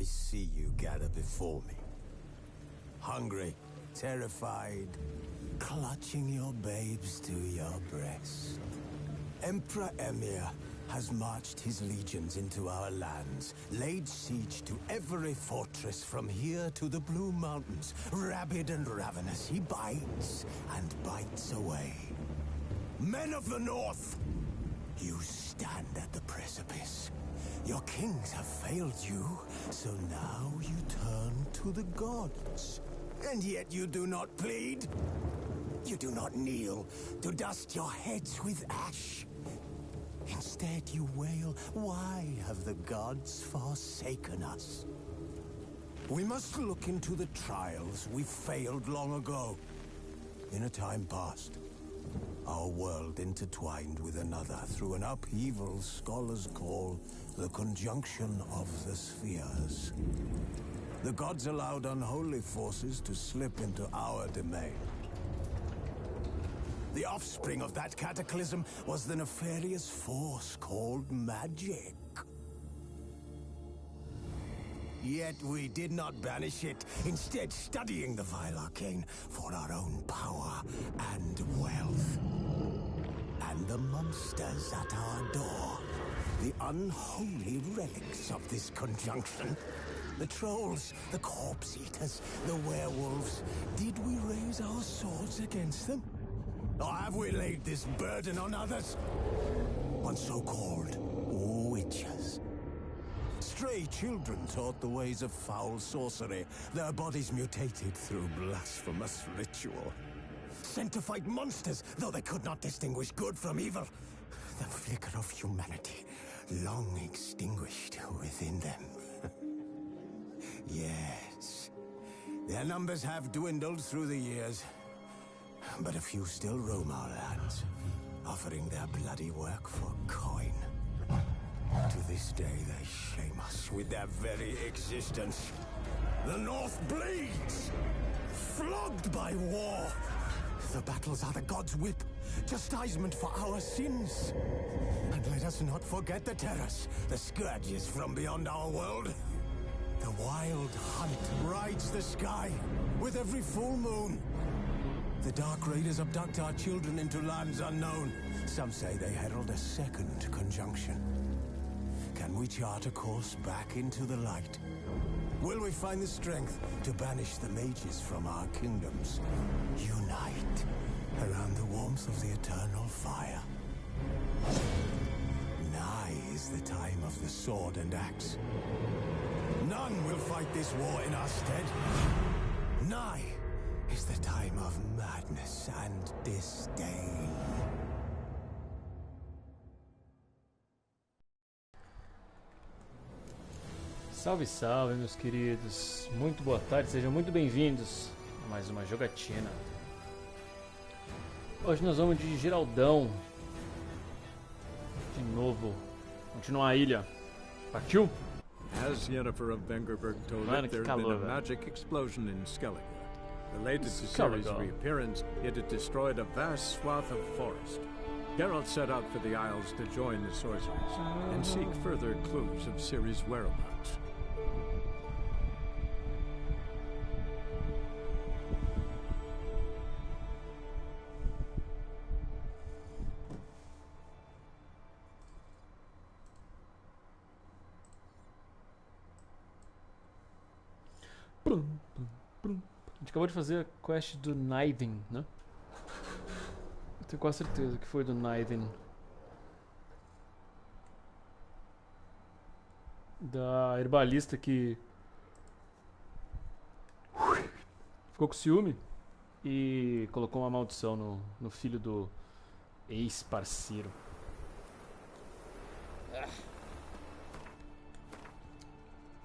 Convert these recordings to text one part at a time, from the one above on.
I see you gather before me. Hungry, terrified, clutching your babes to your breast. Emperor Emir has marched his legions into our lands, laid siege to every fortress from here to the Blue Mountains. Rabid and ravenous, he bites and bites away. Men of the North, you stand at the precipice. Your kings have failed you, so now you turn to the gods. And yet you do not plead. You do not kneel to dust your heads with ash. Instead you wail, why have the gods forsaken us? We must look into the trials we failed long ago. In a time past, our world intertwined with another through an upheaval scholars call the conjunction of the spheres. The gods allowed unholy forces to slip into our domain. The offspring of that cataclysm was the nefarious force called magic. Yet we did not banish it, instead studying the vile arcane for our own power and wealth. And the monsters at our door, the unholy relics of this conjunction. The trolls, the corpse eaters, the werewolves. Did we raise our swords against them? Or have we laid this burden on others? On so-called witches. Stray children taught the ways of foul sorcery, their bodies mutated through blasphemous ritual. Sent to fight monsters, though they could not distinguish good from evil. The flicker of humanity, long extinguished within them. Yes, their numbers have dwindled through the years. But a few still roam our lands, offering their bloody work for coin. To this day, they shame us with their very existence. The North bleeds, flogged by war. The battles are the gods' whip, chastisement for our sins. And let us not forget the terrors, the scourges from beyond our world. The wild hunt rides the sky with every full moon. The Dark Raiders abduct our children into lands unknown. Some say they herald a second conjunction. Can we chart a course back into the light? Will we find the strength to banish the mages from our kingdoms? Unite around the warmth of the eternal fire. Nigh is the time of the sword and axe. None will fight this war in our stead. Nigh is the time of madness and disdain. Salve, salve, meus queridos. Muito boa tarde, sejam muito bem-vindos a mais uma jogatina. Hoje nós vamos de Geraldão. De novo, continuar a ilha. Partiu? As Yennefer of Vengerberg told Mano, it, there's been a magic explosion in Skellige. Related to Ciri's reappearance, it had destroyed a vast swath of forest. Geralt set out for the Isles to join the sorcerers and seek further clues of Ciri's whereabouts. A gente acabou de fazer a quest do Naiden, né? Eu tenho quase certeza que foi do Naiden. Da herbalista que ficou com ciúme e colocou uma maldição no filho do ex-parceiro.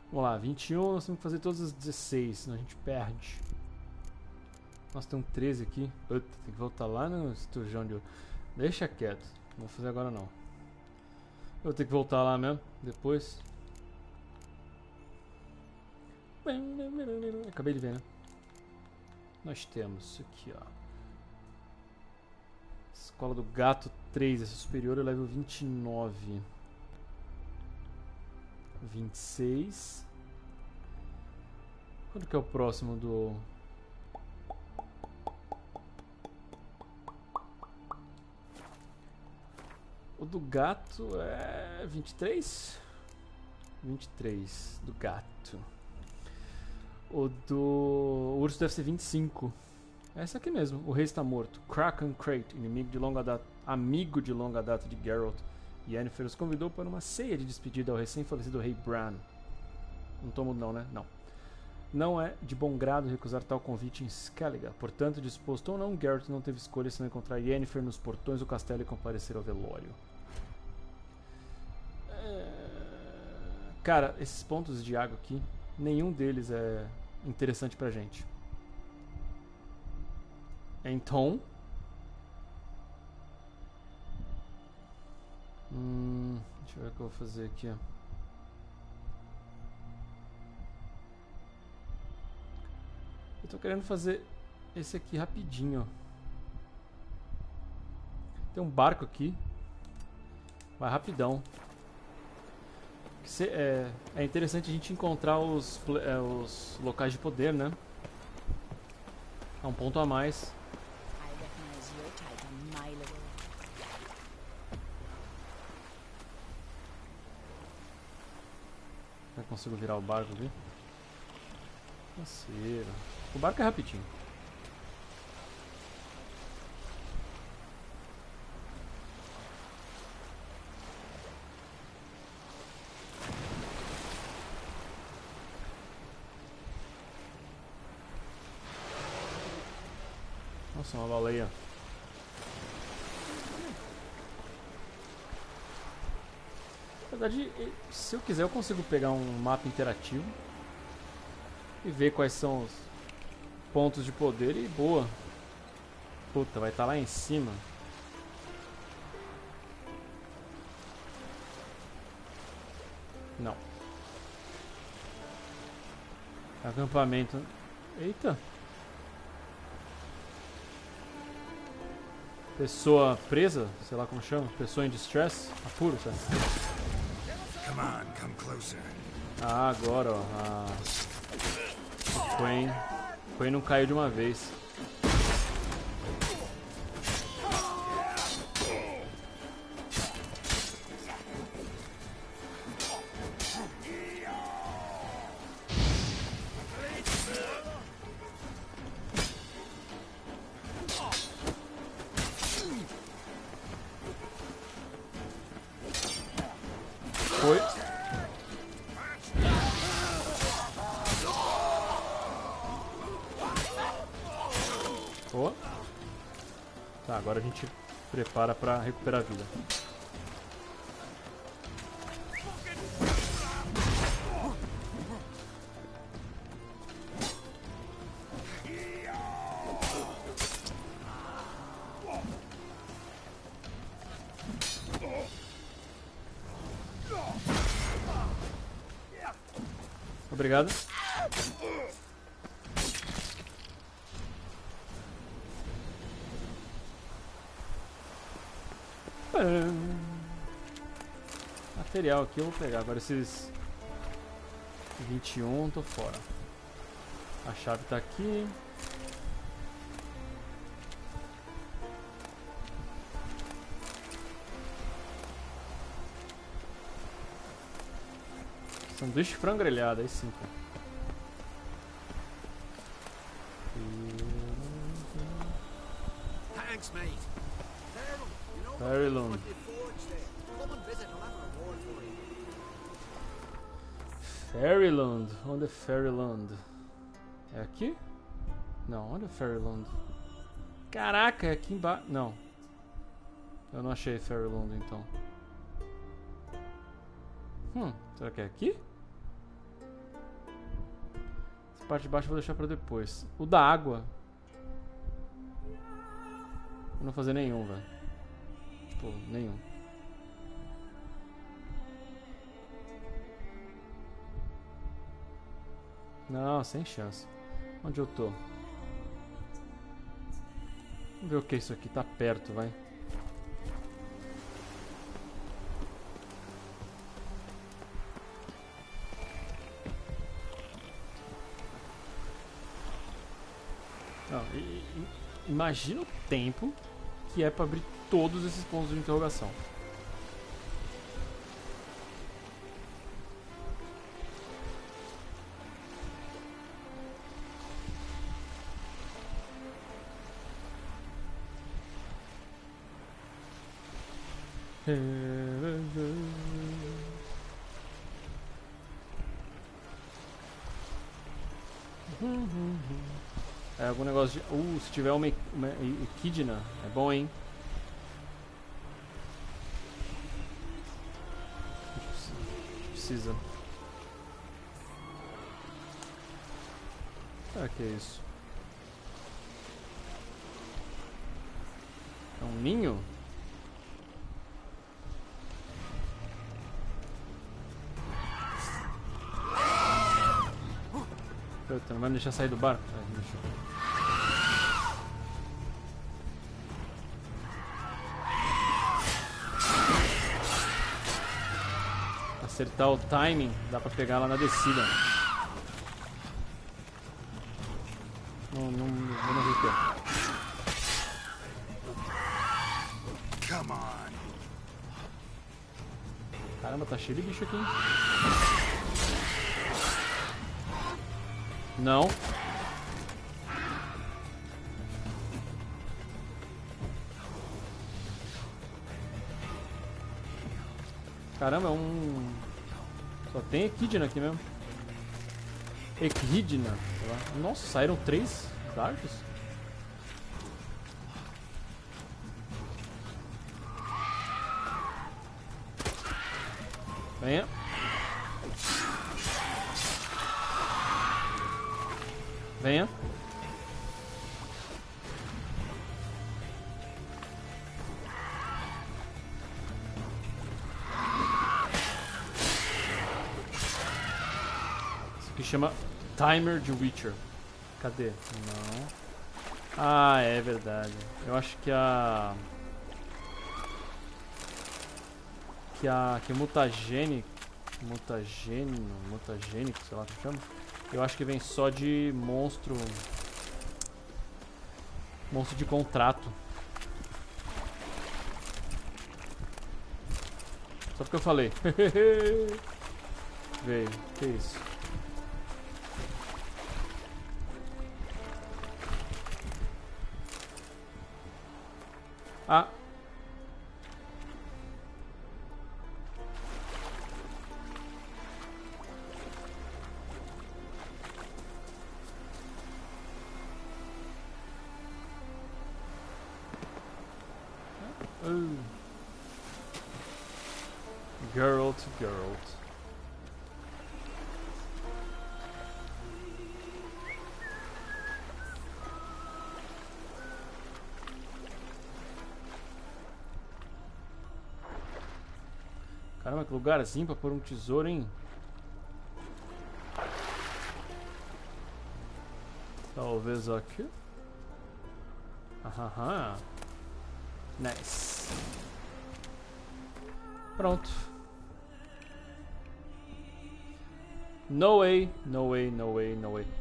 Vamos lá, 21, nós temos que fazer todas as 16, senão a gente perde. Nossa, tem um 13 aqui. Puta, tem que voltar lá no esturjão de... Deixa quieto, não vou fazer agora não. Eu vou ter que voltar lá mesmo, depois. Acabei de ver, né? Nós temos isso aqui, ó. Escola do Gato 3, essa superior, é level 29. 26. Quando que é o próximo do... O do gato é 23? 23 do gato. O do urso deve ser 25. É essa aqui mesmo. O rei está morto. Kraken Crate, amigo de longa data de Geralt. Yennefer os convidou para uma ceia de despedida ao recém-falecido rei Bran. Não tô mudo não, né? Não. Não é de bom grado recusar tal convite em Skellige. Portanto, disposto ou não, Geralt não teve escolha senão encontrar Yennefer nos portões do castelo e comparecer ao velório. Cara, esses pontos de água aqui, nenhum deles é interessante pra gente. Então... deixa eu ver o que eu vou fazer aqui, ó. Eu tô querendo fazer esse aqui rapidinho. Tem um barco aqui. Vai rapidão. É interessante a gente encontrar os locais de poder, né? É um ponto a mais. Eu consigo virar o barco aqui? Parceiro. O barco é rapidinho. Nossa, uma baleia. Na verdade, se eu quiser, eu consigo pegar um mapa interativo e ver quais são os pontos de poder e boa. Puta, vai estar lá em cima. Não. Acampamento. Eita. Pessoa presa, sei lá como chama, pessoa em distress, apuro, tá? Ah, agora, ó. O Quen não caiu de uma vez. Foi. Oh. Tá, agora a gente prepara pra recuperar a vida. Obrigado. Material aqui eu vou pegar. Agora esses 21, tô fora. A chave tá aqui. Sanduíche de frango grelhado, aí sim, cara. Thanks, mate. Verilund. Verilund. Onde é Verilund? É aqui? Não, onde é Verilund? Caraca, é aqui embaixo. Não. Eu não achei Verilund, então. Será que é aqui? Essa parte de baixo eu vou deixar pra depois. O da água. Eu não vou fazer nenhum, velho. Tipo, nenhum. Não, sem chance. Onde eu tô? Vamos ver o que é isso aqui. Tá perto, vai. Não, imagina o tempo que é pra abrir todos esses pontos de interrogação. É algum negócio de... se tiver uma equidna, é bom, hein? A gente precisa. Será que é isso? É um ninho? Puta, não vai me deixar sair do barco? Acertar o timing, dá pra pegar lá na descida. Não vamos ver. Caramba, tá cheio de bicho aqui, hein? Não. Caramba, é um... Só tem equidna aqui mesmo. Equidna. Nossa, saíram 3 dardos? Venha. Venha. Isso aqui chama Timer de Witcher. Cadê? Não. Ah, é verdade. Eu acho que a mutagênico, sei lá como chama. Eu acho que vem só de monstro de contrato. Só porque eu falei. Veio, que isso? Ah. Geralt. Caramba, que lugarzinho pra pôr um tesouro, hein? Talvez aqui. Aham. Nice. Pronto. No way.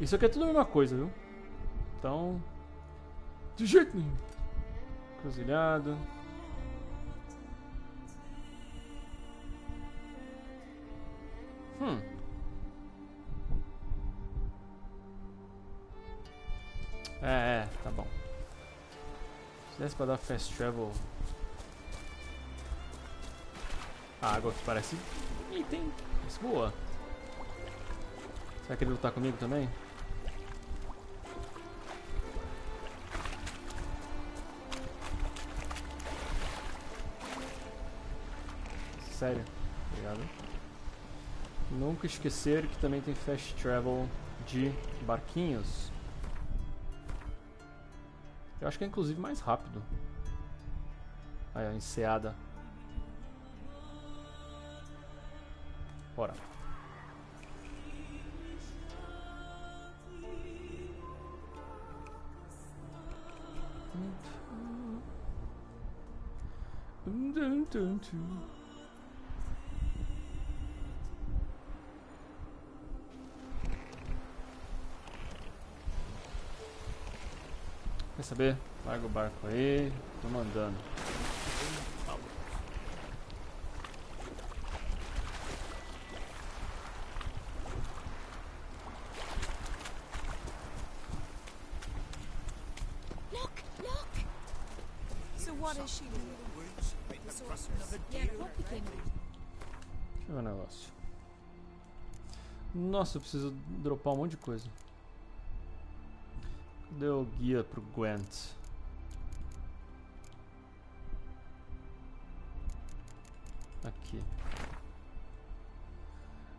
Isso aqui é tudo a mesma coisa, viu? Então... De jeito nenhum. Cruzilhado. Tá bom. Se desse pra dar fast travel... A água que parece item. Mas boa. Será que ele lutar comigo também? Sério? Obrigado. Nunca esquecer que também tem fast travel de barquinhos. Eu acho que é inclusive mais rápido. Aí, a enseada. Bora. Quer saber? Larga o barco aí. Tô mandando. Look, look. So what is she doing? Yeah, what became of it? Deixa eu ver o negócio. Nossa, eu preciso dropar um monte de coisa. Cadê o guia pro Gwent? Aqui.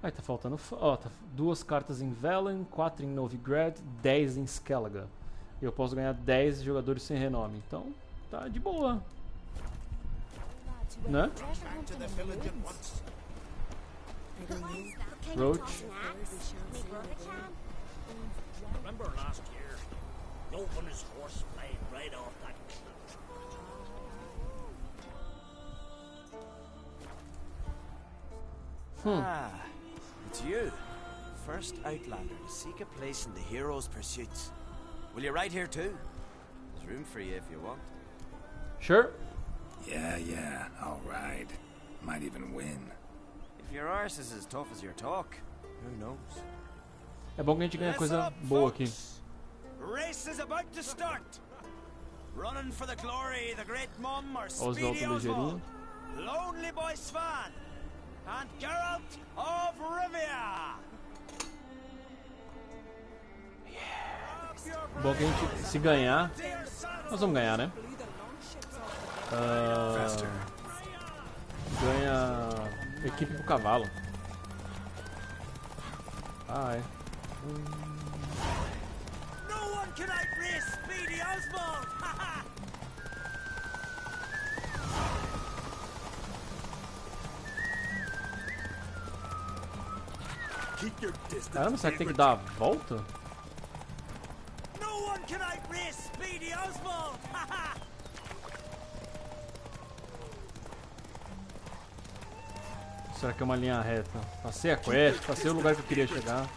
Aí tá faltando. Ó, tá 2 cartas em Velen, 4 em Novigrad, 10 em Skellige. E eu posso ganhar 10 jogadores sem renome. Então, tá de boa. Né? Roach. Remember last year? No one is horse playing right off that cliff. Ah, it's you. First Outlander to seek a place in the hero's pursuits. Will you ride here too? There's room for you if you want. Sure. Yeah, I'll ride. Might even win. If your arse is as tough as your talk, who knows? É bom que a gente ganha coisa boa aqui. Race is about to start. Running for the glory, the great mum or Oswald speedy ligeirinho. Oswald, lonely boy Svan, and Geralt of Rivia. Bom que a gente, se ganhar, nós vamos ganhar, né? Ganha equipe pro cavalo. Ah, é. No one can outrace speedy Oswald. Caramba, será que tem que dar a volta? No one can outrace speedy Oswald. Será que é uma linha reta? Passei a quest, passei o lugar que eu queria chegar.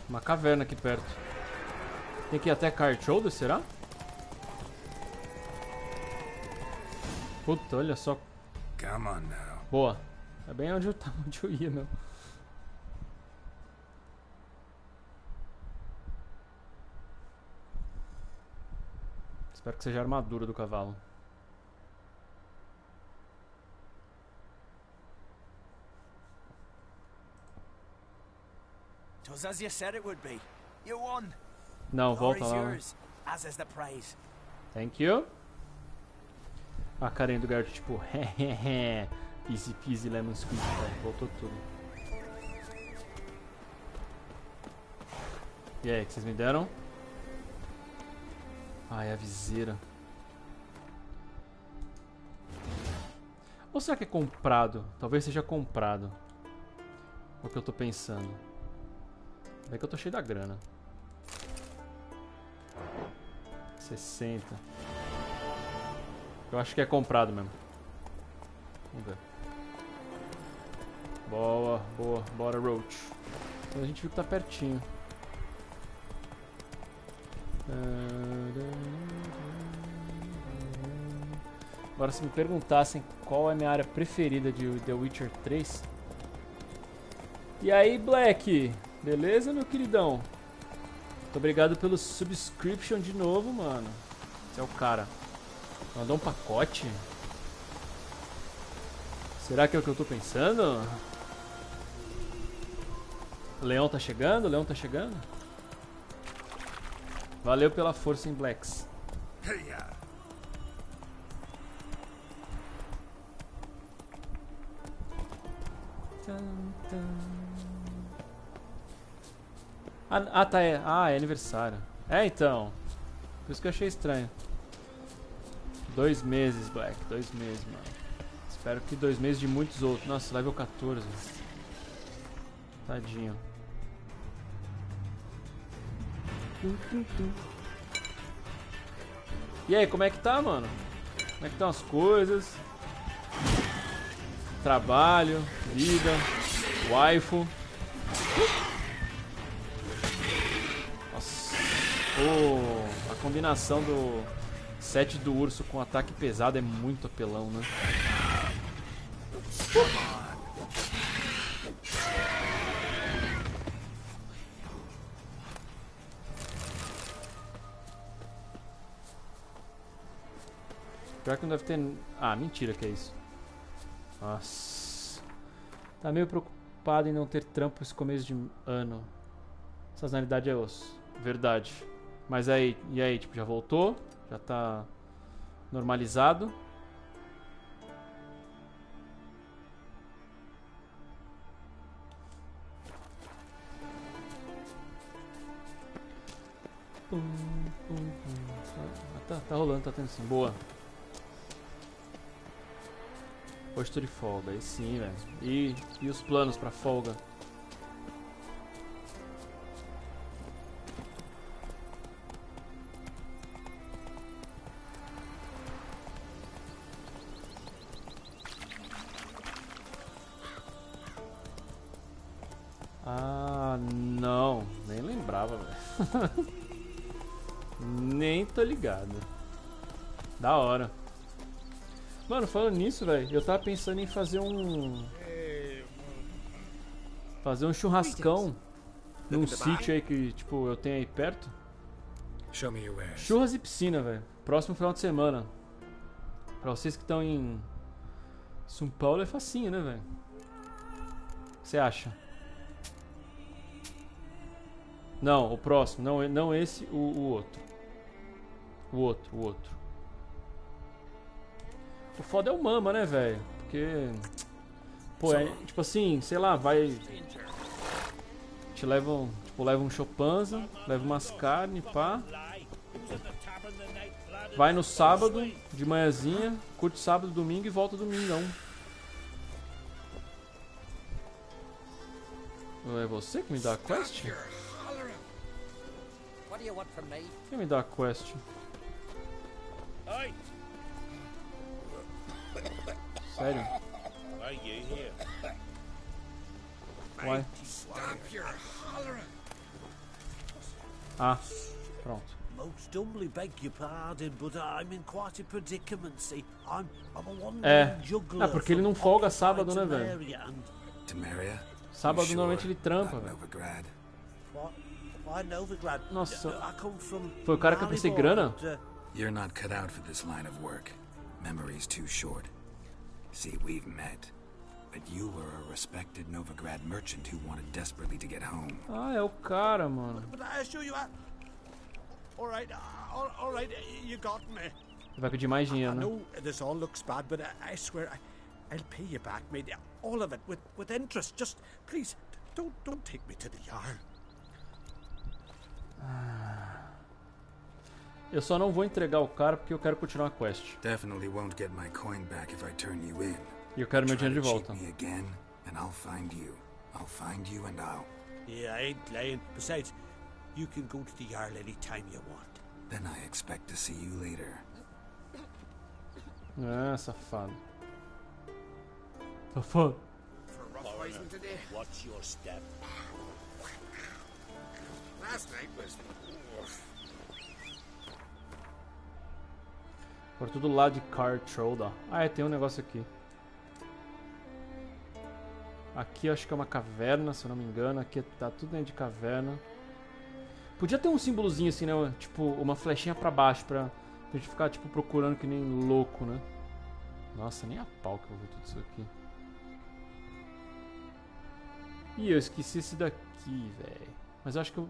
Uma caverna aqui perto. Tem que ir até Card Shoulder, será? Puta, olha só. Come on now. Boa. É bem onde eu ia, meu. Espero que seja a armadura do cavalo. It was as you said it would be. You won. Não, volta Glory's lá. Né? yours, as is the prize. Thank you. A carinha do Geralt, tipo, hehehe. Easy peasy lemon squeeze, velho. Voltou tudo. E aí, o que vocês me deram? Ai, a viseira. Ou será que é comprado? Talvez seja comprado. É o que eu tô pensando. É que eu tô cheio da grana. 60. Eu acho que é comprado mesmo. Vamos ver. Boa, boa. Bora, Roach. Então a gente viu que tá pertinho. Agora, se me perguntassem qual é a minha área preferida de The Witcher 3. E aí, Black? Beleza, meu queridão? Muito obrigado pelo subscription de novo, mano. Você é o cara. Mandou um pacote? Será que é o que eu tô pensando? O Leão tá chegando? O Leão tá chegando? Valeu pela força em Blacks. Ah, tá, é. Ah, é aniversário. É, então. Por isso que eu achei estranho. 2 meses, Black. 2 meses, mano. Espero que 2 meses de muitos outros. Nossa, level 14. Tadinho. E aí, como é que tá, mano? Como é que estão as coisas? Trabalho, vida. Waifu. Nossa. A combinação do set do urso com ataque pesado é muito apelão, né? Pior que não deve ter... Ah, mentira que é isso. Nossa. Tá meio preocupado em não ter trampo esse começo de ano. Sazonalidade é osso. Verdade. Mas aí, e aí, tipo, já voltou? Já tá normalizado? Tá rolando, tá tendo sim. Boa. Hoje tô de folga, aí sim, velho. E os planos pra folga? Ah, não. Nem lembrava, velho. Nem tô ligado. Da hora. Mano, falando nisso, velho, eu tava pensando em fazer um churrascão num sítio aí que, tipo, eu tenho aí perto. Churras e piscina, velho. Próximo final de semana. Pra vocês que estão em São Paulo é facinho, né, velho? O que você acha? Não, o próximo. Não esse, o outro. O outro. O foda é o mama, né, velho? Porque... Pô, é tipo assim, sei lá, vai... Te levam, tipo, leva um chopanza, leva umas carnes, pá. Vai no sábado, de manhãzinha, curte sábado, domingo e volta domingão. É você que me dá a quest? Quem me dá a quest? Sério? Uai. Ah, pronto. Most humbly beg your pardon, but I'm in quite a predicament, see. I'm a one-man juggler. Ah, porque ele não folga sábado, né, velho? Temeria? Sábado normalmente ele trampa, velho. Nossa, foi o cara que eu pensei grana? You're not cut out for this line of work. Memory's too short. See, we've met. But you were a respected Novigrad merchant who wanted desperately to get home. Ah, é o cara, mano. But I assure you, all right, you got me. Ele vai pedir mais dinheiro, né? I know this all looks bad, but I swear I'll pay you back, mate. All of it with interest. Just please, don't take me to the yard. Eu só não vou entregar o cara porque eu quero continuar a quest. Definitely won't get my coin back if I turn you in. E eu quero meu dinheiro de volta. Me again, and I'll find you. I'll find you and I'll... Yeah, I ain't lying. Besides, you can go to the yard anytime you want. Then I expect to see you later. Ah, safado. Safado. What's your step? Last night was... Por todo lado de Card Troll, ó. Ah, é, tem um negócio aqui. Aqui eu acho que é uma caverna, se eu não me engano. Aqui tá tudo dentro de caverna. Podia ter um símbolozinho assim, né? Tipo, uma flechinha pra baixo pra gente ficar, tipo, procurando que nem louco, né? Nossa, nem a pau que eu vou ver tudo isso aqui. Ih, eu esqueci esse daqui, velho. Mas eu acho que eu...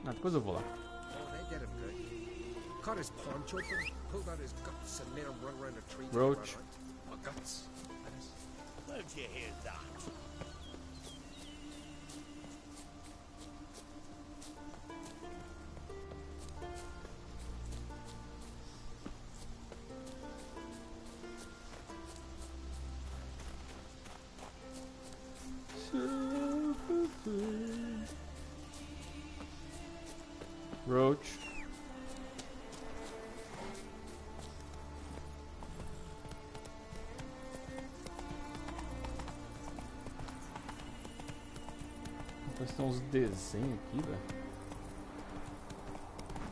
Ah, depois eu vou lá. Roach. Where'd you hear that? Roach. Tem uns desenhos aqui, velho.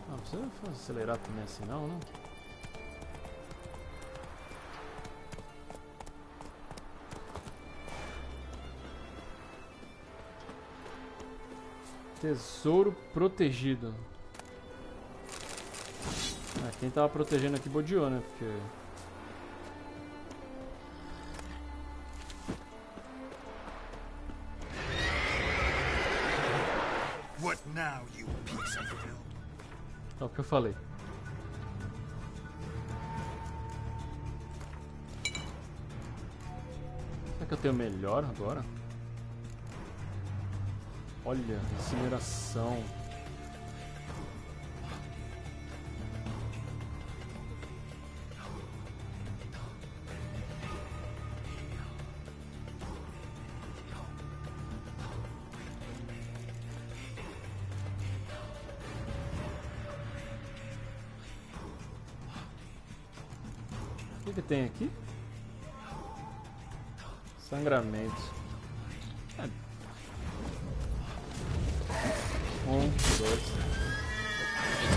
Não precisa acelerar também assim não, né? Tesouro protegido. Quem tava protegendo aqui bodeou, né? Porque... What now, you piece of filth? É o que eu falei. Será que eu tenho melhor agora? Olha, incineração. O que tem aqui? Sangramento. Um, dois.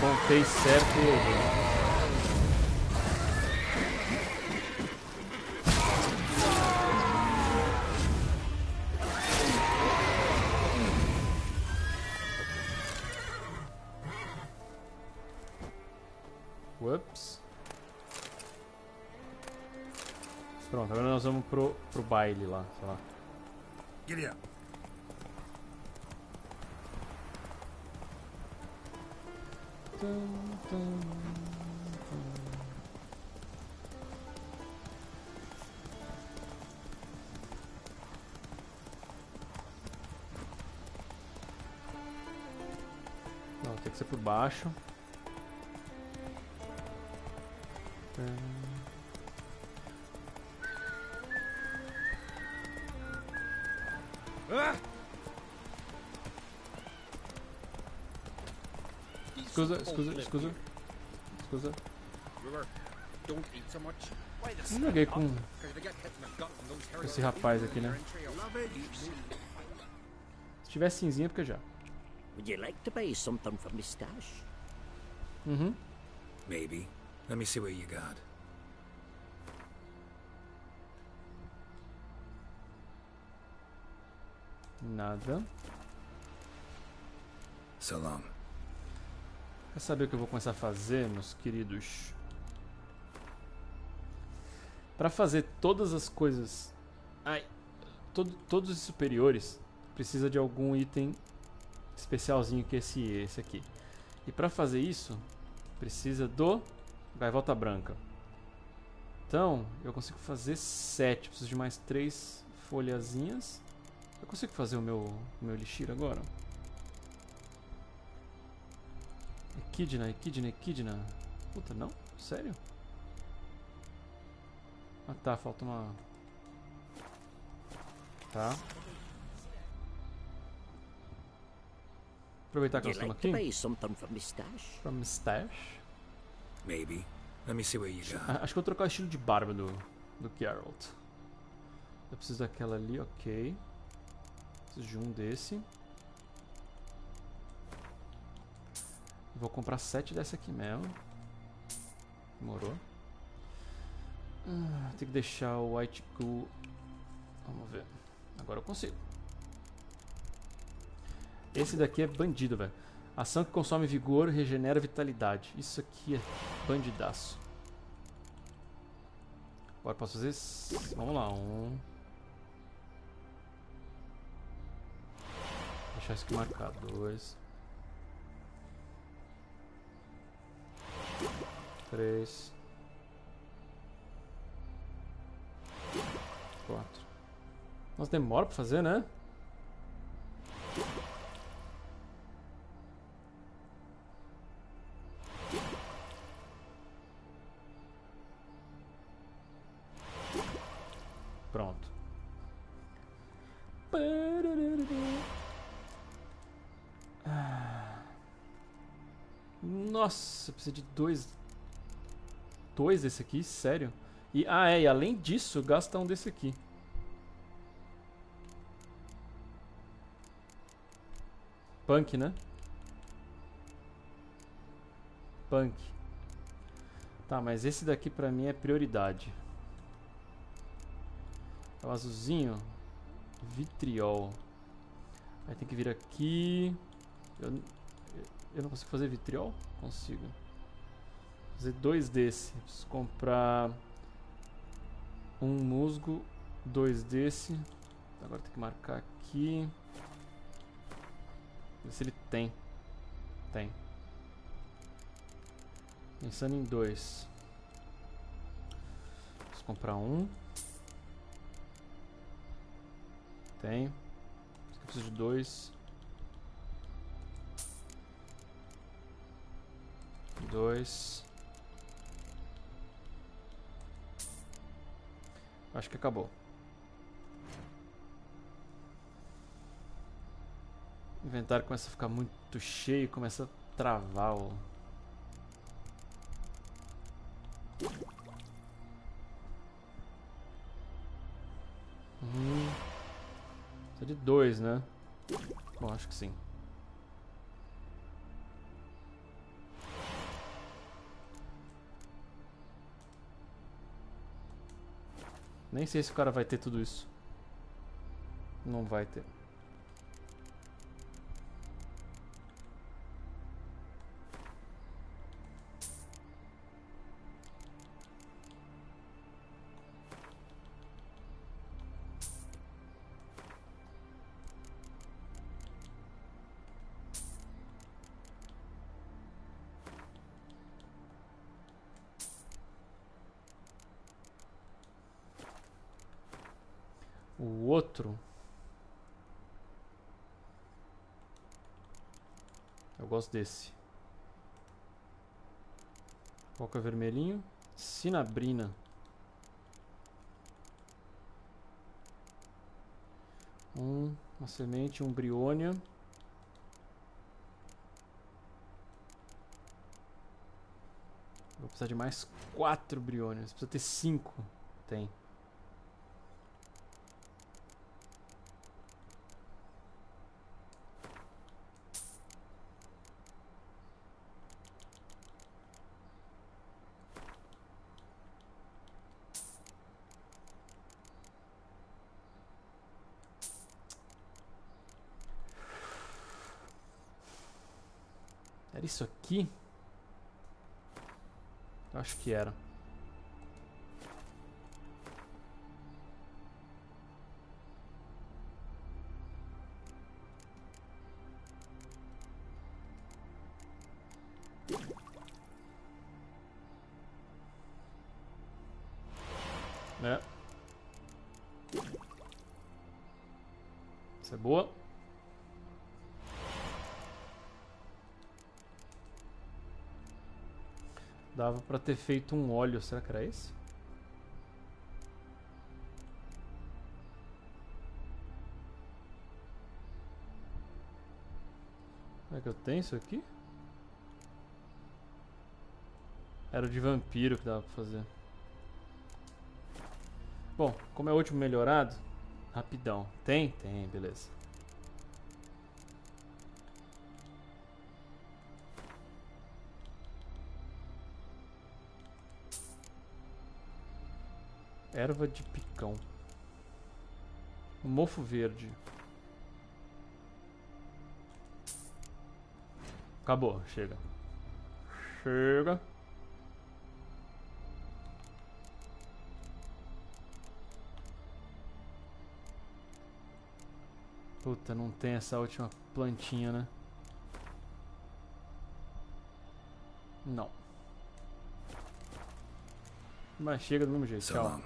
Contei certo e errei. Ups. Pronto, agora nós vamos pro baile lá, sei lá. Giddy up. Não, tem que ser por baixo. Escusa. Não joguei com esse rapaz aqui, né? Se tiver cinzinha, porque já. Would you like to buy something from me stash? Maybe. Let me see what you got. Nada. So long. Quer saber o que eu vou começar a fazer, meus queridos? Para fazer todas as coisas... todos os superiores precisa de algum item especialzinho que é esse aqui. E para fazer isso, precisa do gaivota branca. Então, eu consigo fazer 7. Preciso de mais 3 folhazinhas. Eu consigo fazer o meu elixir agora? Equidna. Puta, não? Sério? Ah tá, falta uma... Tá. Aproveitar que nós estamos aqui. From stash? Maybe. Let me see what you got. Acho que eu vou trocar o estilo de barba do Geralt. Eu preciso daquela ali, ok. Preciso de um desse. Vou comprar 7 dessa aqui mesmo. Demorou. Tem que deixar o white goo. Vamos ver. Agora eu consigo. Esse daqui é bandido, velho. Ação que consome vigor, regenera vitalidade. Isso aqui é bandidaço. Agora posso fazer... Vamos lá, um... Deixar isso aqui marcado. 2... 3... 4. Nossa, demora pra fazer, né? Pronto. Nossa, precisa de 2 desse aqui, sério? E, e além disso, gasta um desse aqui. Punk, né? Punk. Tá, mas esse daqui pra mim é prioridade. É o azulzinho. Vitriol. Aí tem que vir aqui. Eu não consigo fazer vitriol? Consigo. Fazer 2 desse. Preciso comprar um musgo, 2 desse. Agora tem que marcar aqui. Ver se ele tem. Tem. Pensando em 2. Preciso comprar um. Tem. Acho que eu preciso de 2. 2. Acho que acabou. O inventário começa a ficar muito cheio, começa a travar o... Precisa de 2, né? Bom, acho que sim. Nem sei se o cara vai ter tudo isso. Não vai ter. O outro... Eu gosto desse. Qual que é o vermelhinho? Cinabrina. Uma semente, um briônia. Vou precisar de mais 4 briônias. Precisa ter 5. Tem. Era isso aqui? Eu acho que era. É. Essa é boa. Dava pra ter feito um óleo. Será que era esse? Será que eu tenho isso aqui? Era o de vampiro que dava pra fazer. Bom, como é o último melhorado, rapidão. Tem? Tem, beleza. Erva de picão. Mofo verde. Acabou, chega. Chega. Puta, não tem essa última plantinha, né? Não. Mas chega do mesmo jeito, tchau.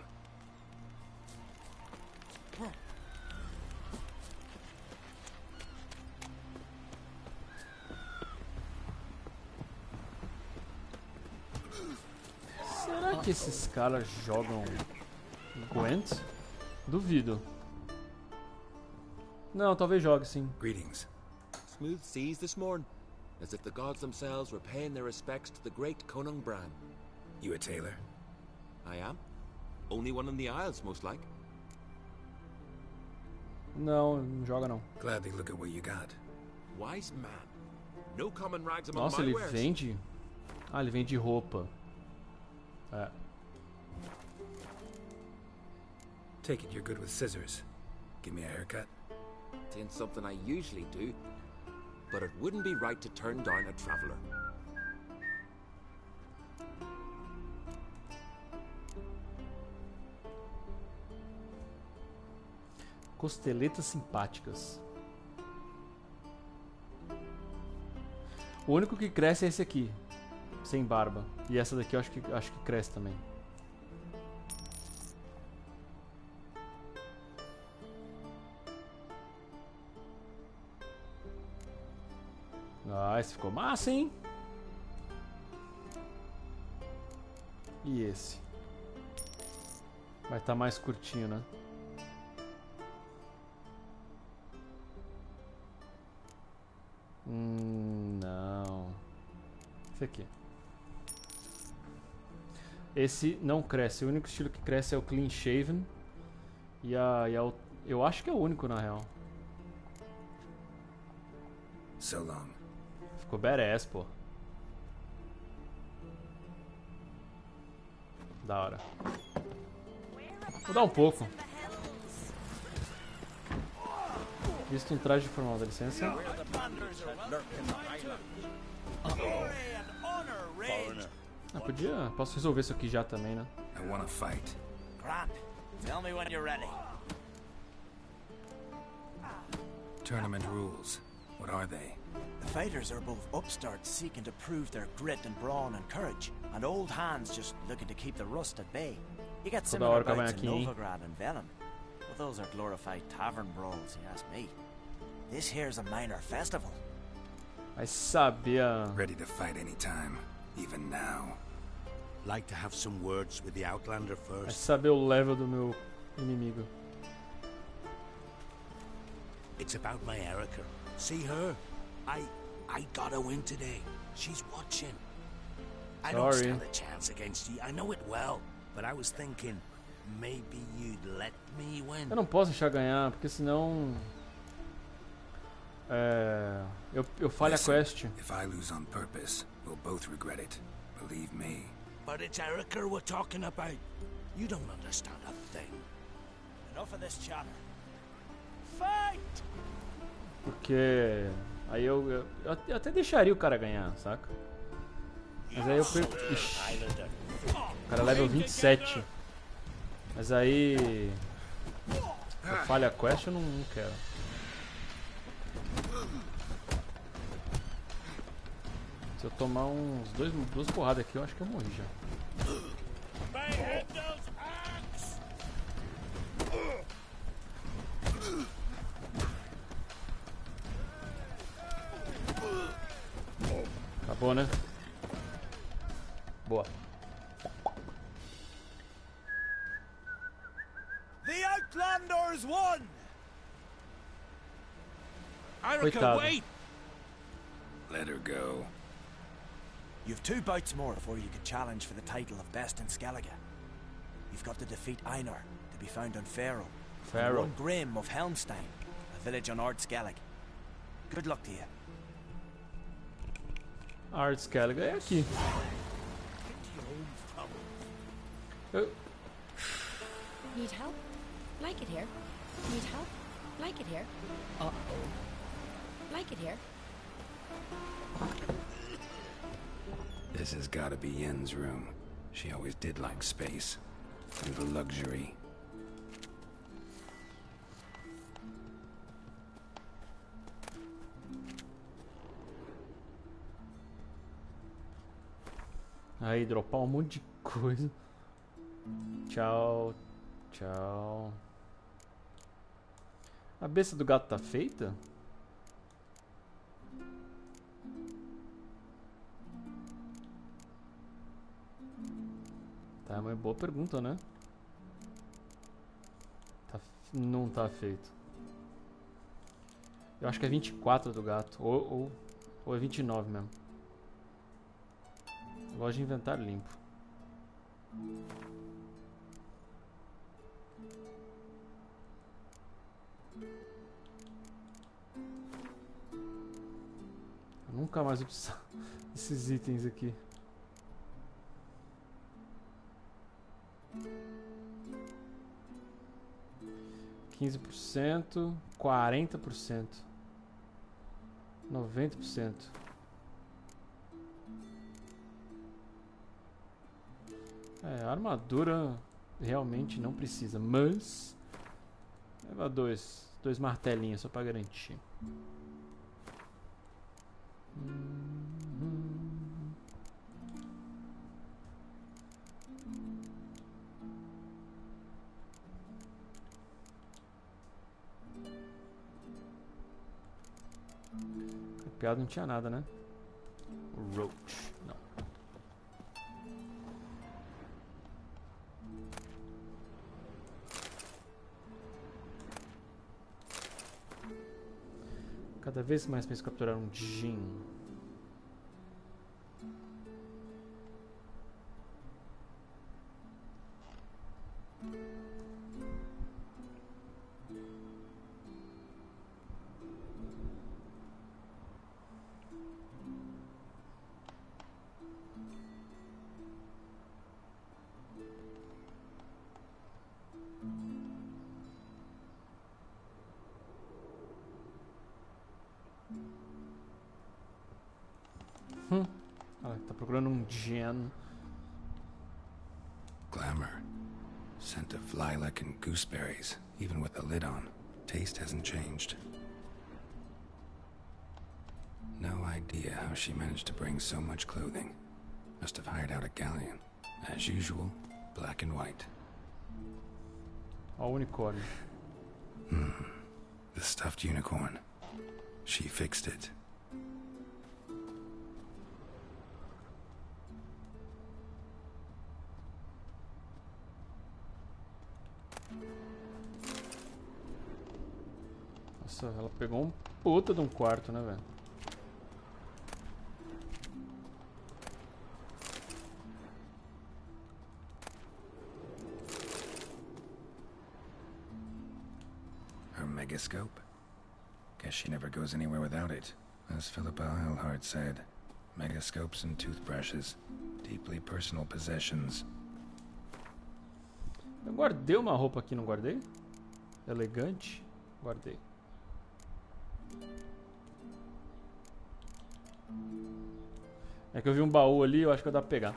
Será que esses caras jogam Gwent? Duvido. Não, talvez jogue sim. Greetings. Smooth seas this morn, as if the gods themselves were paying their respects to the great Conung Bran. You a tailor? I am. Only one in the Isles, most like. Não, não joga não. Gladly look at what you got. wise man. No common rags among Nossa, my ele wares. vende... Ah, ele vende roupa. É. Take it you're good with scissors. Give me a haircut. It ain't something I usually do, but it wouldn't be right to turn down a traveler. Costeletas simpáticas. O único que cresce é esse aqui, sem barba. E essa daqui eu acho que cresce também. Ah, esse ficou massa, hein? E esse? Vai estar mais curtinho, né? Não. Esse aqui. Esse não cresce. O único estilo que cresce é o clean shaven. Eu acho que é o único, na real. So long. Ficou badass, pô. Da hora. Vou dar um pouco. Visto um traje formal, dá licença. Ah, podia... Posso resolver isso aqui já também, né? I wanna fight. Grant, tell me when you're ready. Tournament rules. What are they? The fighters are both upstarts seeking to prove their grit and brawn and courage, and old hands just looking to keep the rust at bay. You get similar bouts in Novigrad and Velen, but those are glorified tavern brawls, you ask me. This here's a minor festival. Vai saber. Ready to fight anytime, even now. Like to have some words with the Outlander Vai first. saber o level do meu inimigo. It's about my Erica. See her? I got a win today. She's watching. I don't Sorry. stand a chance against you. I know it well. But I was thinking, maybe you'd let me win. Eu não posso deixar ganhar, porque senão... Eu falho a Listen, quest. If I lose on purpose, we'll both regret it. Believe me. But it's Erica we're talking about. You don't understand a thing. Enough of this chatter. Fight! Porque... Aí eu até deixaria o cara ganhar, saca? Mas aí eu perco... Ixi, o cara é level 27. Mas aí... Eu falho a quest, eu não quero. Se eu tomar duas porradas aqui, eu acho que eu morri já. Acabou, né? Boa. The Outlanders won! Erica, Coitado. wait! Let her go. You've 2 bouts more before you can challenge for the title of Best in Skellige. You've got to defeat Einar, to be found on Faroe. And one Grim of Helmstein, a village on Ard Skellig. Good luck to you. Ard Skellig é aqui. Need help? Like it here. Need help? Like it here. Uh-oh. Like it here. This has gotta be Yen's room. She always did like space. And the luxury. Aí, dropar um monte de coisa. Tchau. Tchau. A besta do gato tá feita? Tá, é uma boa pergunta, né? Não tá feito. Eu acho que é 24 do gato. Ou é 29 mesmo. Loja de inventário limpo. Eu nunca mais vou precisar desses itens aqui. %, 40%, 90%. A armadura realmente não precisa, mas leva dois martelinhos só pra garantir. Piada não tinha nada, né? O Roach, não. Cada vez mais penso capturar um Jin. Tá procurando um Gen. Glamour. Scent of lilac and gooseberries, even with the lid on. Taste hasn't changed. No idea how she managed to bring so much clothing. Must have hired out a galleon. As usual, black and white. Ó o unicórnio. The stuffed unicorn. She fixed it. Nossa, ela pegou um puta de um quarto, né, velho? Her megascope? Guess she never goes anywhere without it. As Philippa Eilhart said, megascopes and toothbrushes, deeply personal possessions. Eu guardei uma roupa aqui, não guardei? Elegante. Guardei. É que eu vi um baú ali, eu acho que vai dar pra pegar.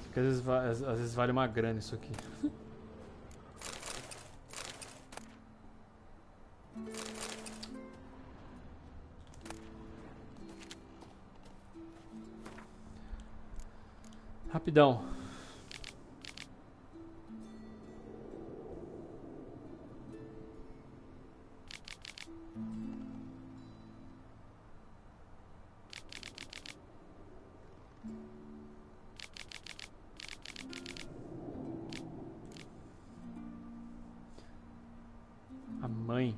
Porque às vezes vale uma grana isso aqui. Rapidão. A mãe.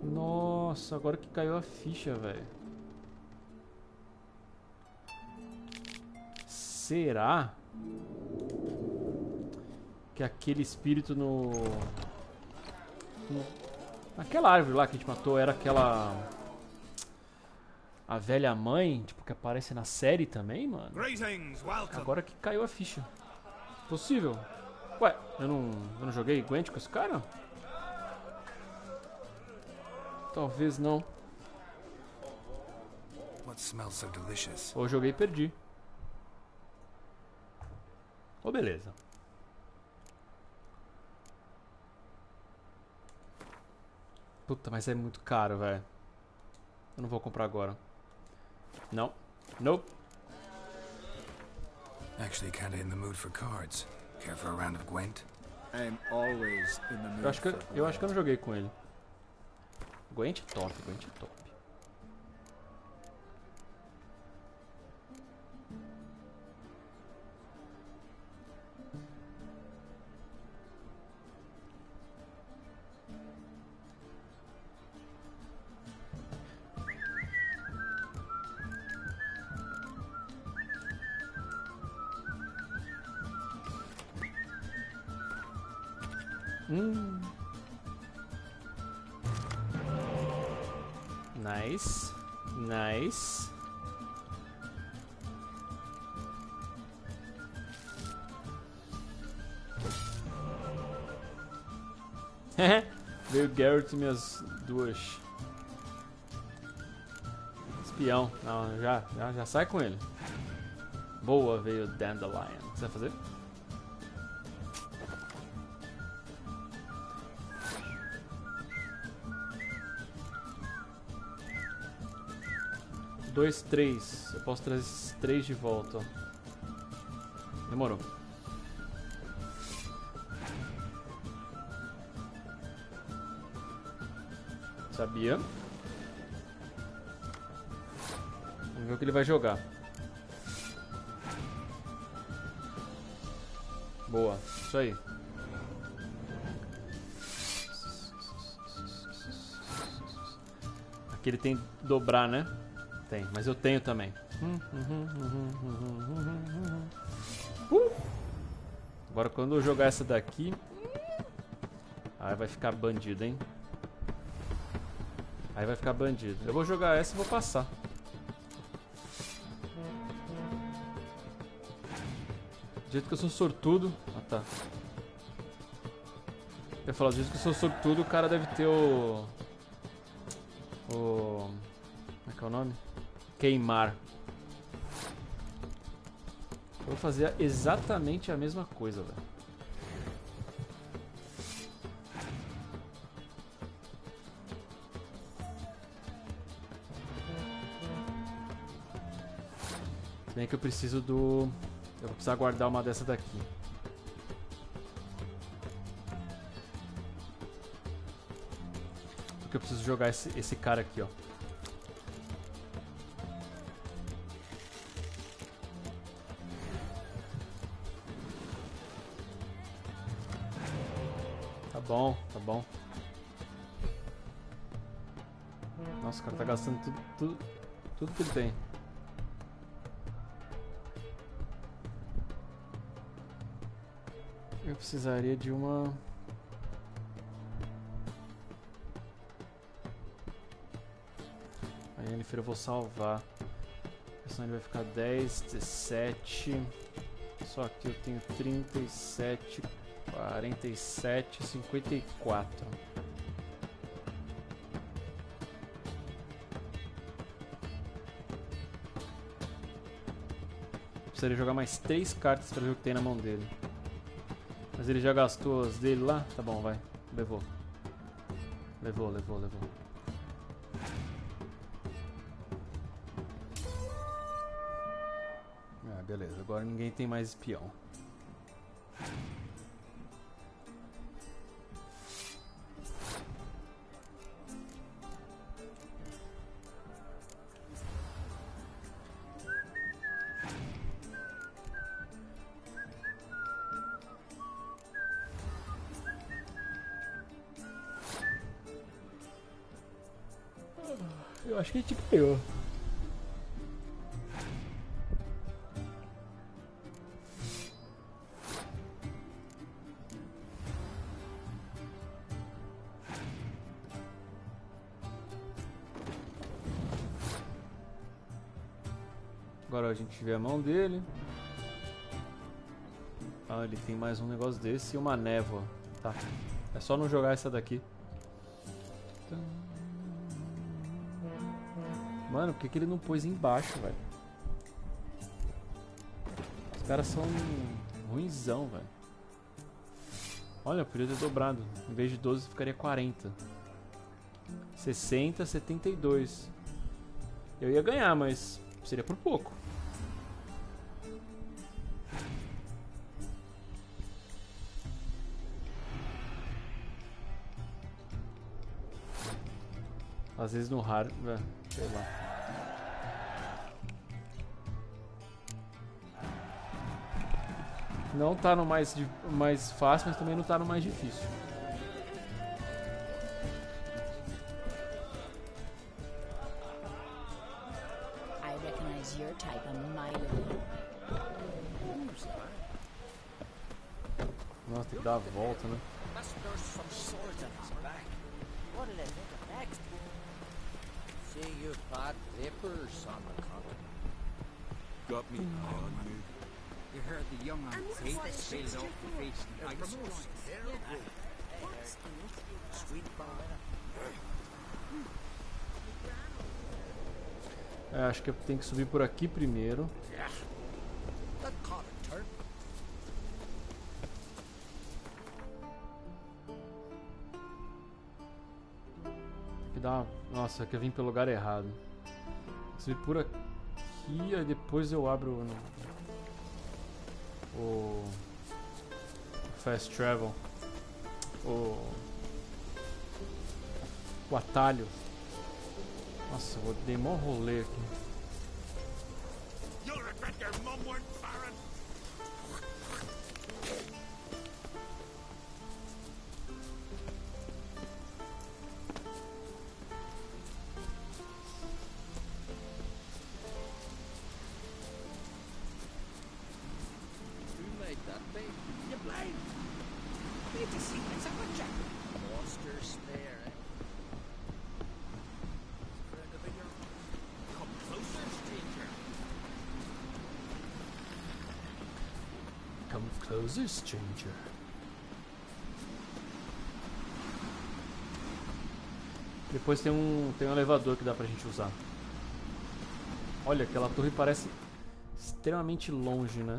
Nossa, agora que caiu a ficha, velho. Será que aquele espírito naquela árvore lá que a gente matou era aquela... A velha mãe, tipo, que aparece na série também, mano? Agora que caiu a ficha. Possível. Ué, eu não joguei Gwent com esse cara? Talvez não. What smells so delicious? Ou joguei e perdi. Ô, beleza. Puta, mas é muito caro, velho. Eu não vou comprar agora. Não. Nope. Actually kinda in the mood for cards. Care for a round of Gwent? I'm always in the mood Eu acho que eu não joguei com ele. Gwent é top, Gwent é top. Nice. Nice. Veio o Geralt e minhas duas. Espião. Não, já sai com ele. Boa, veio o Dandelion. O que você vai fazer? Dois, 3. Eu posso trazer esses 3 de volta. Ó. Demorou. Sabia. Vamos ver o que ele vai jogar. Boa, isso aí. Aqui ele tem que dobrar, né? Tem, mas eu tenho também. Agora quando eu jogar essa daqui, aí vai ficar bandido, hein? Aí vai ficar bandido. Eu vou jogar essa e vou passar. Do jeito que eu sou sortudo... Ah, tá. Eu ia falar, do jeito que eu sou sortudo, o cara deve ter o... Como é que é o nome? Queimar. Eu vou fazer exatamente a mesma coisa, velho. Se bem que eu preciso do... Eu vou precisar guardar uma dessa daqui. Porque eu preciso jogar esse cara aqui, ó. Tá bom, tá bom. Nossa, o cara tá gastando tudo que ele tem. Eu precisaria de uma... Aí ele eu vou salvar. Senão ele vai ficar 10, 17. Só que eu tenho 37, 47, 54. Precisaria jogar mais 3 cartas para ver o que tem na mão dele. Mas ele já gastou as dele lá? Tá bom, vai. Levou. Levou. Ah, beleza. Agora ninguém tem mais espião. Eu acho que a gente ganhou. Agora a gente vê a mão dele. Ah, ele tem mais um negócio desse e uma névoa. Tá. É só não jogar essa daqui. Mano, por que ele não pôs embaixo, velho? Os caras são ruinzão, velho. Olha, eu podia ter dobrado. Em vez de 12 ficaria 40. 60, 72. Eu ia ganhar, mas seria por pouco. Às vezes no raro, sei lá. Não tá no mais fácil, mas também não tá no mais difícil. I recognize your type a mile away. Nossa, tem que dar a volta, né? Must nurse some swords on his back. What did I think of next? See you bad vapors on the continent. Got me eye on you. You heard the young and Kate sailed off the face and ice. Sweet boy. É, acho que tem que subir por aqui primeiro. That caught a turn. Tem que dar uma... Nossa, que eu vim pelo lugar errado. Tem que subir por aqui, aí depois eu abro o Fast Travel. O atalho. Nossa, eu dei mó rolê aqui. You'll regret your mum weren't barren. Who made that bait? You blind. Need to see it's a butcher. Monster spare, eh? Friend of your... Come closer, stranger. Come closer, stranger. Depois tem um elevador que dá pra gente usar. Olha, aquela torre parece extremamente longe, né?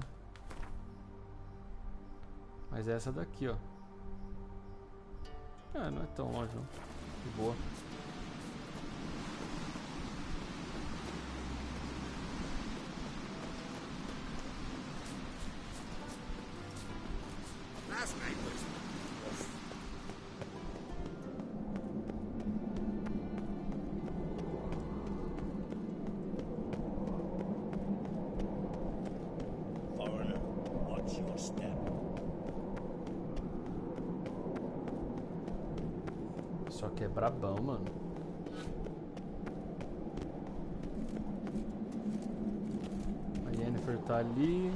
Mas é essa daqui, ó. Ah, não é tão longe, não. De boa. Last night was... Foreigner, watch your step. Só que é brabão, mano. A Yennefer tá ali.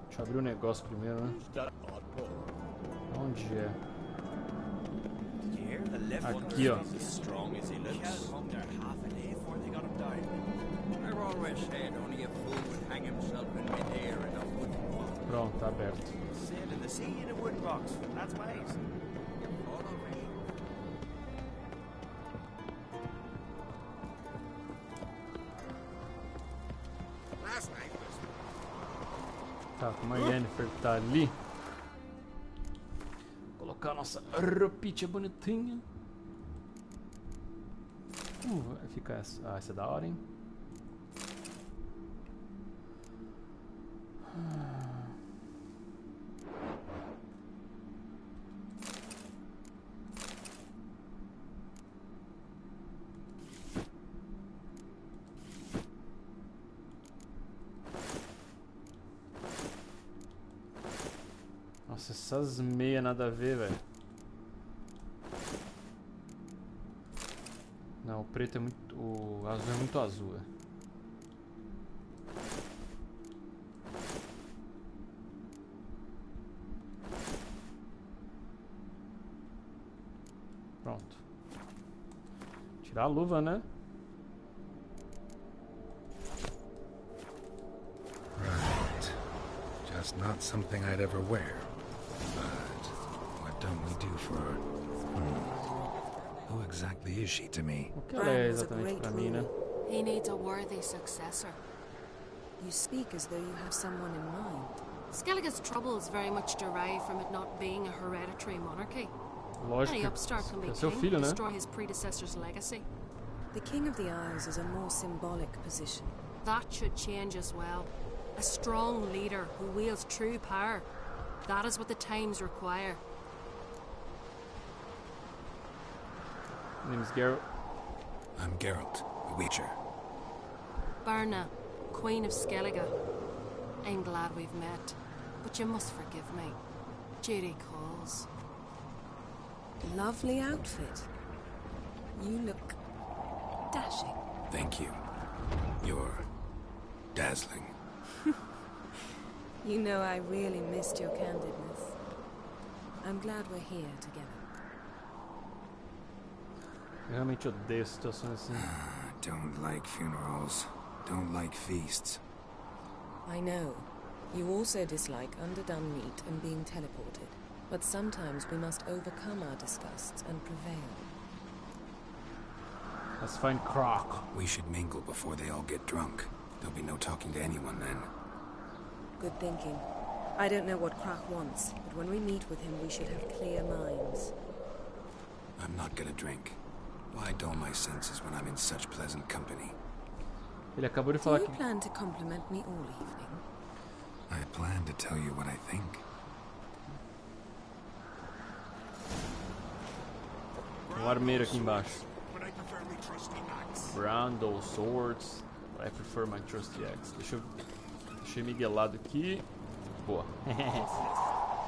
Deixa eu abrir o negócio primeiro, né? Onde é? Aqui, ó. Pronto, tá aberto. Tá, como a Yennefer tá ali. Vou colocar a nossa roupinha bonitinha. Vai ficar essa. Ah, essa é da hora, hein? Nossa, essas meias nada a ver, velho. Não, o preto é muito... O azul é muito azul, velho. Pronto. Tirar a luva, né? Right. Just not something I'd ever wear. But what don't we do for her? Who exactly is she to me? O que ela é exatamente pra mim, né? He needs a worthy successor. You speak as though you have someone in mind. Skellige's troubles very much derive from it not being a hereditary monarchy. Lógico Any upstart can be que é seu king, filho, né? destroy his predecessor's legacy. The King of the Isles is a more symbolic position. That should change as well. A strong leader who wields true power. That is what the times require. My name is Geralt. I'm Geralt, a Witcher. Berna, Queen of Skellige. I'm glad we've met, but you must forgive me. Duty calls. Lovely outfit. You look dashing. Thank you. You're dazzling. You know I really missed your candidness. I'm glad we're here together. Eu realmente odeio situações assim. Don't like funerals. Don't like feasts. I know. You also dislike underdone meat and being teleported. But sometimes we must overcome our disgusts and prevail. Let's find Croc. We should mingle before they all get drunk. There'll be no talking to anyone then. Good thinking. I don't know what Croc wants, but when we meet with him we should have clear minds. I'm not gonna drink. Why dull my senses when I'm in such pleasant company? Ele acabou de falar Do que... you plan to compliment me all evening? I plan to tell you what I think. Um armeiro aqui embaixo. Brandle, swords. I prefer my trusty axe. Deixa eu miguelado aqui. Boa.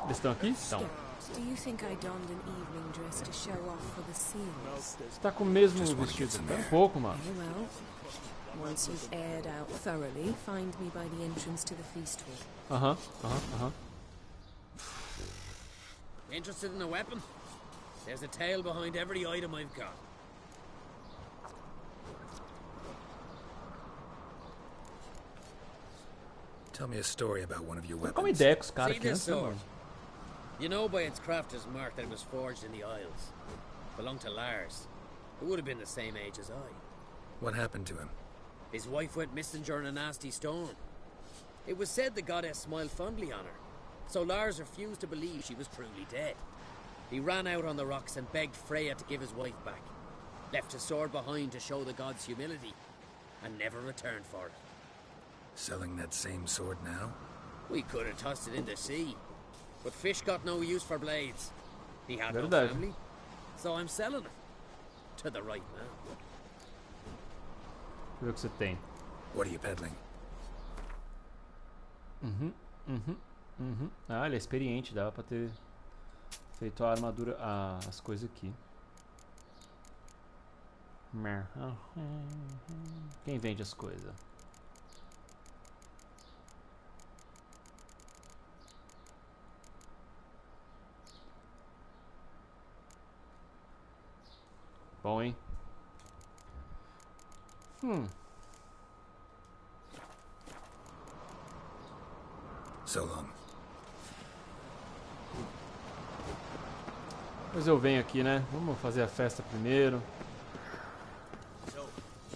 Eles estão aqui? Estão. Do you think I donned an evening dress to show off for the seals? Você tá com o mesmo vestido? Um pouco, mano. Very well. Once you've aired out thoroughly, find me by the entrance to the feast hall. Interested in a weapon? There's a tale behind every item I've got. Tell me a story about one of your weapons. Como ideia com os caras See aqui this antes, né, sword? mano? You know by its crafter's mark that it was forged in the Isles. Belonged to Lars, who would have been the same age as I. What happened to him? His wife went missing during a nasty storm. It was said the goddess smiled fondly on her, so Lars refused to believe she was truly dead. He ran out on the rocks and begged Freya to give his wife back. Left his sword behind to show the god's humility, and never returned for it. Selling that same sword now? We could have tossed it in the sea, but fish got no use for blades. He had no Verdade. family, so I'm selling it. To the right man. Deixa eu ver o que você tem. What are you peddling? Ah, ele é experiente, dava pra ter feito a armadura, as coisas aqui. Quem vende as coisas? Bom, hein? So long. Pois eu venho aqui, né? Vamos fazer a festa primeiro. So,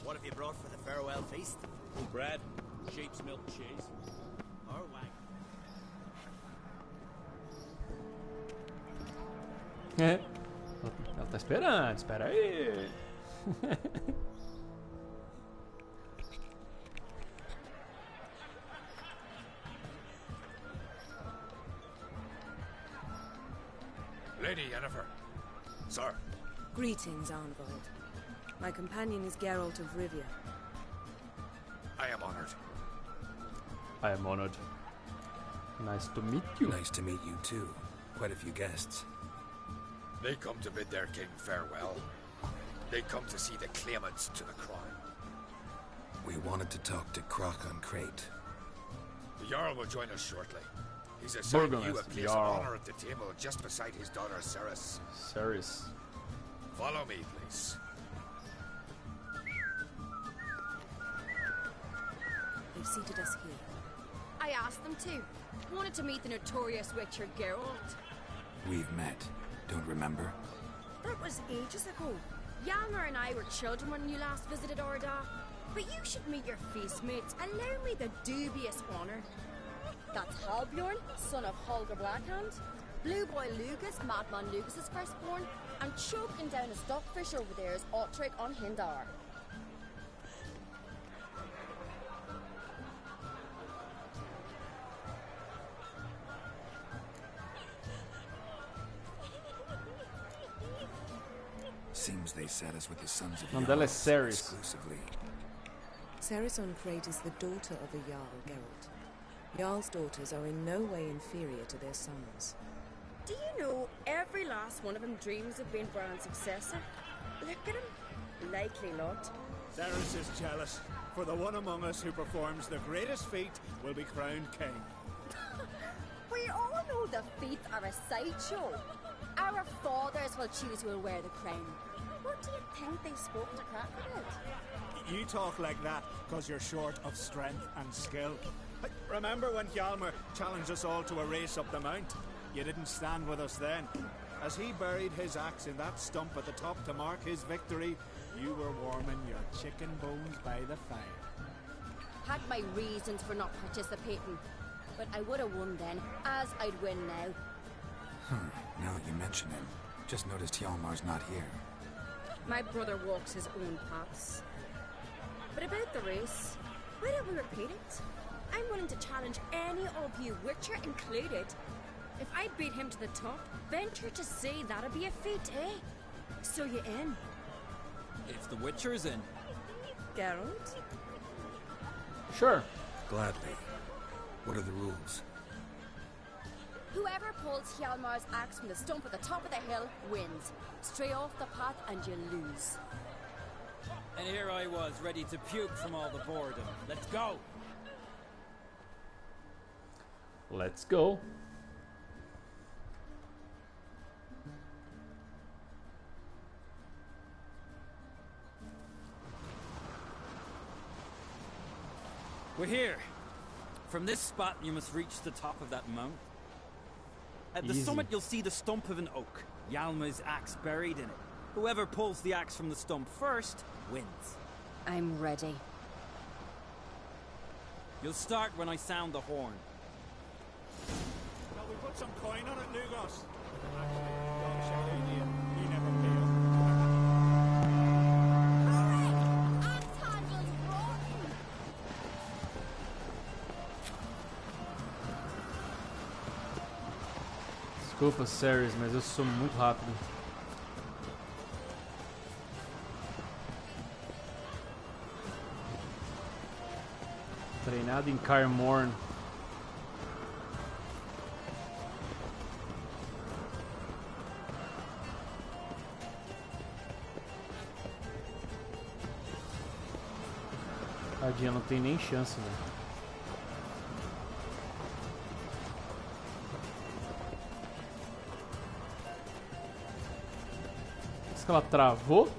what have you brought for the farewell feast? Bread, sheep's milk cheese. Or wang. Ela tá esperando, espera aí. Lady Yennefer. Sir. Greetings, Arnvold. My companion is Geralt of Rivia. I am honored. I am honored. Nice to meet you. Nice to meet you too. Quite a few guests. They come to bid their king farewell. They come to see the claimants to the crown. We wanted to talk to Croc on Crate. The Jarl will join us shortly. He's assigned you a place of Jarl. honor at the table just beside his daughter Ceres. Ceres. Follow me, please. They've seated us here. I asked them to. Wanted to meet the notorious witcher Geralt. We've met. Don't remember? That was ages ago. Yalmer and I were children when you last visited Orda. But you should meet your feast mates. Allow me the dubious honor. That's Halbjorn, son of Holger Blackhand. Blue Boy Lucas, Madman Lucas's firstborn. And choking down a stockfish over there is Ottrick on Hindar. Seems they set us with the sons of Nome dela é Jarls Ceres. exclusively. Ceres on Crate is the daughter of a Jarl, Geralt. Jarl's daughters are in no way inferior to their sons. Do you know every last one of them dreams of being Bran's successor? Look at him. Likely not. Ceres is jealous, for the one among us who performs the greatest feat will be crowned king. We all know the feats are a sideshow. Our fathers will choose who will wear the crown. What do you think they spoke to Crack about? You talk like that because you're short of strength and skill. Remember when Hjalmar challenged us all to a race up the mount? You didn't stand with us then. As he buried his axe in that stump at the top to mark his victory, you were warming your chicken bones by the fire. Had my reasons for not participating, but I would have won then, as I'd win now. Now that you mention him, just noticed Hjalmar's not here. My brother walks his own paths. But about the race, why don't we repeat it? I'm willing to challenge any of you, Witcher included. If I beat him to the top, venture to say that'd be a feat, eh? So you in? If the Witcher's in. Geralt? Sure. Gladly. What are the rules? Whoever pulls Hjalmar's axe from the stump at the top of the hill wins. Stray off the path and you lose. And here I was, ready to puke from all the boredom. Let's go! Let's go. We're here. From this spot, you must reach the top of that mount. At the summit, you'll see the stump of an oak. Hjalmar's axe buried in it. Whoever pulls the axe from the stump first wins. I'm ready. You'll start when I sound the horn. Shall we put some coin on it, Lugos? Dog shite idea. He never paid. Desculpa, Ceres, mas eu sou muito rápido. Treinado em Carmorn. Tadinha, não tem nem chance, velho. Será que ela travou?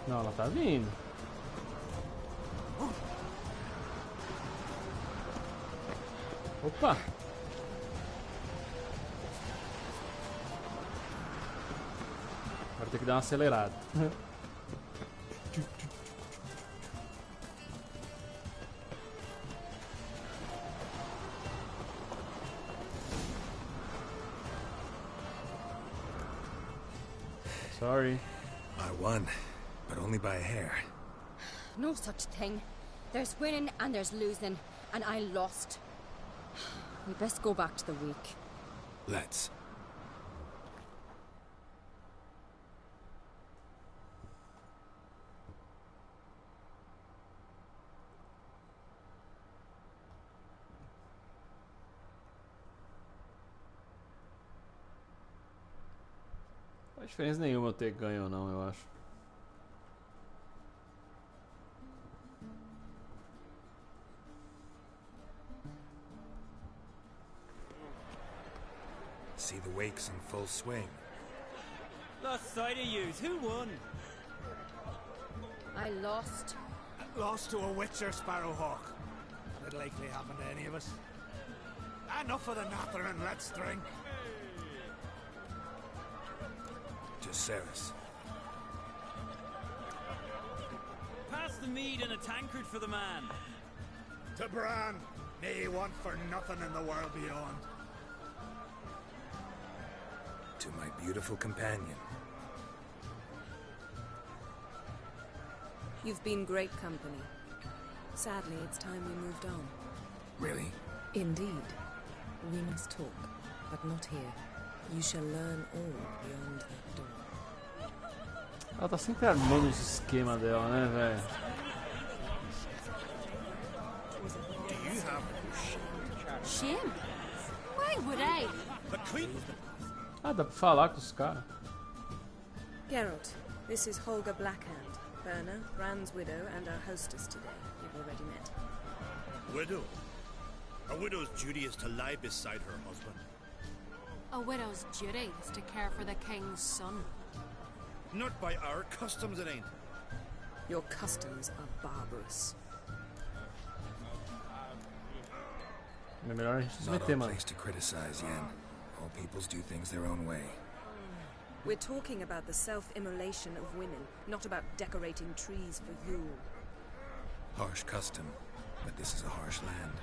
Não, ela tá vindo. Opa! Agora tem que dar uma acelerada. Sorry. I won, but only by a hair. No such thing. There's winning and there's losing, and I lost. We best go back to the week. Let's. Não faz diferença nenhuma eu ter ganho ou não, eu acho. See the wakes in full swing. Lost sight of yous. Who won? I lost. Lost to a Witcher, Sparrowhawk. That'd likely happen to any of us. Enough of the nattering, let's drink. To Ceres. Pass the mead in a tankard for the man. To Bran, may he want for nothing in the world beyond. To my beautiful companion. You've been great company. Sadly, it's time we moved on. Really? Indeed. We must talk, but not here. You shall learn all beyond that door. Ela tá sempre armando os esquemas dela, né, velho? Shame? Why would I? Ah, dá pra falar com os caras. Geralt, this is Holger Blackhand. Berna, Bran's widow, and our hostess today. You've already met. Widow? A widow's duty is to lie beside her husband. A widow's duty is to care for the king's son. Not by our customs, it ain't. Your customs are barbarous. Not our place to criticize, Yen. All peoples do things their own way. We're talking about the self-immolation of women, not about decorating trees for Yule. Harsh custom, but this is a harsh land.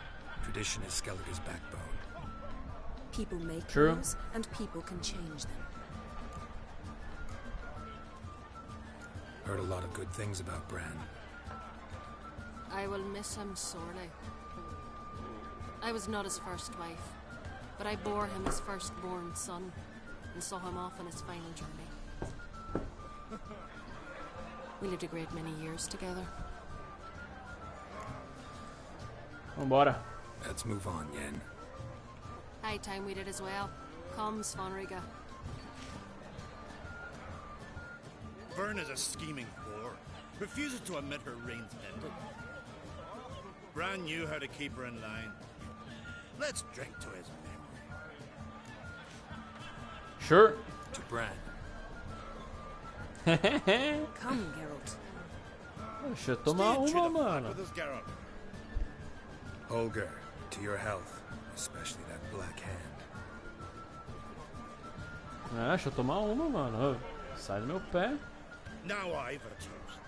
Tradition is Skellige's backbone. People make True. laws, and people can change them. Heard a lot of good things about Bran. I will miss him sorely. I was not his first wife, but I bore him his firstborn son and saw him off on his final journey. We lived a great many years together. Vambora. Let's move on, Yen. High time we did as well. Comes, Fonriga. Vern is a scheming whore. Refuses to admit her reign's ended. Bran knew how to keep her in line. Let's drink to his memory. Sure. To Bran. Come, Geralt. Deixa eu tomar uma, mano. Holger, to your health, especially that black hand. Deixa eu tomar uma, mano. Sai do meu pé. Now I've a toast.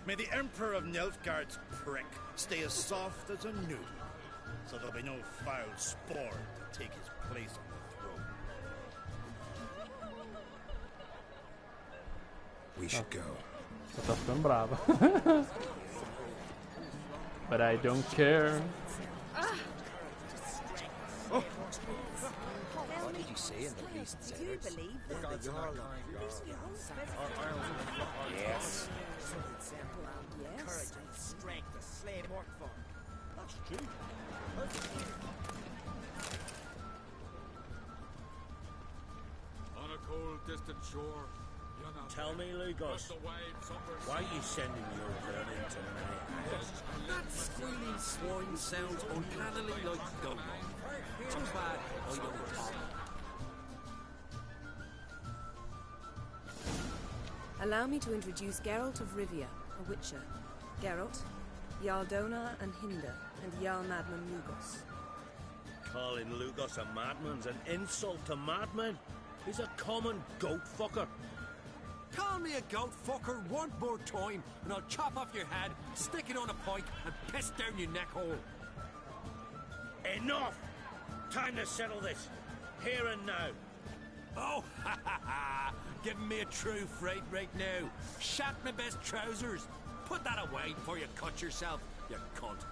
May the Emperor of Nilfgaard's prick stay as soft as a noodle, so there'll be no foul spore to take his place on the throne. We should go. Você tá ficando brava. But I don't care. What did you say in the beast's Do you believe that the Jarl Yes. Courage and strength to slay work for. That's true. On a cold, distant shore. Tell me, Lugos, why are you sending your learning to me? That squealing swine sounds uncannily like Dunlop. Too bad I don't talk. Allow me to introduce Geralt of Rivia, a witcher. Geralt, Jarl Donar and Hinda, and Jarl Madman Lugos. Calling Lugos a madman's an insult to madmen. He's a common goat fucker. Call me a goat fucker one more time, and I'll chop off your head, stick it on a pike, and piss down your neck hole. Enough! Time to settle this. Here and now. Oh, ha ha ha! Giving me a true fright right now. Shat my best trousers. Put that away before you cut yourself, you cunt.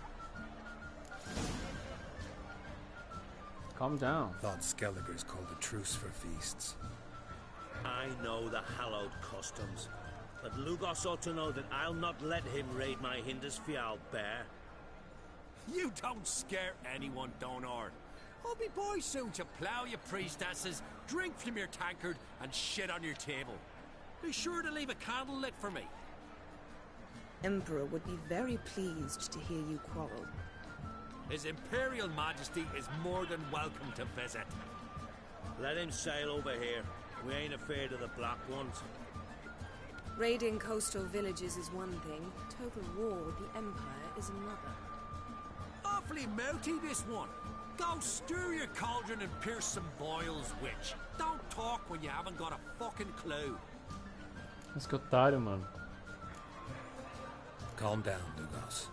Calm down. Thought Skellige's called a truce for feasts. I know the hallowed customs, but Lugos ought to know that I'll not let him raid my Hindisfial bear. You don't scare anyone, Donar. I'll be boy soon to plough your priestesses, drink from your tankard, and shit on your table. Be sure to leave a candle lit for me. Emperor would be very pleased to hear you quarrel. His Imperial Majesty is more than welcome to visit. Let him sail over here. We ain't afraid of the Black Ones. Raiding coastal villages is one thing. Total war with the Empire is another. Awfully mouthy, this one. Go stir your cauldron and pierce some boils, witch. Don't talk when you haven't got a fucking clue. Mas que otário, mano. Calm down, Lugos.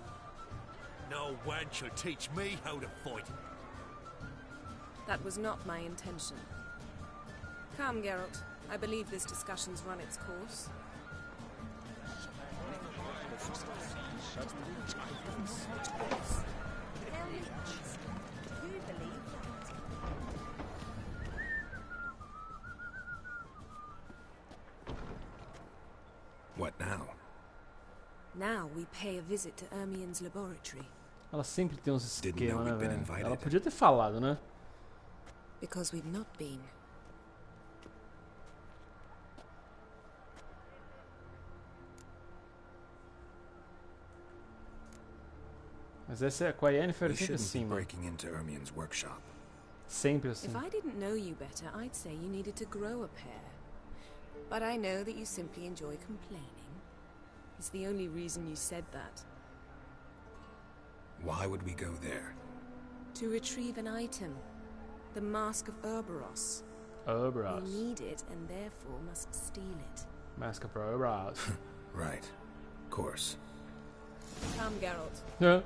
No wench will teach me how to fight. That was not my intention. Come, Geralt. I believe this discussion's run its course. What now? Now we pay a visit to Ermien's laboratory. Ela sempre tem uns esquemas, né, velho? invited. Ela podia ter falado, né? Because we've not been. Mas essa é com a Yennefer We sempre shouldn't assim, be mano. breaking into Ermion's workshop. Sempre assim. If I didn't know you better, I'd say you needed to grow a pair. But I know that you simply enjoy complaining. It's the only reason you said that. Why would we go there? To retrieve an item. The Mask of Ouroboros. Ouroboros. We need it and therefore must steal it. Mask of Ouroboros. Right. Of course. Come, Geralt. É.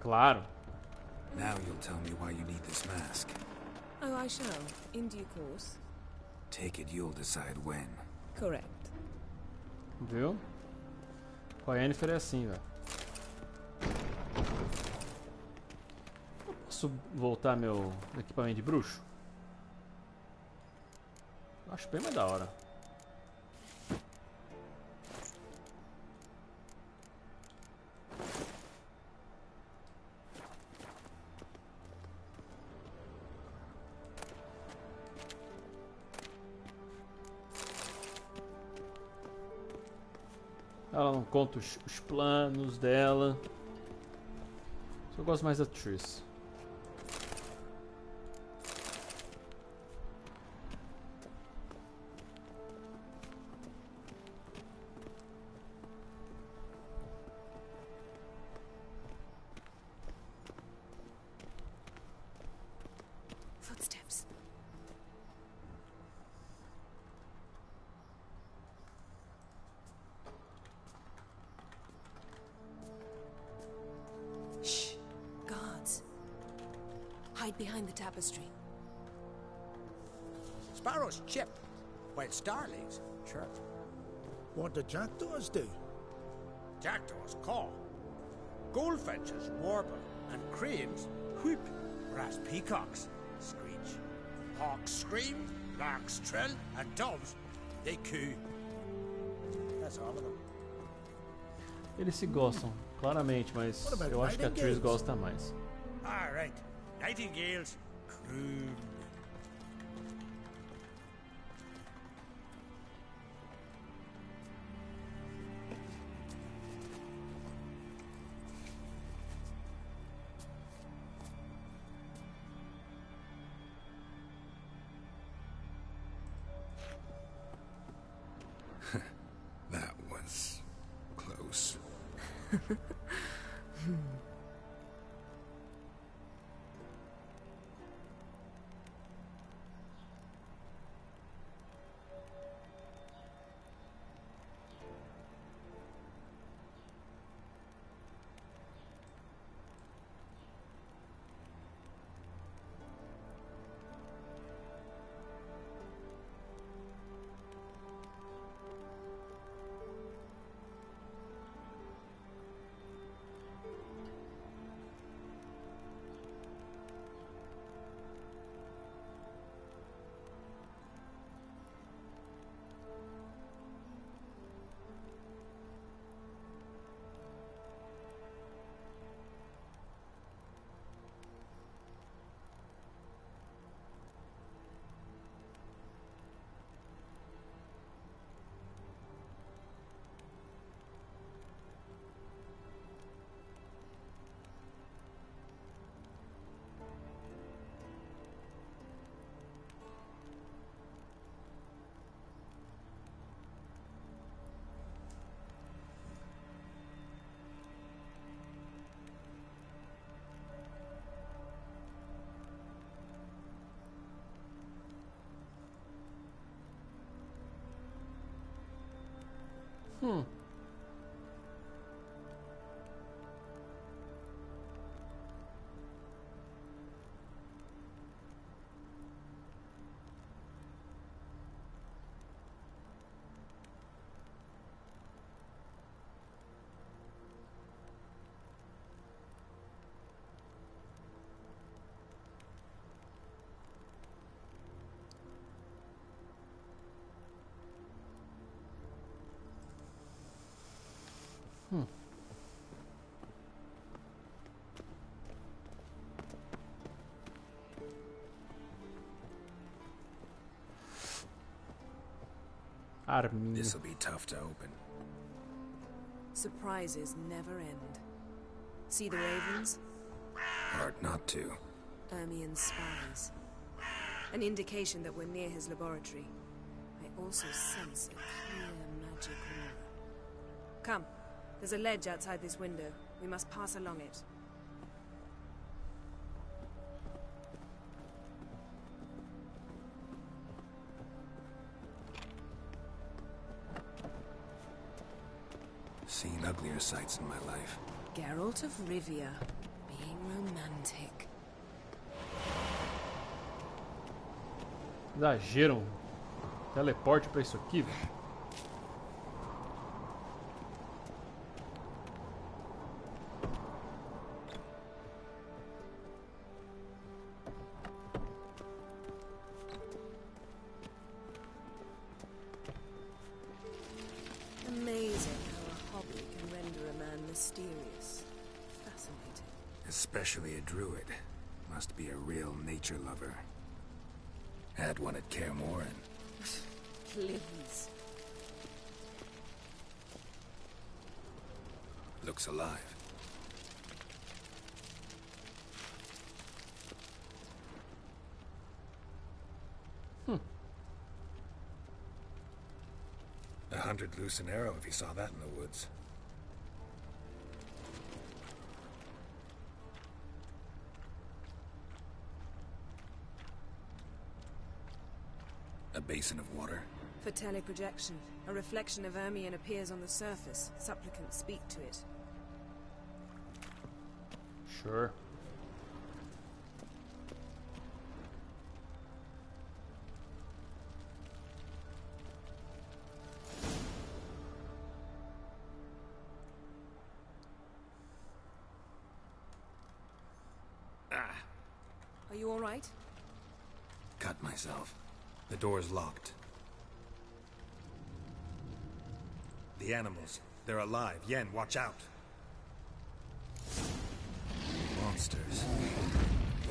Claro. Now you'll tell me why you need this mask. Oh, I shall. In due course. Take it you'll decide when. Correct. Viu? Com a Yennefer é assim, velho. Eu posso voltar meu equipamento de bruxo? Eu acho bem mais da hora. Ela não conta os planos dela. Eu gosto mais da Triss. Footsteps. Shh. Guards. Hide behind the tapestry. Sparrows chip, while starlings chirp. What do jackdaws do? Jackdaws caw. Goldfinches warble, and cranes whoop, whereas peacocks screech. Hawks scream, larks trill, and doves, they coo. That's all of them. Eles se gostam, claramente, mas eu acho que a Triss gosta mais. All right, nightingales croon. That was close. This'll be tough to open. Surprises never end. See the ravens? Hard not to. Ermien's spies. An indication that we're near his laboratory. I also sense a clear magic aura. Come, there's a ledge outside this window. We must pass along it. Seen uglier sights in my life. Geralt of Rivia, being romantic. Exageram. Teleporte pra isso aqui, velho. Amazing how a hobby can render a man mysterious. Fascinating. Especially a druid. Must be a real nature lover. Had one at Kaer Morhen. Please. Looks alive. A 100 loose an arrow if you saw that in the woods. A basin of water. For teleprojection, a reflection of Ermien appears on the surface. Supplicants speak to it. Sure. Are you all right? Cut myself. The door's locked. The animals. They're alive. Yen, watch out. Monsters.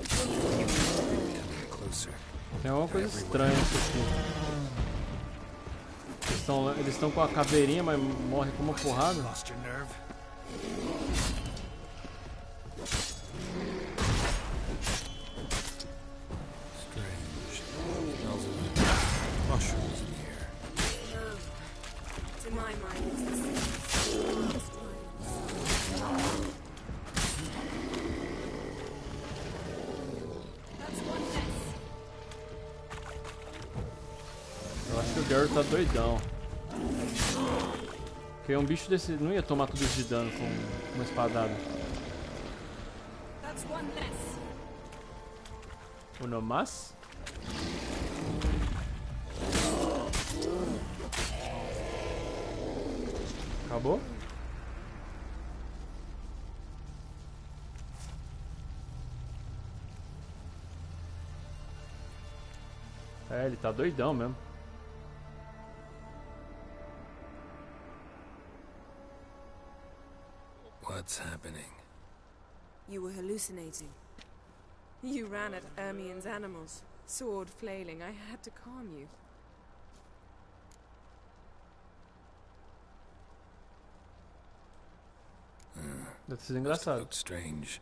Coming closer. Tem alguma coisa estranha isso aqui. Eles estão com a caveirinha, mas morre com uma porrada. Lost your nerve? O Geralt tá doidão. Porque um bicho desse não ia tomar tudo isso de dano com uma espadada. Uno más? Acabou? É, ele tá doidão mesmo. What's happening? You were hallucinating. You ran at Ermien's animals, sword flailing. I had to calm you. Deve ser engraçado. Looked strange.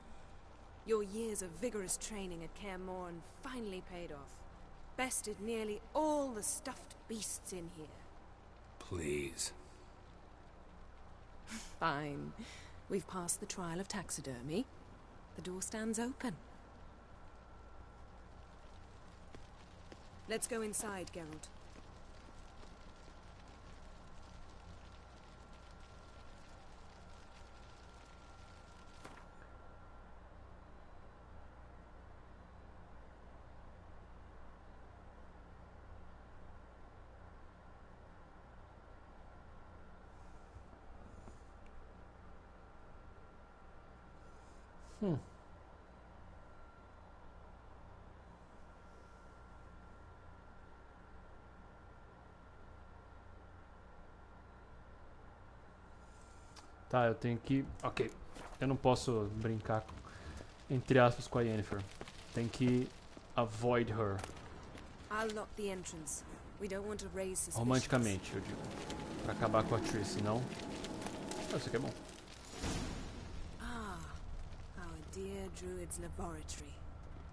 Your years of vigorous training at Kaer Morhen finally paid off. Bested nearly all the stuffed beasts in here. Please. Fine. We've passed the trial of taxidermy. The door stands open. Let's go inside, Geralt. Tá, eu tenho que... Ok. Eu não posso brincar, entre aspas, com a Yennefer. Tem que avoid her. I'll lock the entrance. We don't want to raise suspicions. Romanticamente, eu digo. Pra acabar com a Triss, senão... Ah, isso aqui é bom. Ah, dear druid's laboratory.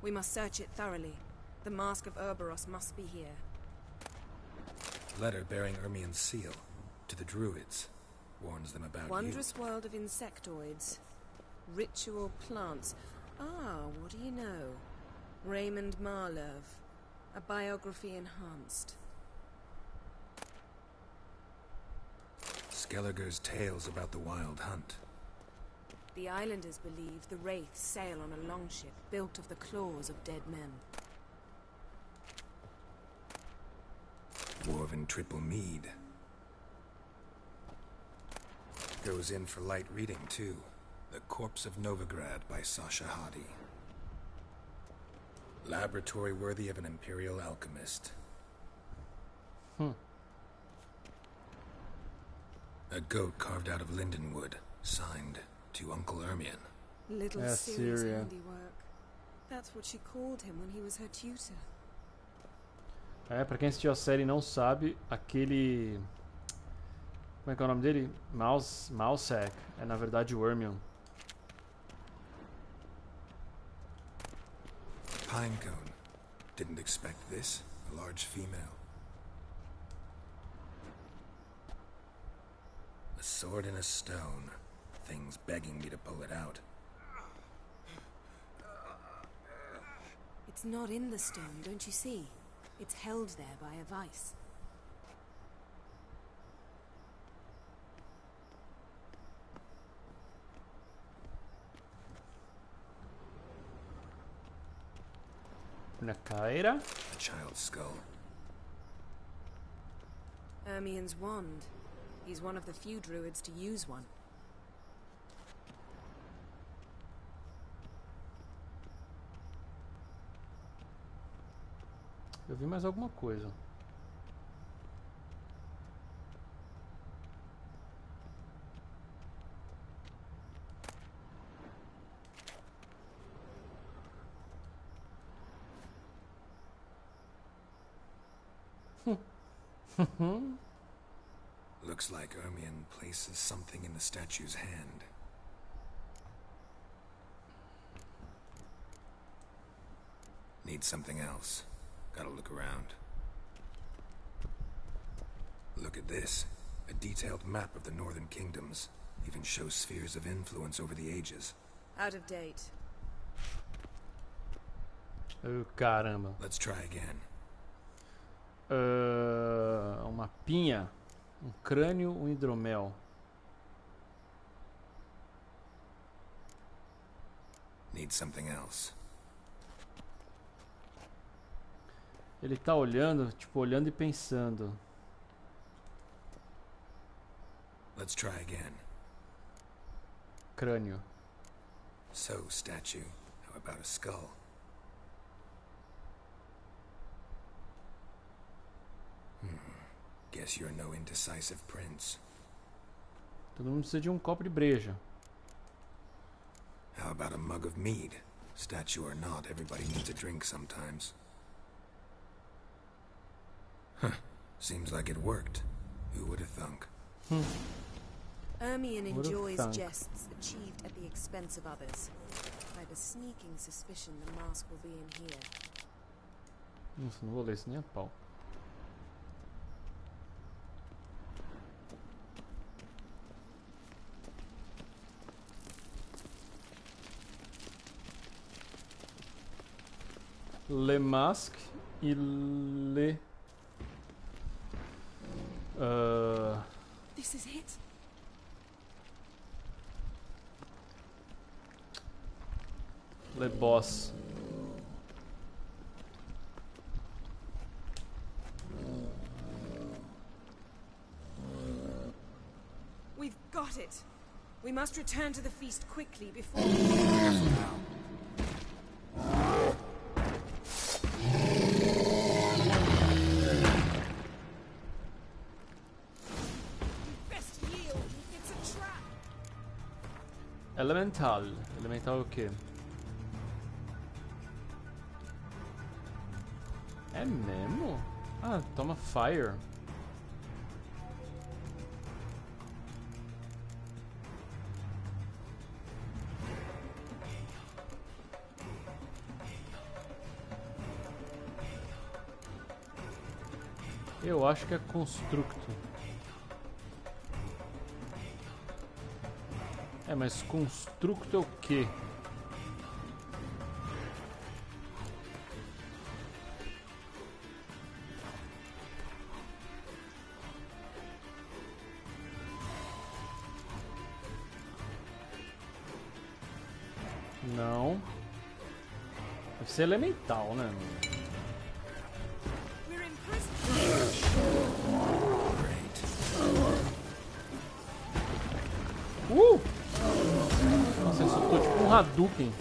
We must search it thoroughly. The mask of Ouroboros must be here. Letter bearing Ermien's seal to the druids. Warns them about Wondrous world of insectoids. Ritual plants. Ah, what do you know? Raymond Marlove. A biography enhanced. Skelliger's tales about the wild hunt. The islanders believe the wraiths sail on a longship built of the claws of dead men. Dwarven triple mead. Goes in for light reading, too. The Corpse of Novigrad by Sasha Hadi. Laboratory worthy of an imperial alchemist. A goat carved out of lindenwood, signed to Uncle Ermien. Little serious handiwork. That's what she called him when he was her tutor. Pra quem assistiu a série e não sabe, aquele... Como é que é o nome dele? Mousak. É na verdade o Ermion. Pinecone. Didn't expect this. A large female. A sword in a stone. Thing's begging me to pull it out. It's not in the stone, don't you see? It's held there by a vice. Una cadeira. A child's skull. Ermien's wand. He's one of the few druids to use one. Eu vi mais alguma coisa. Looks like Ermien places something in the statue's hand. Need something else. Gotta look around. Look at this. A detailed map of the northern kingdoms. Even shows spheres of influence over the ages. Out of date. Oh, caramba. Let's try again. Um mapinha. Crânio, hidromel. Need something else. Ele tá olhando, tipo, olhando e pensando. Let's try again. Crânio. So, statue. How about a skull? Guess you're no indecisive prince. Todo mundo precisa de copo de breja. How about a mug of mead? Statue or not, everybody needs a drink sometimes. Huh. Seems like it worked. Who would have thunk? Ermien enjoys jests achieved at the expense of others. I have a sneaking suspicion the mask will be in here. Nossa, não vou ler isso nem a pau. Le Masque e Le... This is it. Le Boss. We've got it. We must return to the feast quickly before... Elemental. Elemental o quê? É mesmo? Ah, toma fire. Eu acho que é constructo. É, mas constructo é o quê? Não. Deve ser elemental, né? Nossa, ele soltou tipo um Hadouken.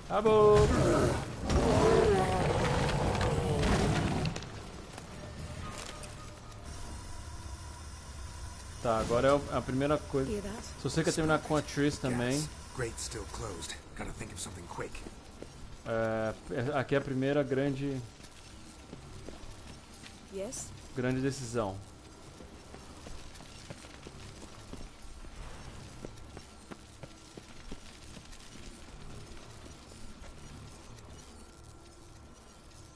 Acabou! Tá, agora é a primeira coisa. Se você quer terminar com a Triss também. Aqui é a primeira grande decisão.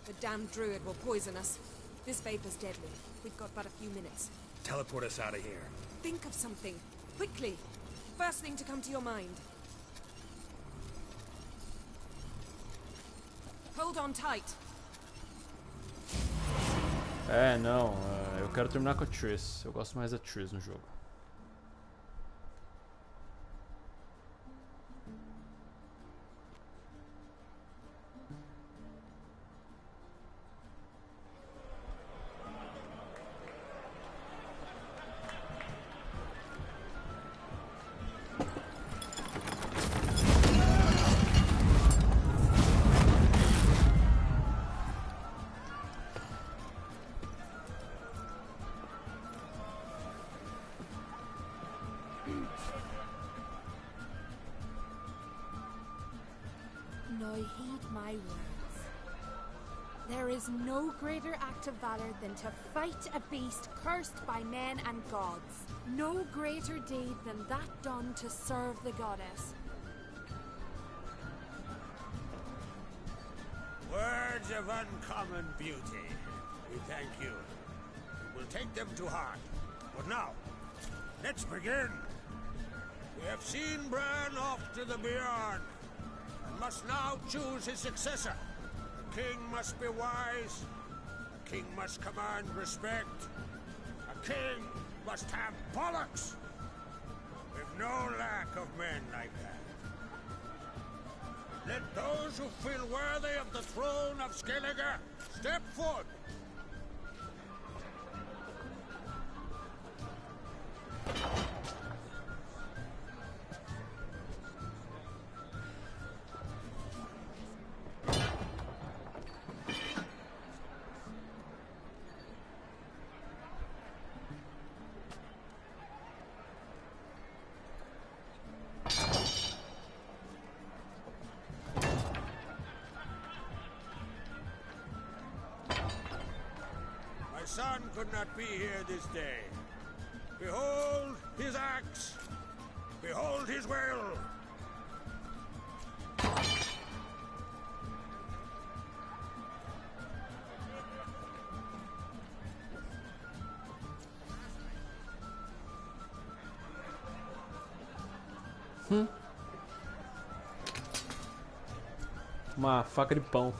The damned druid will poison us. This vapor's deadly. We've got but a few minutes. Teleport us out of here. Think of something. Quickly. First thing to come to your mind. Hold on tight. Não. Eu quero terminar com a Triss. Eu gosto mais da Triss no jogo. Now heed my words. There is no greater act of valor than to fight a beast cursed by men and gods. No greater deed than that done to serve the goddess. Words of uncommon beauty. We thank you. We'll take them to heart. But now, let's begin. We have seen Bran off to the beyond, and must now choose his successor. A king must be wise. A king must command respect. A king must have bollocks. We've no lack of men like that. Let those who feel worthy of the throne of Skellige step forth. My son could not be here this day. Behold his axe. Behold his will. Uma faca de pão.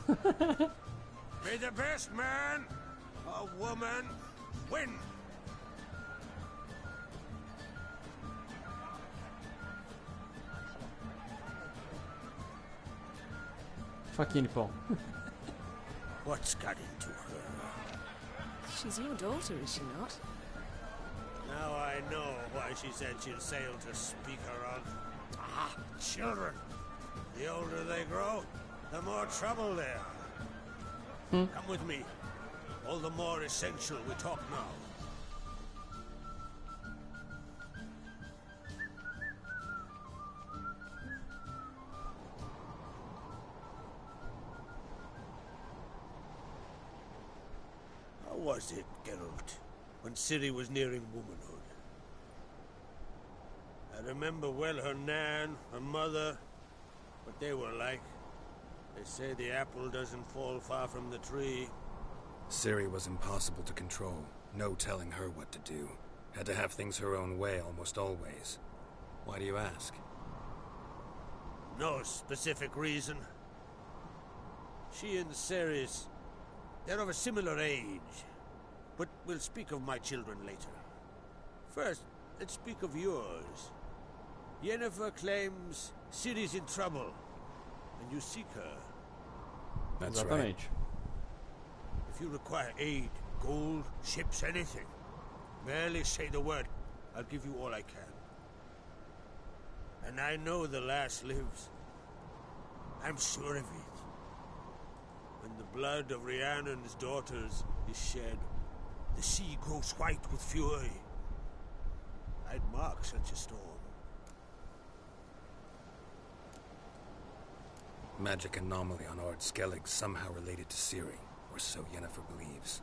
May the best man or woman win. Faquinha de pão. What's got into her? She's your daughter, is she not? Now I know why she said she'll sail to speak her of. Ah, children. The older they grow, the more trouble they are. Come with me. All the more essential we talk now. How was it, Geralt, when Ciri was nearing womanhood? A I remember well her nan, her mother, what they were like. They say the apple doesn't fall far from the tree. Ciri was impossible to control. No telling her what to do. Had to have things her own way almost always. Why do you ask? No specific reason. She and Ceres, they're of a similar age. But we'll speak of my children later. First, let's speak of yours. Yennefer claims Ciri's in trouble, and you seek her. That's right. If you require aid, gold, ships, anything, merely say the word. I'll give you all I can. And I know the lass lives. I'm sure of it. When the blood of Rhiannon's daughters is shed, the sea grows white with fury. I'd mark such a storm. Magic anomaly on Ard Skellig somehow related to Ciri, or so Yennefer believes.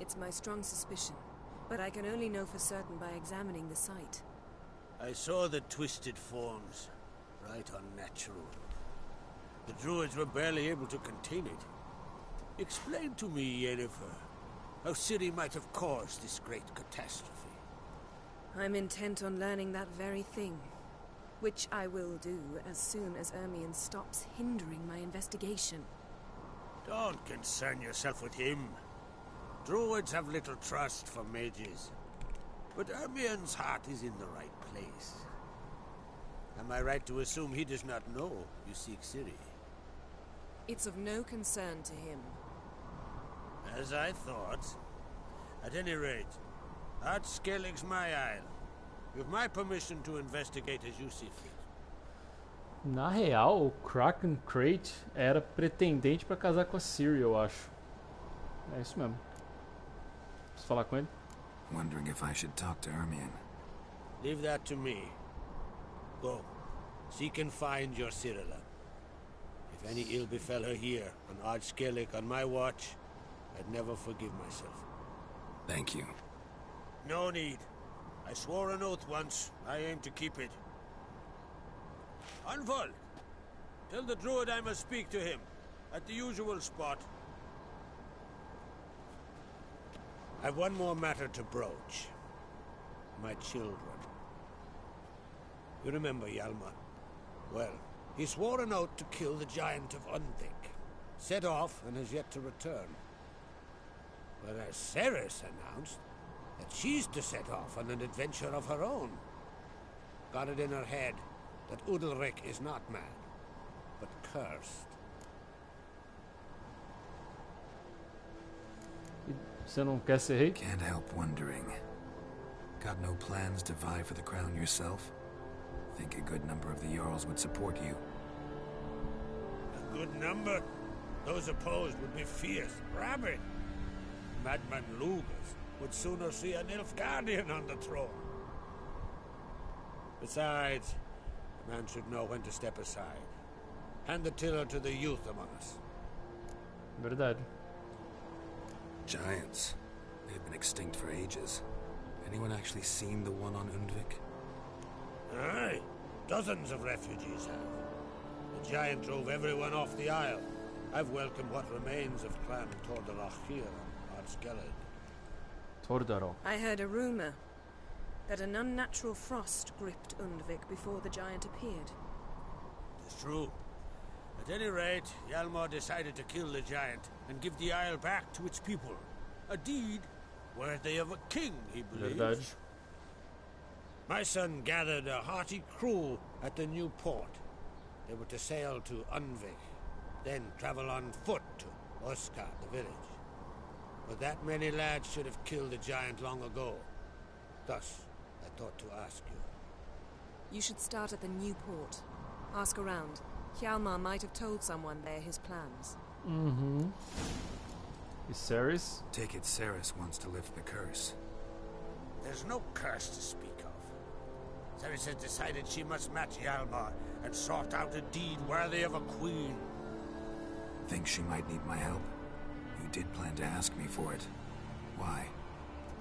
It's my strong suspicion, but I can only know for certain by examining the site. I saw the twisted forms, right unnatural. The druids were barely able to contain it. Explain to me, Yennefer, how Ciri might have caused this great catastrophe. I'm intent on learning that very thing, which I will do as soon as Ermion stops hindering my investigation. Don't concern yourself with him. Druids have little trust for mages. But Ermion's heart is in the right place. Am I right to assume he does not know you seek Ciri? It's of no concern to him. As I thought. At any rate, Ard Skellig's my isle. With my permission to investigate as you see fit. Na real, o Kraken Crate era pretendente pra casar com a Ciri, eu acho. É isso mesmo. Posso falar com ele? Wondering if I should talk to Ermion. Leave that to me. Go. Seek and find your Cirilla. If any ill befell her here, on Ard Skellig on my watch, I'd never forgive myself. Thank you. No need. I swore an oath once. I aim to keep it. Unfold! Tell the druid I must speak to him. At the usual spot. I've one more matter to broach. My children. You remember Hjalmar? Well, he swore an oath to kill the giant of Undvik. Set off and has yet to return. Whereas Ceres announced that she's to set off on an adventure of her own. Got it in her head that Udalric is not mad, but cursed. Você não quer ser rei? Can't help wondering. Got no plans to vie for the crown yourself? Think a good number of the Jarls would support you. A good number? Those opposed would be fierce, rabid. Madman Lugas would sooner see an Nilfgaardian on the throne. Besides, a man should know when to step aside. Hand the tiller to the youth among us. Verdade. Giants. They've been extinct for ages. Anyone actually seen the one on Undvik? Aye. Dozens of refugees have. The giant drove everyone off the isle. I've welcomed what remains of Clan Tordarach here on Ard Skellig. Tordaro. I heard a rumor that an unnatural frost gripped Undvik before the giant appeared. It's true. At any rate, Hjalmar decided to kill the giant and give the isle back to its people. A deed worthy of a king, he believes. Verdade. My son gathered a hearty crew at the new port. They were to sail to Undvik, then travel on foot to Oskar, the village. But that many lads should have killed the giant long ago. Thus, I thought to ask you. You should start at the new port. Ask around. Hjalmar might have told someone there his plans. Mm-hmm. Is Ceres? Take it Ceres wants to lift the curse. There's no curse to speak of. Ceres has decided she must match Hjalmar and sort out a deed worthy of a queen. Think she might need my help? You did plan to ask me for it. Why?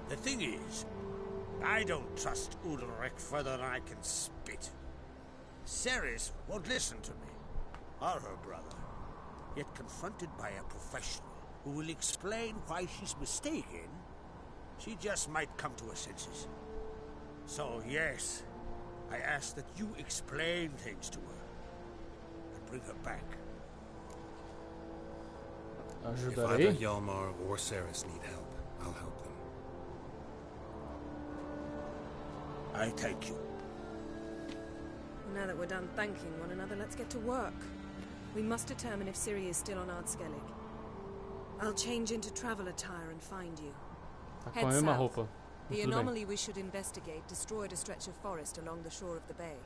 The thing is, I don't trust Udalric further than I can spit. Ceres won't listen to me, or her brother. Yet confronted by a professional who will explain why she's mistaken, she just might come to her senses. So yes, I ask that you explain things to her and bring her back. If either Hjalmar or Ceres need help, I'll help them. I thank you. Now that we're done thanking one another, let's get to work. We must determine if Ciri is still on Ardskellig. I'll change into travel attire and find you. Head south. The anomaly we should investigate destroyed a stretch of forest along the shore of the bay.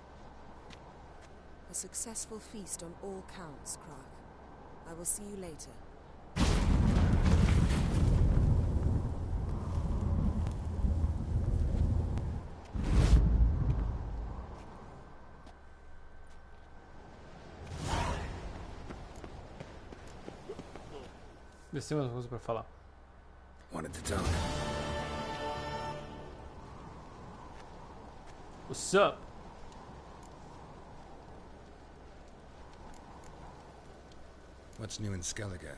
A successful feast on all counts, Krach. I will see you later. Desceu uma coisa pra falar. Wanted to talk. What's up? What's new in Skellige?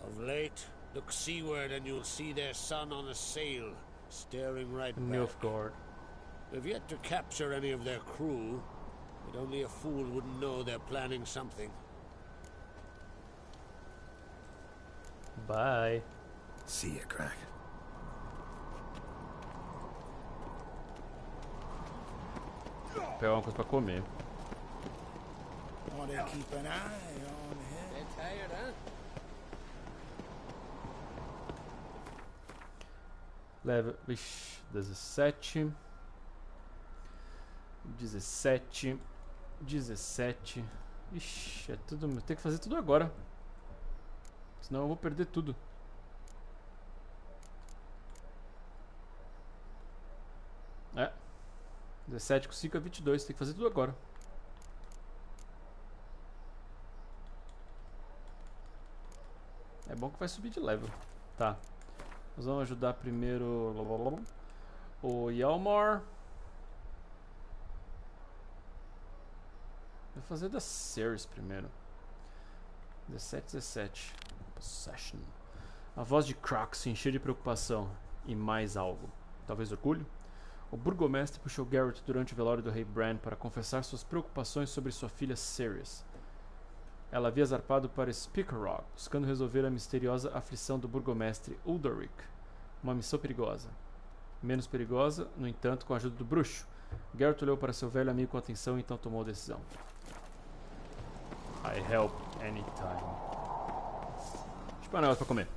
Of late, look seaward and you'll see their sun on a sail, staring right back. Nilfgaard. We've yet to capture any of their crew, but only a fool wouldn't know they're planning something. Bye. See ya, Crack. Vou pegar uma coisa pra comer. Want to keep an eye on him. Bit tired, huh? Leva. Ixi, 17. 17. 17. Ixi, é tudo. Tem que fazer tudo agora. Senão eu vou perder tudo. É. 17 com 5 é 22. Tem que fazer tudo agora. É bom que vai subir de level. Tá. Nós vamos ajudar primeiro o Hjalmar. Vou fazer da Ceres primeiro. 17, 17. Possession. A voz de Krach se encheu de preocupação. E mais algo. Talvez orgulho? O burgomestre puxou Geralt durante o velório do rei Bran para confessar suas preocupações sobre sua filha Ceres. Ela havia zarpado para Speakerrock, buscando resolver a misteriosa aflição do burgomestre Udalric. Uma missão perigosa. Menos perigosa, no entanto, com a ajuda do bruxo. Geralt olhou para seu velho amigo com atenção e então tomou a decisão. I help anytime. Deixa eu pegar um negócio pra comer.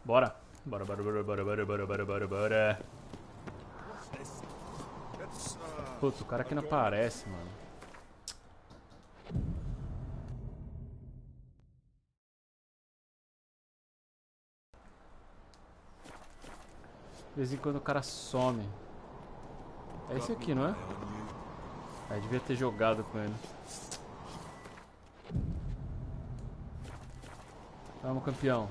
Bora. Bora. Putz, o cara aqui não aparece, mano. De vez em quando o cara some. É esse aqui, não é? Aí devia ter jogado com ele. Vamos, campeão.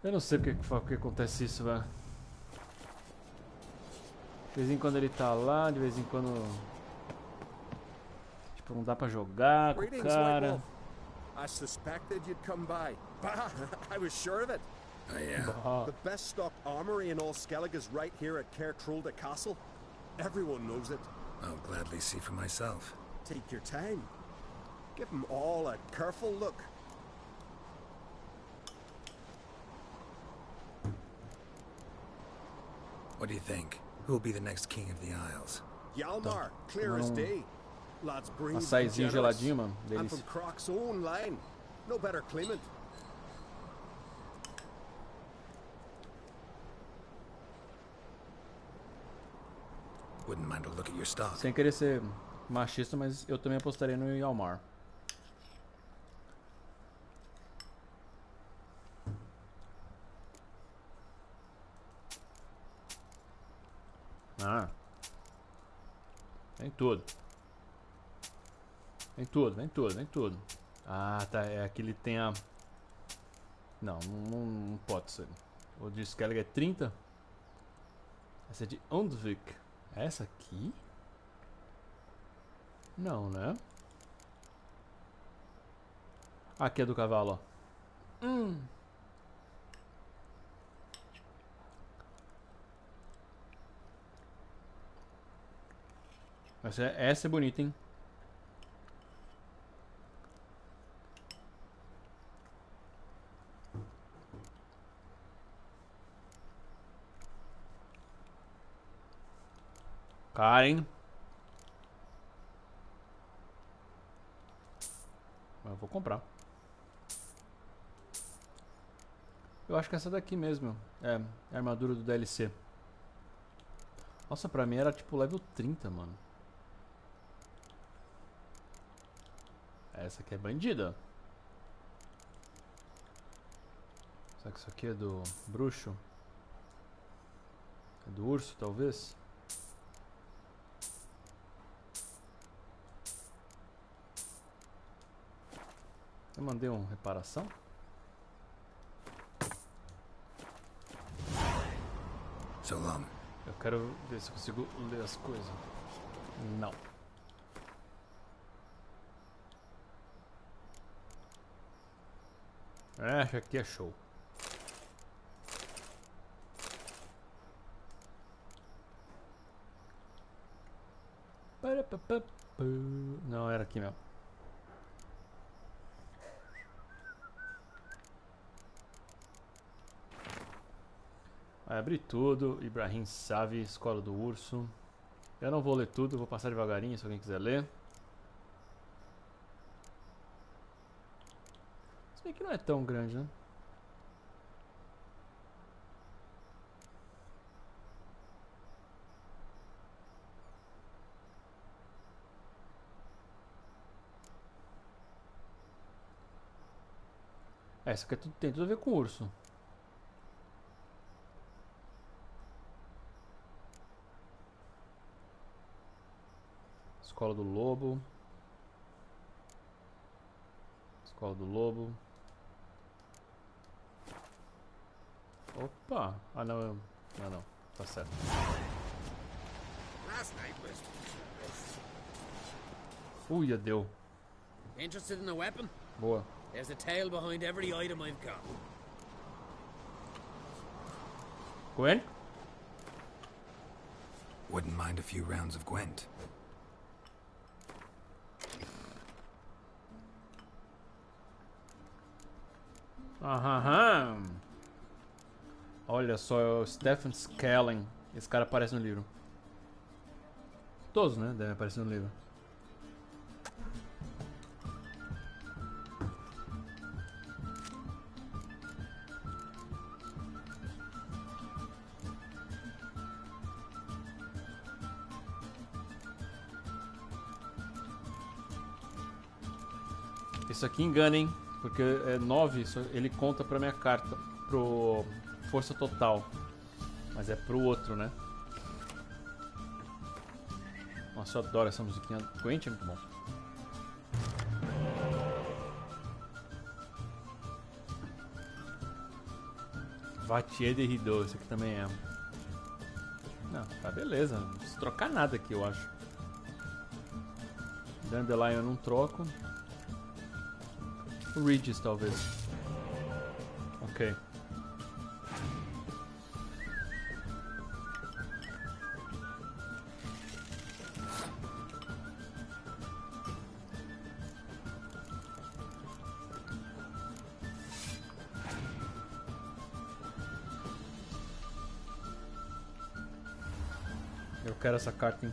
Eu não sei porque acontece isso, velho. De vez em quando ele tá lá, de vez em quando... Tipo, não dá pra jogar com o cara. I suspected you'd come by. Bah, I was sure of it. Oh, yeah? The best stock armory in all Skellig is right here at Caer Trolda Castle. Everyone knows it. I'll gladly see for myself. Take your time. Give them all a careful look. What do you think? Who will be the next king of the Isles? Hjalmar, clear as day. Lads breathe Açaizinho geladinho, mano. And Delícia. from Croc's own line. No better claimant. Wouldn't mind a look at your stock. Sem querer ser machista, mas eu também apostaria no Hjalmar. Ah. Vem tudo. Vem tudo. Ah, tá. É aqui ele tem a... Não pode ser. O de Skellig é 30. Essa é de Ondvik. É essa aqui? Não, né? Aqui é do cavalo, ó. Essa é bonita, hein? Cara, hein? Eu vou comprar. Eu acho que essa daqui mesmo. É a armadura do DLC. Nossa, pra mim era tipo level 30, mano. Essa aqui é bandida. Será que isso aqui é do bruxo? É do urso, talvez? Eu mandei uma reparação? So long. Eu quero ver se eu consigo ler as coisas. Não. Acho que aqui é show. Não, era aqui mesmo. Vai abrir tudo. Ibrahim Savi, Escola do Urso. Eu não vou ler tudo, vou passar devagarinho se alguém quiser ler. Se bem que não é tão grande, né? Essa aqui tem tudo a ver com urso. Escola do Lobo. Escola do Lobo. Opa! Ah, não. Não. Tá certo. Uia, deu. Interested in a weapon? Boa. There's a tale behind every item I've got. Gwen? Wouldn't mind a few rounds of Gwent. Aham. Olha só, é o Stephen Skelling. Esse cara aparece no livro. Todos, né? Devem aparecer no livro. Isso aqui engana, hein? Porque é 9, ele conta pra minha carta, pro força total. Mas é pro outro, né? Nossa, eu adoro essa musiquinha. Quentin é muito bom. Vatier de Rideau, esse aqui também é. Não, tá beleza. Não precisa trocar nada aqui, eu acho. Dandelion eu não troco. O Regis, talvez. Ok. Eu quero essa carta, hein?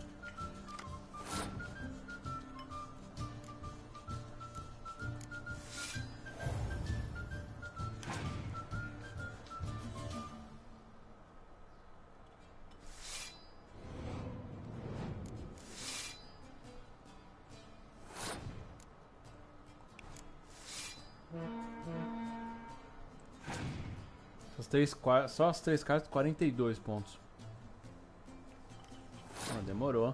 Só as 3 cartas, 42 pontos. Ah, demorou.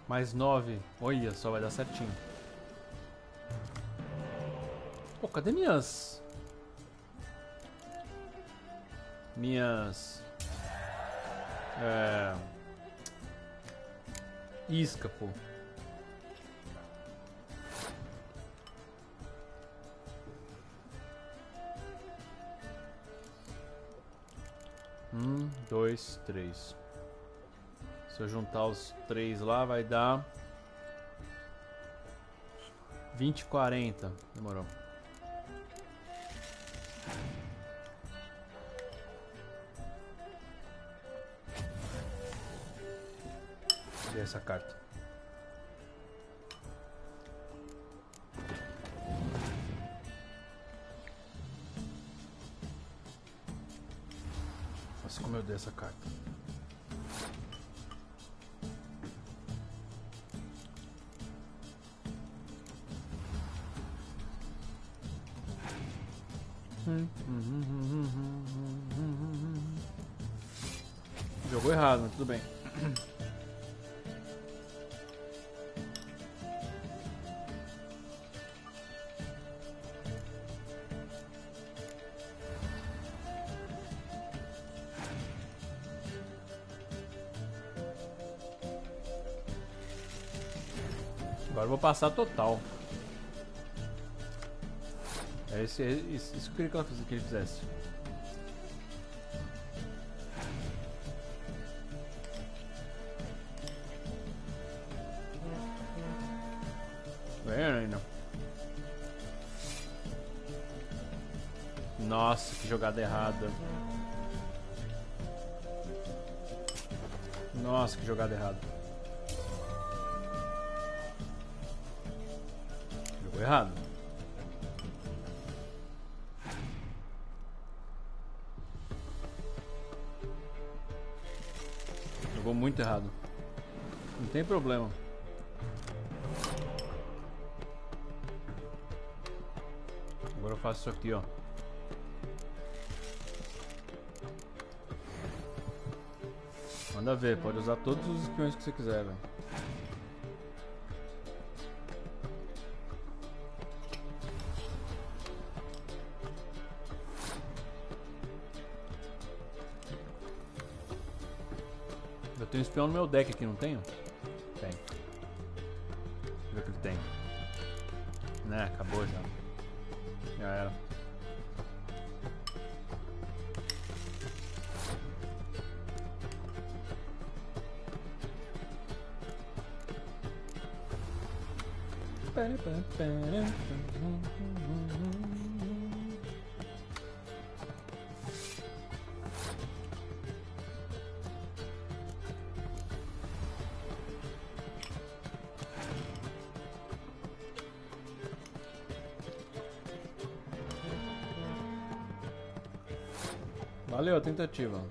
Mais 9. Olha, só vai dar certinho. Pô, cadê minhas... isca, pô. Um, 2, 3. Se eu juntar os 3 lá, vai dar 20, 40. Demorou. E essa carta. Nossa, como eu dei essa carta. Jogou errado, mas tudo bem. Agora eu vou passar total. É isso que eu queria que ele fizesse. Vendo ainda. Nossa, que jogada errada. Nossa, que jogada errada. Jogou errado. Jogou muito errado. Não tem problema. Agora eu faço isso aqui, ó. Manda ver, pode usar todos os espiões que você quiser, velho. Eu tenho espião no meu deck aqui, não tenho? Tem. Deixa eu ver o que ele tem. Né, acabou já. Já era. Valeu a tentativa.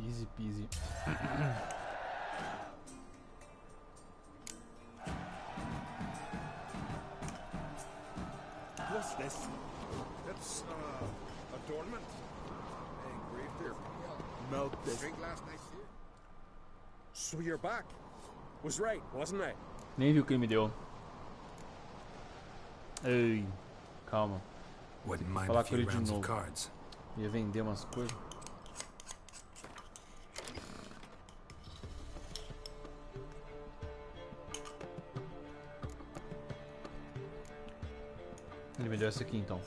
Easy peasy. What's this? It's, adornment. Engraved here. Milk this. Drink last night here. So you're back. Was right, wasn't I? Nem vi o que ele me deu. Ei, calma. Wouldn't Tem que mind falar a com few ele de rounds of novo. cards. Ia vender umas coisas. Ele me deu essa aqui então.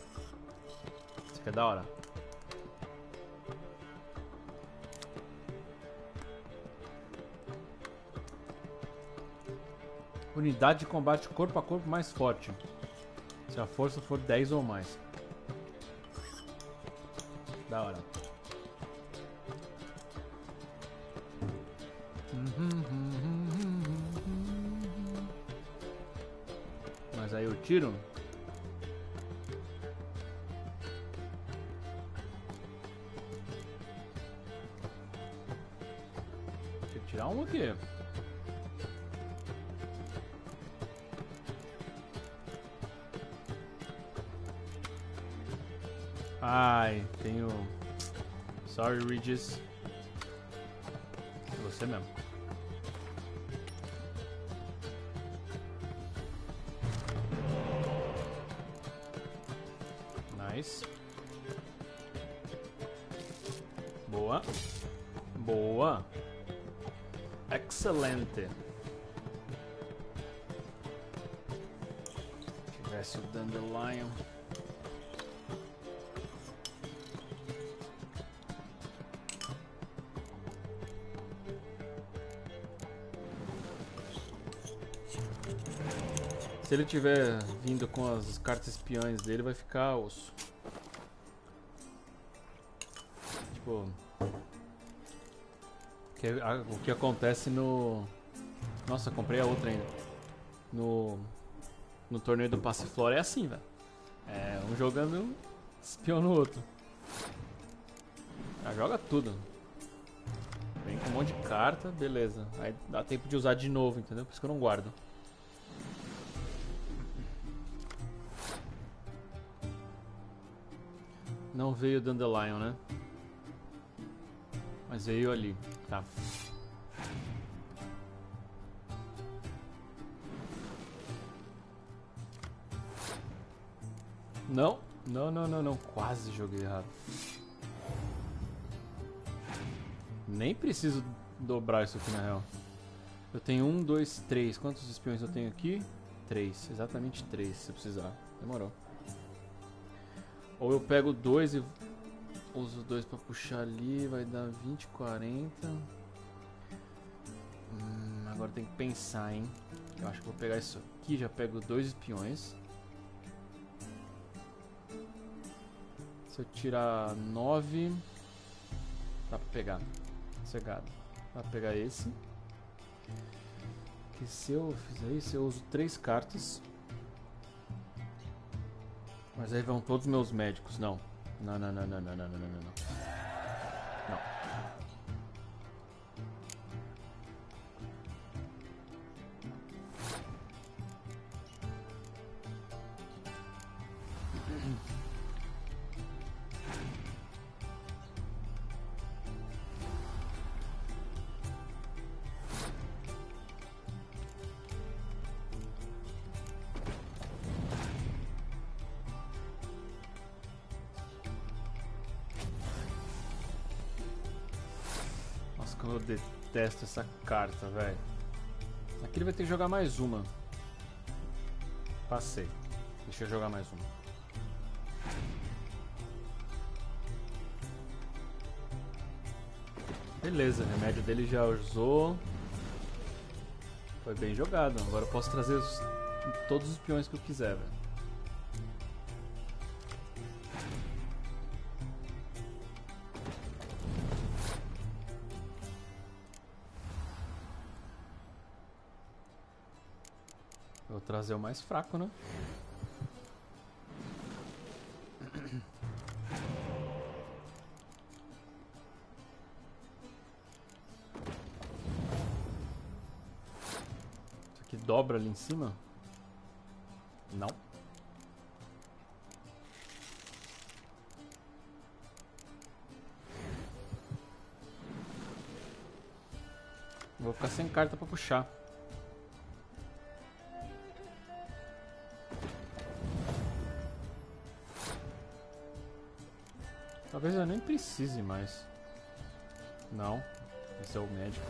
Isso aqui é da hora. Unidade de combate corpo a corpo mais forte. Se a força for 10 ou mais. Da hora. Mas aí eu tiro. Tem que tirar um aqui. Ai, tenho... Sorry, Regis. É você mesmo. Nice. Boa. Boa. Excelente. Se tivesse o Dandelion. Se ele tiver vindo com as cartas espiões dele, vai ficar osso. Tipo... o que acontece no... Nossa, comprei a outra ainda. No torneio do Passiflora é assim, velho. É um jogando espião no outro. Já joga tudo. Vem com um monte de carta, beleza. Aí dá tempo de usar de novo, entendeu? Por isso que eu não guardo. Não veio o Dandelion, né? Mas veio ali, tá. Não, não. Quase joguei errado. Nem preciso dobrar isso aqui na real. Eu tenho 1, 2, 3. Quantos espiões eu tenho aqui? 3, exatamente 3 se precisar. Demorou. Ou eu pego 2 e uso 2 pra puxar ali, vai dar 20, 40. Agora tem que pensar, hein? Eu acho que vou pegar isso aqui, já pego 2 espiões. Se eu tirar 9, dá pra pegar. Cegado. Dá pra pegar esse. Que se eu fizer isso, eu uso 3 cartas. Mas aí vão todos meus médicos. Não. Não. Como eu detesto essa carta, velho. Aqui ele vai ter que jogar mais uma. Passei. Deixa eu jogar mais uma. Beleza, o remédio dele já usou. Foi bem jogado. Agora eu posso trazer todos os peões que eu quiser, velho. Vou trazer o mais fraco, né? Isso aqui dobra ali em cima? Não. Vou ficar sem carta pra puxar. Talvez eu nem precise mais. Não. Esse é o médico.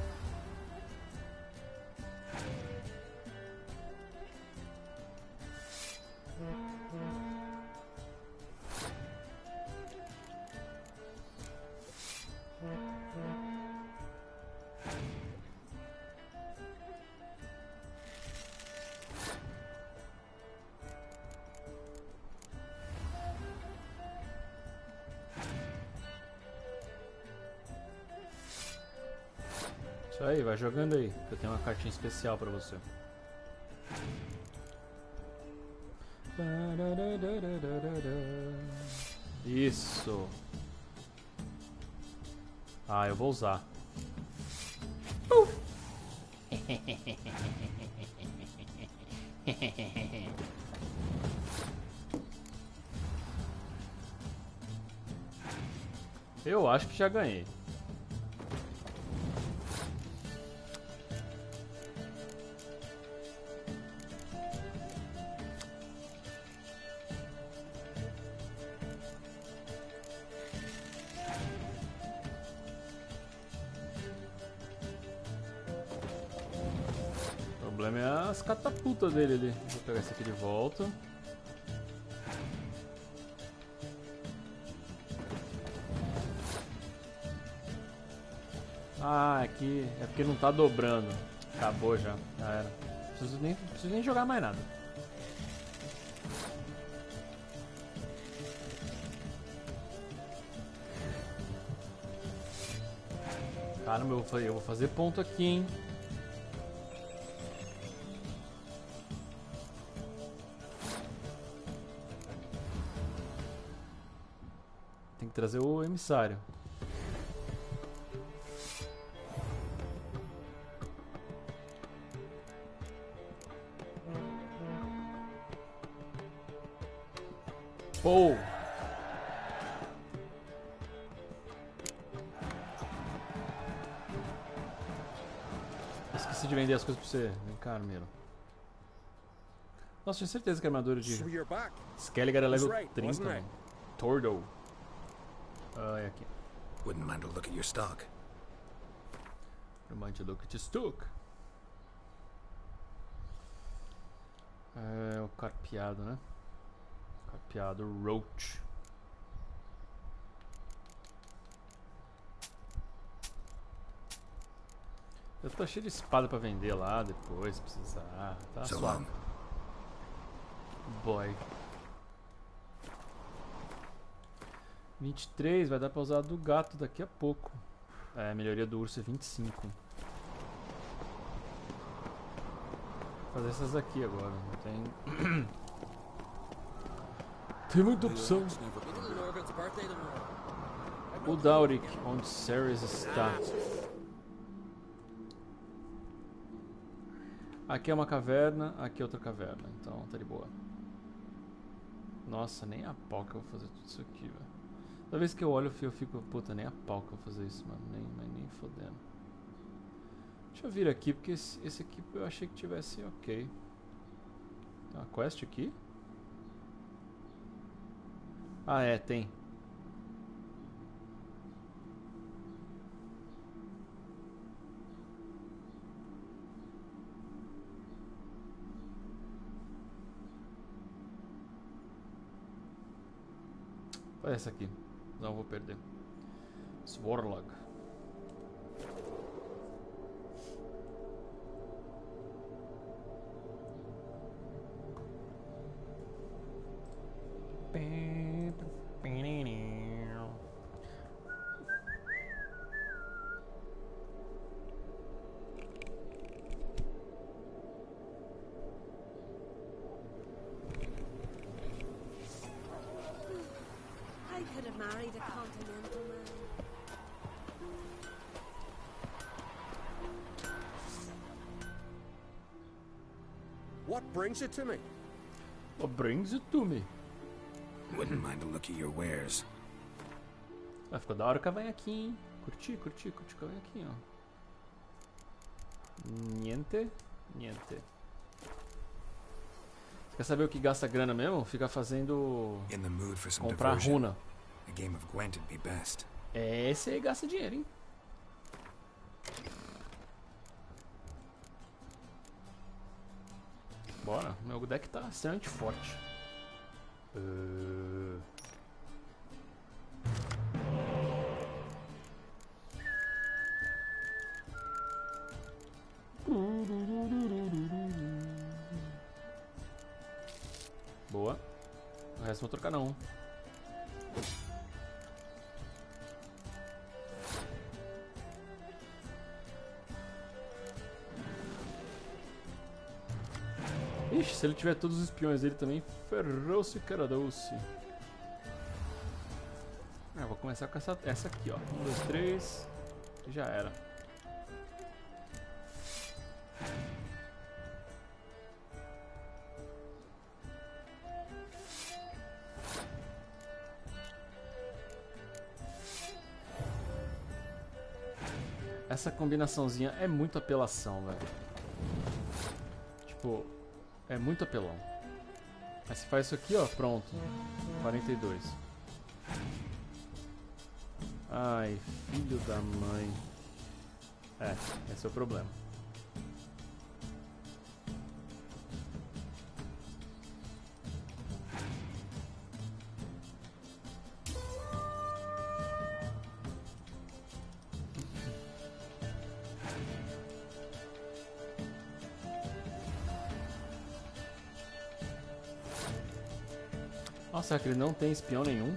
Isso aí, vai jogando aí, que eu tenho uma cartinha especial pra você. Isso. Ah, eu vou usar. Eu acho que já ganhei. O problema é as catapultas dele ali. Vou pegar esse aqui de volta. Ah, aqui é porque não tá dobrando. Acabou já. Já era. Não preciso nem jogar mais nada. Caramba, eu vou fazer ponto aqui, hein? Tem que trazer o emissário. Pô! Esqueci de vender as coisas pra você. Vem cá, Miro. Nossa, tinha certeza que a armadura de Skelliger era level 30, mano. Todo. Ah, é aqui. Wouldn't mind a look at your stock. Wouldn't mind a look at your stock. É o carpeado, né? Carpeado Roach. Eu tô cheio de espada pra vender lá depois, se precisar. Tá suave. Boy. 23, vai dar pra usar do gato daqui a pouco. É, a melhoria do urso é 25. Vou fazer essas aqui agora, não tem... Tem muita opção. O Dauric, onde Ceres está. Aqui é uma caverna, aqui é outra caverna, então tá de boa. Nossa, nem a pau que eu vou fazer tudo isso aqui, velho. Toda vez que eu olho eu fico, puta, nem a pau que eu vou fazer isso, mano, nem fodendo. Deixa eu vir aqui, porque esse aqui eu achei que tivesse ok. Tem uma quest aqui? Ah, é, tem. Olha essa aqui. Não vou perder. Swarlog. What brings it to me? What brings it to me? Wouldn't mind a look at your wares. Vai, ficou da hora o cavanhaquinho, hein? Curti o cavanhaquinho, ó. Niente. Quer saber o que gasta grana mesmo? Fica fazendo... comprar runa. A game of Gwent would be best. Esse aí gasta dinheiro, hein? Bora, meu deck tá extremamente forte. Boa. O resto não vou trocar não. Ixi, se ele tiver todos os espiões dele também, ferrou-se, cara doce. Vou começar com essa aqui, ó. 1, 2, 3. E já era. Essa combinaçãozinha é muito apelação, velho. Tipo, é muito apelão. Aí você faz isso aqui, ó, pronto. 42. Ai, filho da mãe. Esse é o problema. Nossa, será que ele não tem espião nenhum?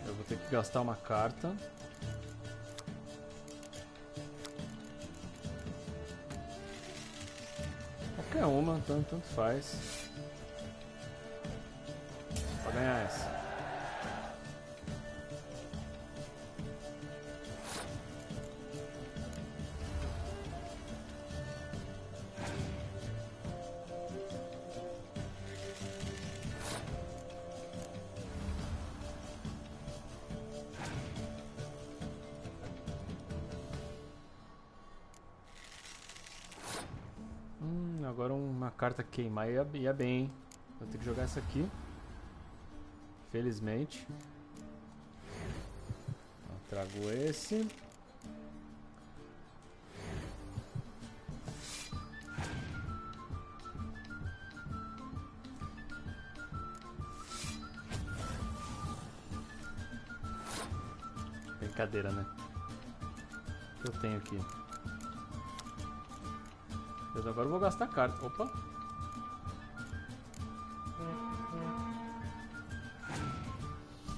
Eu vou ter que gastar uma carta. Qualquer uma, tanto faz. Pra ganhar essa. Agora uma carta queimar ia bem, hein? Vou ter que jogar essa aqui. Felizmente. Trago esse. Brincadeira, né? O que eu tenho aqui? Agora eu vou gastar carta. Opa!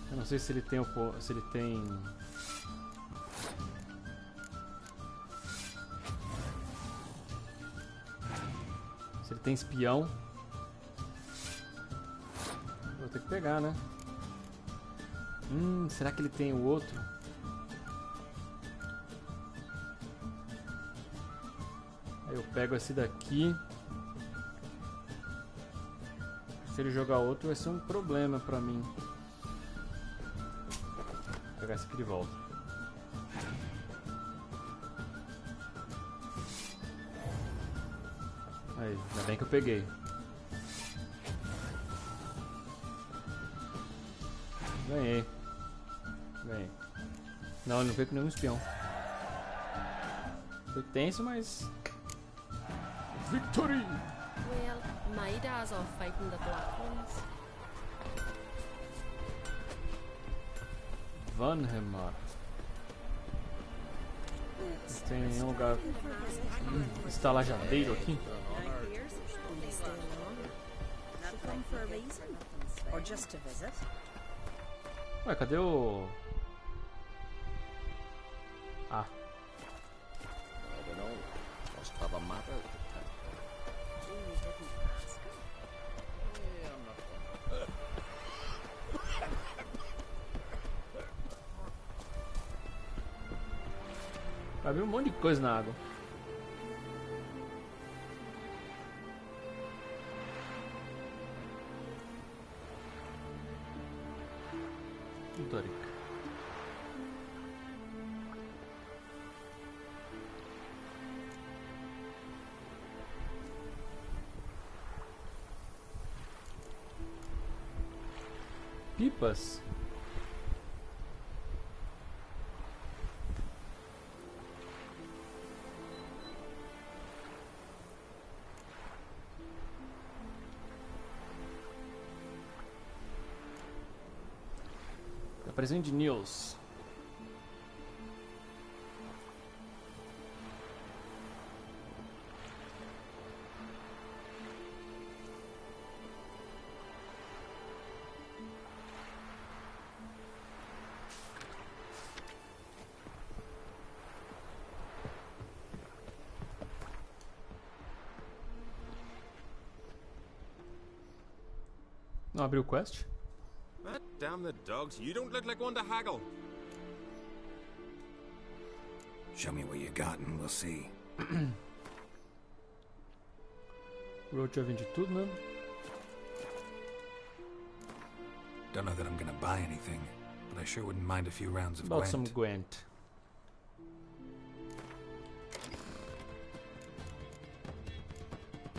Eu não sei se ele tem se ele tem espião. Vou ter que pegar, né? Será que ele tem o outro? Eu pego esse daqui. Se ele jogar outro vai ser um problema pra mim. Vou pegar esse aqui de volta. Aí, ainda bem que eu peguei. Ganhei. Não, ele não veio com nenhum espião. Foi tenso, mas... Victory! Well, my dad's off fighting the black ones. Vanhemar. Tem nenhum lugar estalajadeiro aqui? Ué, cadê o... Ah. I don't know. Must have a matter. Vai vir um monte de coisa na água. Doric. Pipas. Presente news. Não abriu o quest? Damn the dogs, you don't look like one to haggle. Show me what you got and we'll see. Road já vende tudo, né? Don't know that I'm gonna buy anything, but I sure wouldn't mind a few rounds of About Gwent. some Gwent.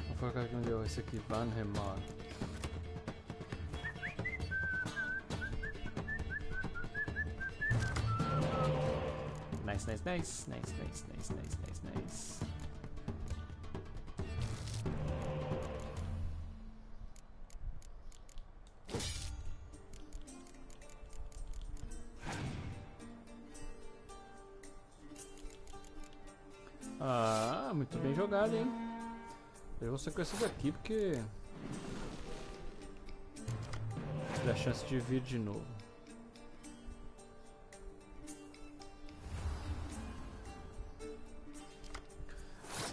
Vou colocar aqui onde é esse aqui, Van Remar. Nice. Ah, muito bem jogado, hein? Eu vou ser com esse daqui porque dá a chance de vir de novo.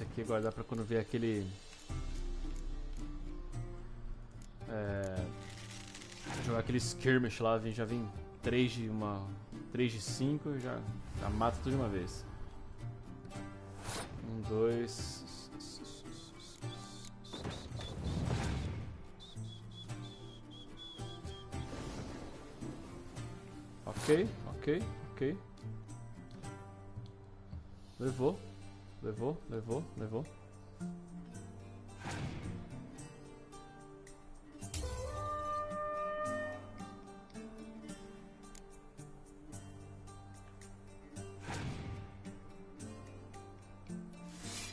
Aqui guardar pra quando ver aquele jogar aquele skirmish lá, já vem 3 de 5 já mata tudo de uma vez. 1, 2. Ok. Levou.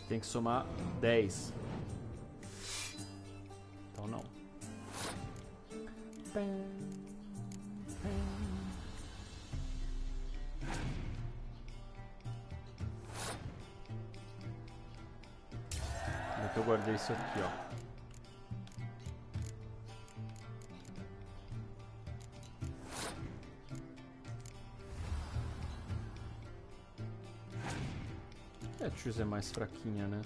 Tem que somar 10. Então não. Eu guardei isso aqui, ó. A Triss é mais fraquinha, né?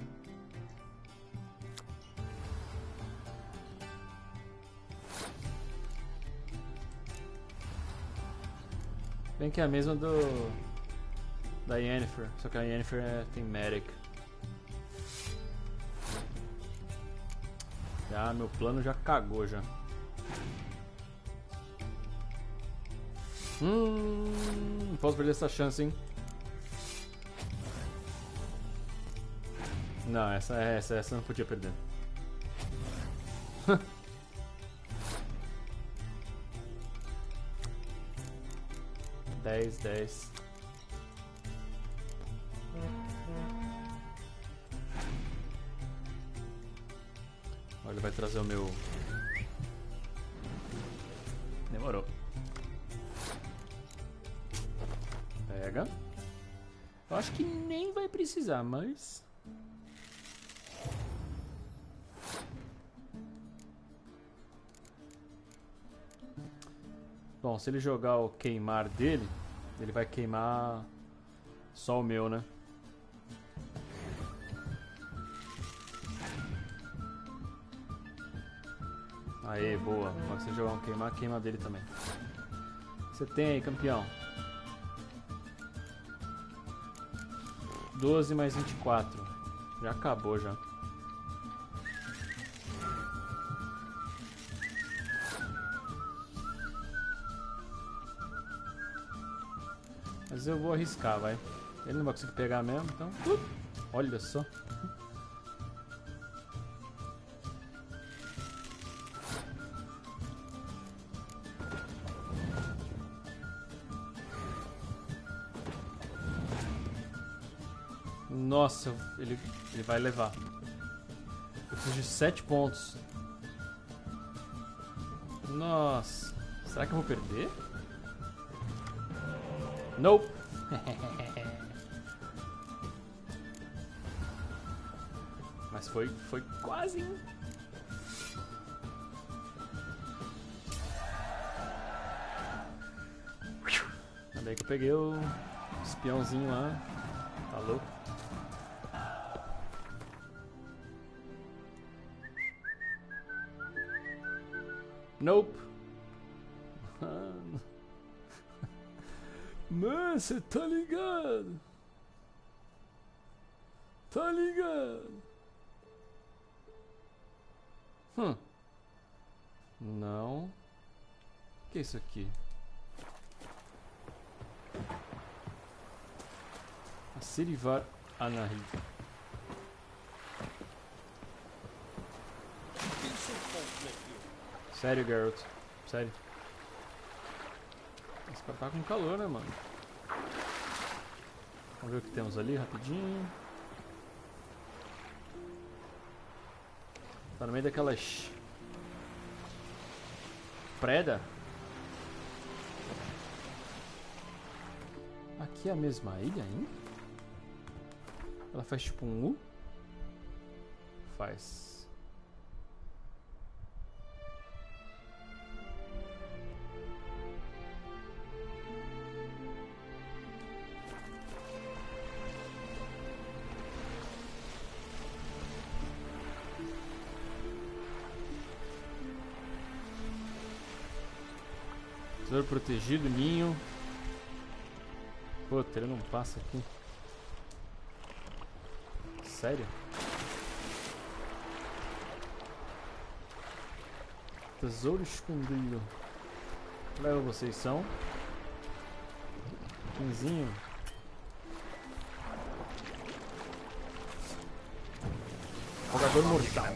Bem que é a mesma da Yennefer, só que a Yennefer tem Medic. Ah, meu plano já cagou já. Não posso perder essa chance, hein? Não, essa não podia perder. Dez. Ele vai trazer o meu... Demorou. Pega. Eu acho que nem vai precisar, mas... Bom, se ele jogar o queimar dele, ele vai queimar só o meu, né? Aê, boa. Quando você jogar um queimar, queima dele também. O que você tem aí, campeão? 12 mais 24. Já acabou já. Mas eu vou arriscar, vai. Ele não vai conseguir pegar mesmo, então... Olha só. Nossa, ele vai levar. Eu preciso de 7 pontos. Nossa. Será que eu vou perder? Nope. Mas foi quase, hein? Ainda bem que eu peguei o espiãozinho lá. Tá louco? Nope. Mano, você tá ligado? Tá ligado? Não. O que é isso aqui? Levará Anahi. Sério, Geralt? Sério? Esse cara tá com calor, né, mano? Vamos ver o que temos ali rapidinho. Tá no meio daquelas... Preda? Aqui é a mesma ilha ainda? Ela faz tipo um U? Faz. Tesouro protegido, ninho. Puta, ele não passa aqui. Sério? Tesouro escondido. Que level vocês são? 15. Jogador mortal.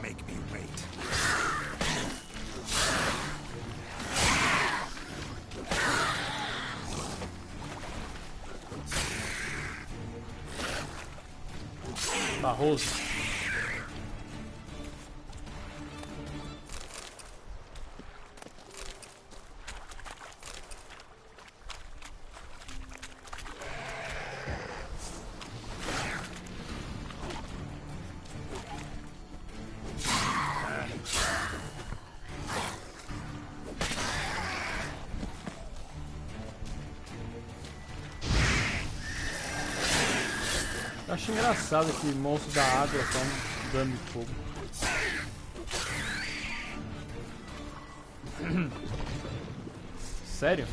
Barroso. Eu acho engraçado que monstros da água estão dando de fogo. Sério?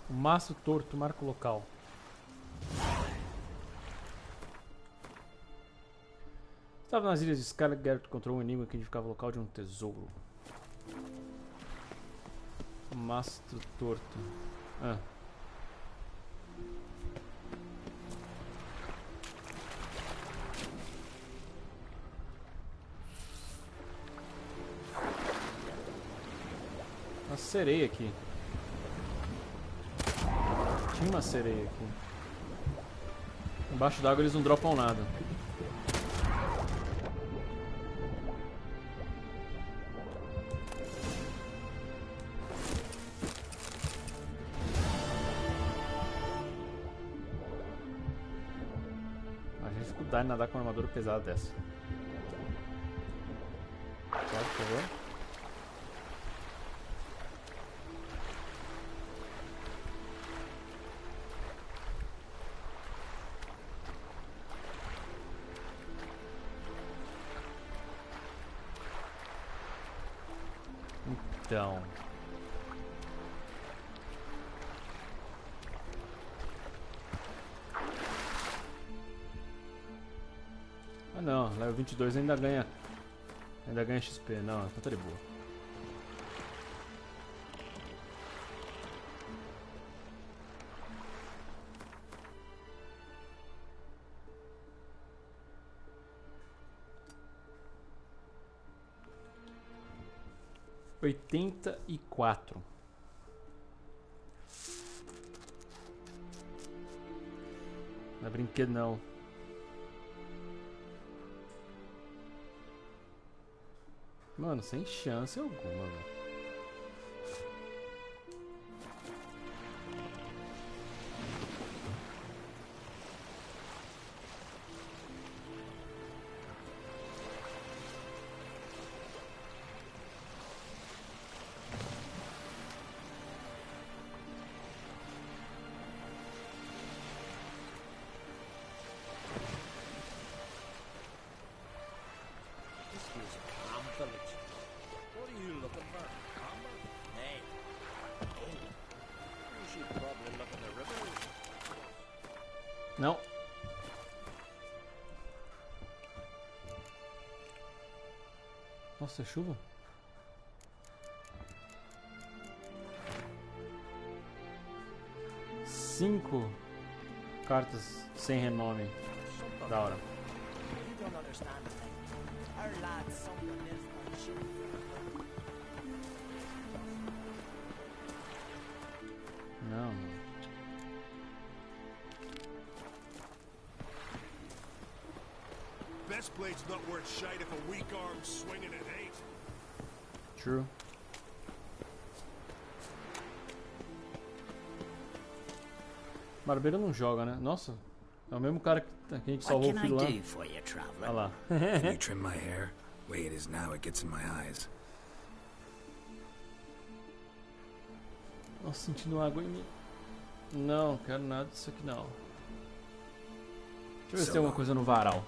Maço torto, marca o local. Estava nas ilhas de Scarlet, Geralt encontrou um enigma que indicava o local de um tesouro. Mastro torto. Ah. Uma sereia aqui. Tinha uma sereia aqui. Embaixo d'água eles não dropam nada. A gente dificuldade em nadar com uma armadura pesada dessa. Pode, por favor. Então... Ah não, level 22 ainda ganha XP, não, então tá de boa. $84. Não é brinquedo não. Mano, sem chance alguma, velho. Não. Nossa, é chuva? Cinco cartas sem renome. Da hora. Não, mano. Best blade's not worth shite if a weak arm swinging it ain't. True. Barbeiro não joga, né? Nossa, é o mesmo cara que a gente salvou o filho lá. Olha lá. Can you trim my hair? Way it is now, it gets in my eyes. Nossa, sentindo água em mim. Não, quero nada disso aqui não. Deixa eu ver se tem alguma coisa no varal.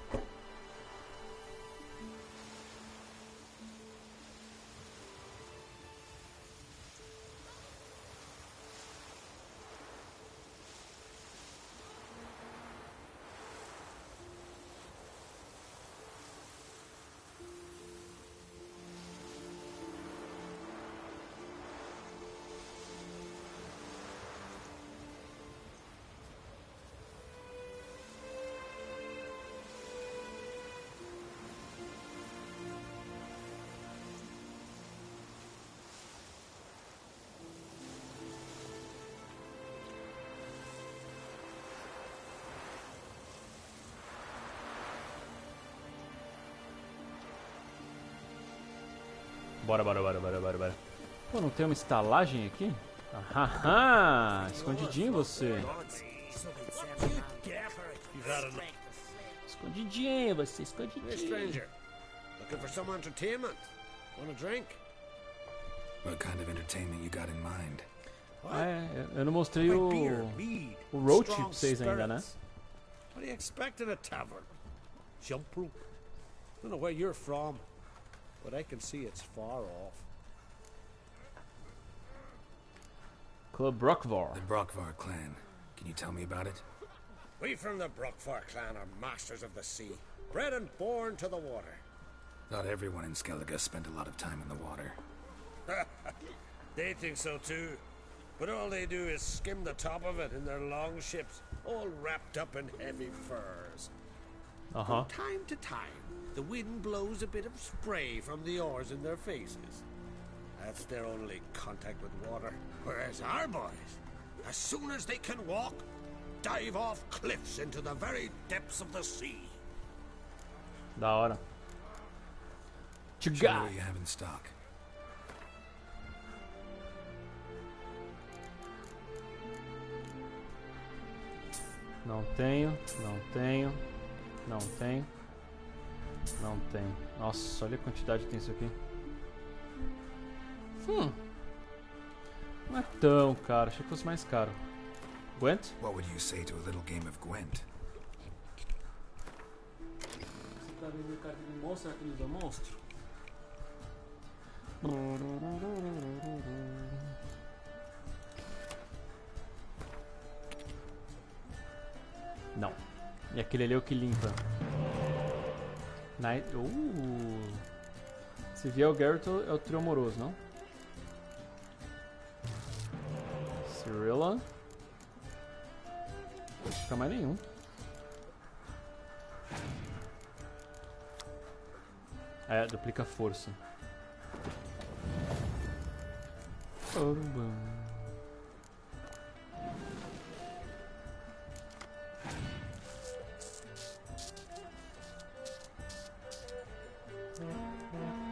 Bora. Pô, não tem uma estalagem aqui? Aham! Escondidinho você. Escondidinho você, escondidinho. Hey, stranger. Looking for some entertainment? Want a drink? What kind of entertainment you got in mind? Eu não mostrei o roach pra vocês ainda, né? What do you expect in a tavern? Jump rope. Don't know where you're from, but I can see it's far off. Club Brockvar. The Brockvar clan. Can you tell me about it? We from the Brockvar clan are masters of the sea, bred and born to the water. Not everyone in Skellige spent a lot of time in the water. They think so too, but all they do is skim the top of it in their long ships, all wrapped up in heavy furs. From time to time, the wind blows a bit of spray from the oars in their faces. That's their only contact with water. Whereas our boys, as soon as they can walk, dive off cliffs into the very depths of the sea. Da hora. Show me what you have in stock. Não tenho. Não tenho. Nossa, olha a quantidade que tem isso aqui. Não é tão caro, achei que fosse mais caro. Gwent? What would you say to a little game of Gwent? Você tá vendo carta de monstro, será que ele usa monstro? Não. E aquele ali é o que limpa. Night. Se vier o Geralt é o trio amoroso, não? Cirilla. Não fica mais nenhum. É, duplica a força.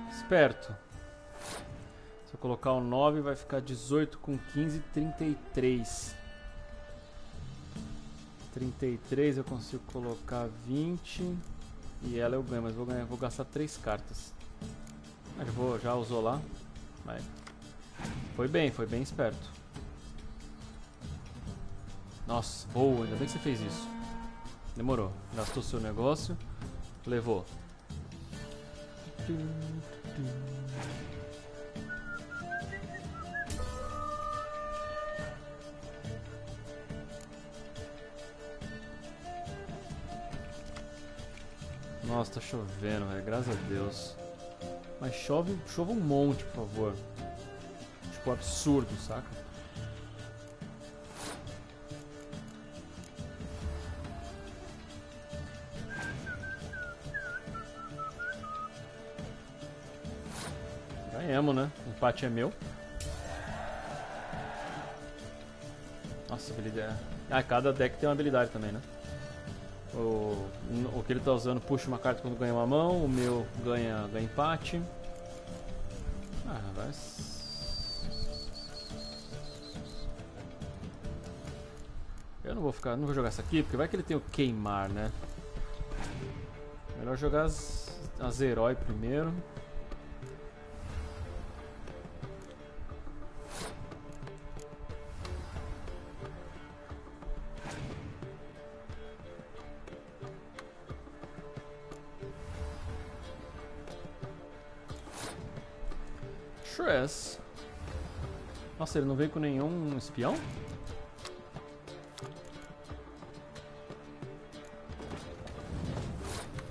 Esperto. Se eu colocar o 9 vai ficar 18 com 15, 33. 33 eu consigo colocar 20 e ela eu ganho, mas vou gastar 3 cartas. Mas já usou lá. Vai. Foi bem esperto. Nossa, boa, ainda bem que você fez isso. Demorou. Gastou seu negócio, levou. Nossa, tá chovendo, velho, graças a Deus. Mas chova um monte, por favor. Tipo, absurdo, saca? Ganhamos, né? O empate é meu. Nossa, habilidade. Ah, cada deck tem uma habilidade também, né? O que ele tá usando puxa uma carta quando ganha uma mão, o meu ganha empate. Ah, vai. Eu não vou jogar essa aqui, porque vai que ele tem o queimar, né? Melhor jogar as herói primeiro. Nossa, ele não veio com nenhum espião?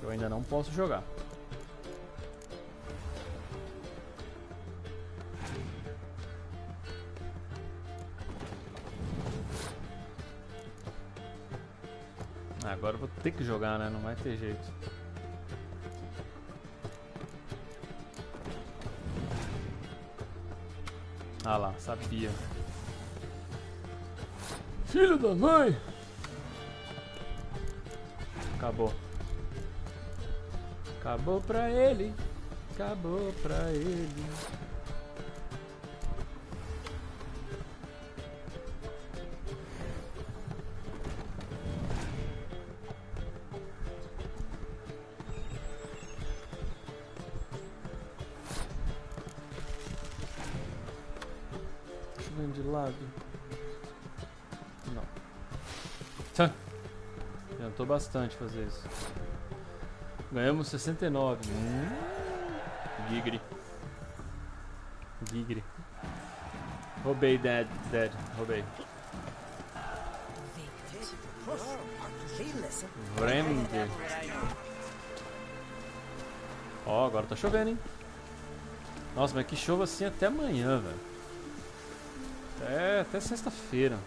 Eu ainda não posso jogar. Agora eu vou ter que jogar, né? Não vai ter jeito. Ah lá, sabia. Filho da mãe! Acabou. Acabou pra ele. Acabou pra ele. De lado. Não. Adiantou bastante fazer isso. Ganhamos 69. Gigri. Roubei, Dad. Roubei. Vremde. Ó, agora tá chovendo, hein? Nossa, mas que chova assim até amanhã, velho. Até sexta-feira.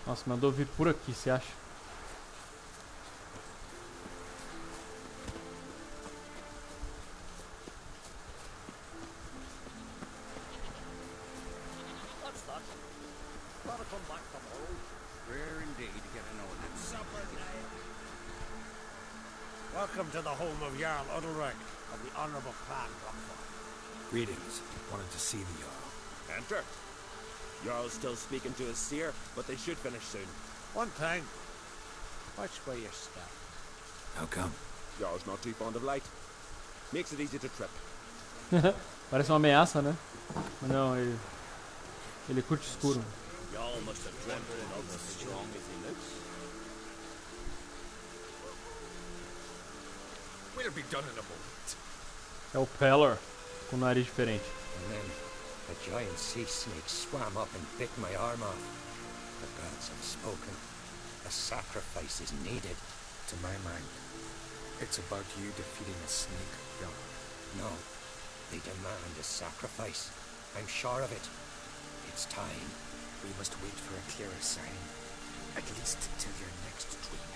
Nossa, mandou vir por aqui, você acha? Welcome to the home of Jarl Udalreg of the Honorable Clan Rockford. Greetings. Wanted to see the Jarl. Enter. Jarl's still speaking to his seer, but they should finish soon. One thing. Watch where you step. How come? Jarl's not too fond of light. Makes it easy to trip. Parece uma ameaça, né? Mas não, ele curte escuro. Jarl must have dreamt him not as strong as he looks. We'll be done in a moment. É o Pelor, com nariz diferente. And then a giant sea snake swam up and bit my arm off. The gods have spoken. A sacrifice is needed. To my mind, it's about you defeating a snake, Jarl. No, they demand a sacrifice. I'm sure of it. It's time. We must wait for a clearer sign. At least till your next dream.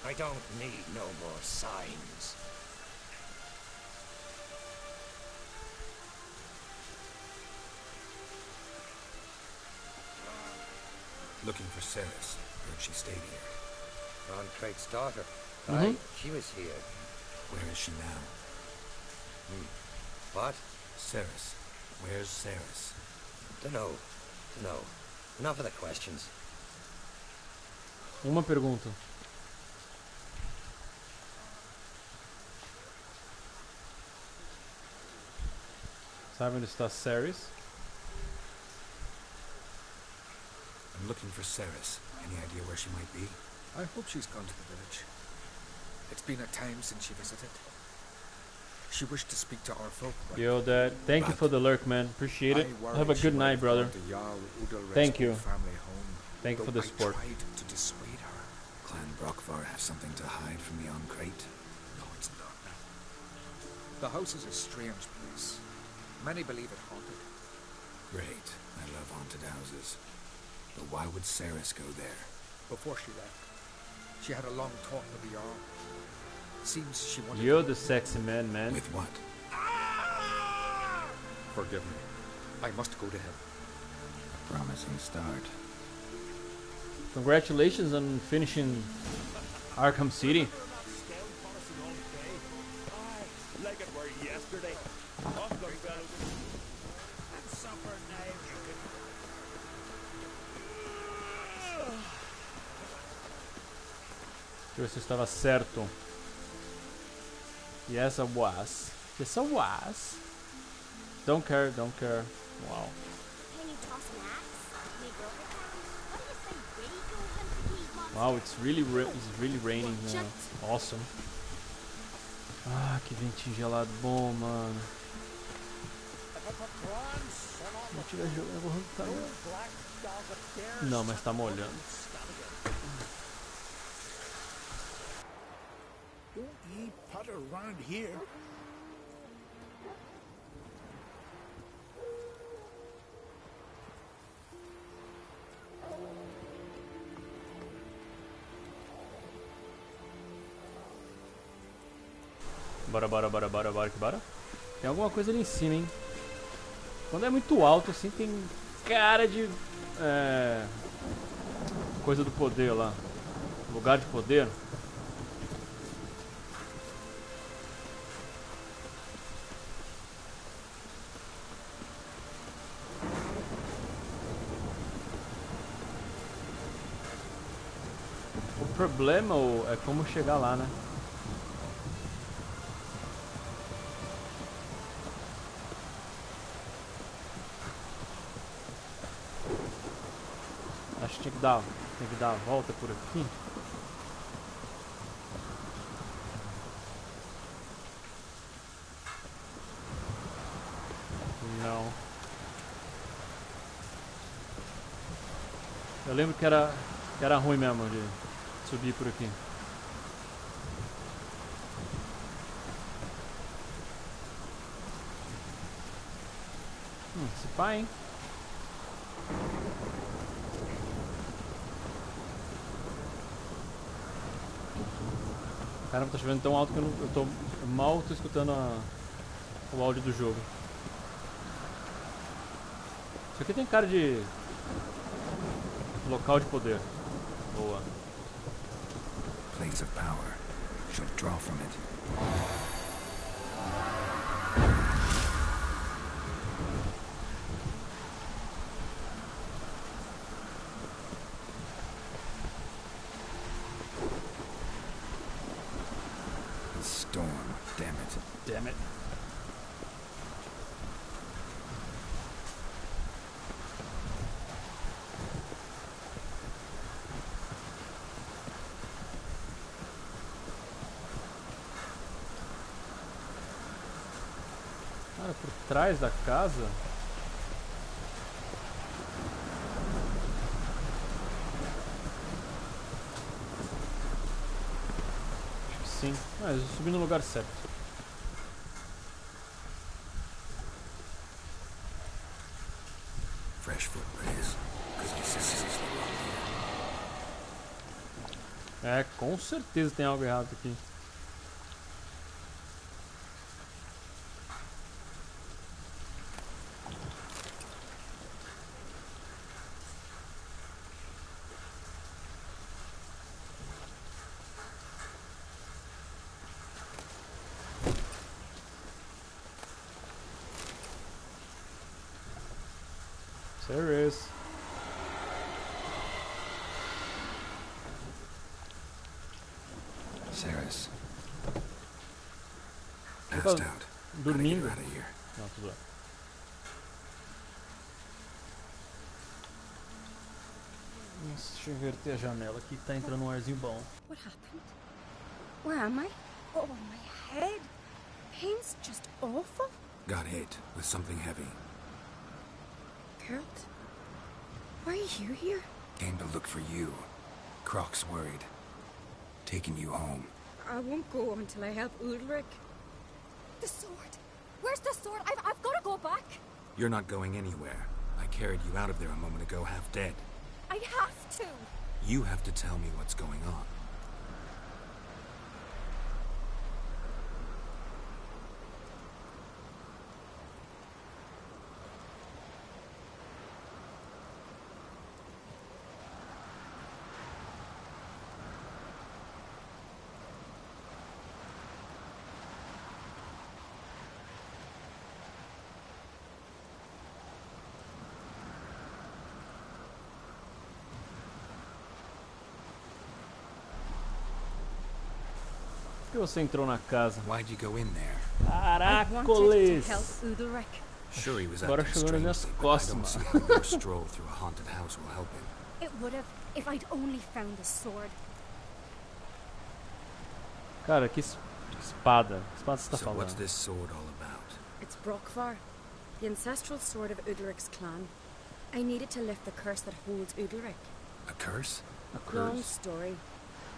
I don't need no more signs. Looking for Ceres. Heard she stayed here. Ron Craig's daughter. Aye, she was here. Where is she now? What? Ceres. Where's Ceres? Dunno. Enough of the questions. Uma pergunta. Sabe onde está Ceres? I'm looking for Ceres. Any idea where she might be? I hope she's gone to the village. It's been a time since she visited. She wished to speak to our folk. Yo, Dad. Thank you for the lurk, man. Appreciate it. Have a good night, brother. Thank you. Thank you for the support. To dissuade her. Clan Brockvar have something to hide from the Crate? No, it's not now. The house is a strange place. Many believe it haunted. Great. I love haunted houses. But why would Ceres go there? Before she left, she had a long talk with the Jarl. Seems she wanted. You're the sexy man, man. With what? Forgive me. I must go to him. A promising start. Congratulations on finishing Arkham City. Like it were yesterday. Deixa eu ver se eu estava certo. Yes, I was. Yes, I was. Don't care, don't care. Wow. Can you toss an axe? Me brother can. What do you say we go hunt the key monster? Wow, it's really raining. Awesome. Ah, que ventinho gelado bom, mano. Vou tirar jogo, eu vou arrancar. Não, mas tá molhando. Don't ye putter around here. Bora que bora. Tem alguma coisa ali em cima, hein? Quando é muito alto assim tem cara de coisa do poder lá. Lugar de poder. O problema é como chegar lá, né? Acho que tem que dar a volta por aqui. Não. Eu lembro que era ruim mesmo de subir por aqui. Se pá, hein? Caramba, tá chovendo tão alto que eu mal tô escutando o áudio do jogo. Isso aqui tem cara de local de poder. Boa. Place of power. Should draw from it. damn it. Cara, por trás da casa. Acho que sim. Ah, eu subi no lugar certo. Fresh footprints. É, com certeza tem algo errado aqui. There is. Sarah's passed out. Dormindo. Out of here. Não, tudo bem. Nossa, deixa eu inverter a janela aqui, tá entrando um arzinho bom. What happened? Where am I? Oh, my head. Pain's just awful. Got hit with something heavy. Geralt? Why are you here? Came to look for you. Croc's worried. Taking you home. I won't go until I help Ulrich. The sword! Where's the sword? I've got to go back! You're not going anywhere. I carried you out of there a moment ago half dead. I have to! You have to tell me what's going on. Por que você entrou na casa? Why'd you go in there? Caracoles! Sure, he was Agora acting chegou nas minhas strangely, but I costas, don't mano. see how your stroll through a haunted house will help him. It would have if I'd only found the sword. Cara, que espada. Que espada você tá So falando? what's this sword all about? It's Brockvar, the ancestral sword of Udalric's clan. I needed to lift the curse that holds Udalric. A curse? A curse? Long story.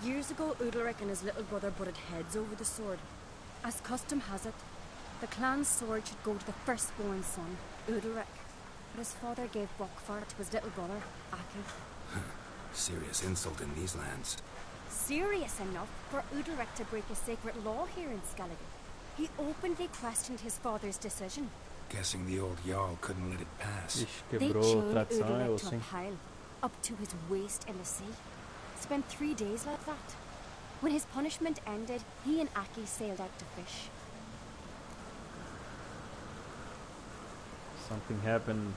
Years ago, Udalric and his little brother butted heads over the sword. As custom has it, the clan's sword should go to the firstborn son, Udalric. But his father gave Brockvar to his little brother, Aki. Serious insult in these lands. Serious enough for Udalric to break a sacred law here in Skellige. He openly questioned his father's decision. Guessing the old Jarl couldn't let it pass. Ixi, They quebrou chained tradição, é Udalric osso, to a hein? pile, up to his waist in the sea. Spent 3 days like that. When his punishment ended, he and Aki sailed out to fish. Something happened.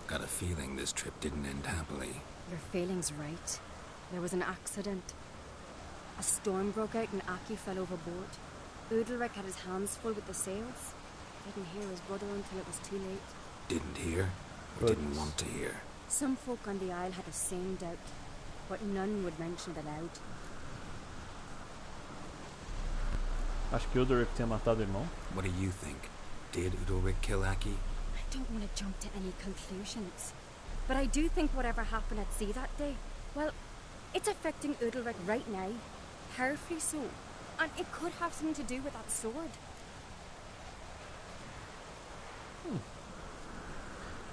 Got a feeling this trip didn't end happily. Your feeling's right. There was an accident. A storm broke out and Aki fell overboard. Udalric had his hands full with the sails. Didn't hear his brother until it was too late. Didn't hear? Or didn't want to hear? Some folk on the isle had the same doubt, but none would mention it aloud. Acho que Udalric tinha matado o irmão. What do you think? Did Udalric kill Aki? I don't want to jump to any conclusions, but I do think whatever happened at sea that day, well, it's affecting Udalric right now, powerfully so, and it could have something to do with that sword.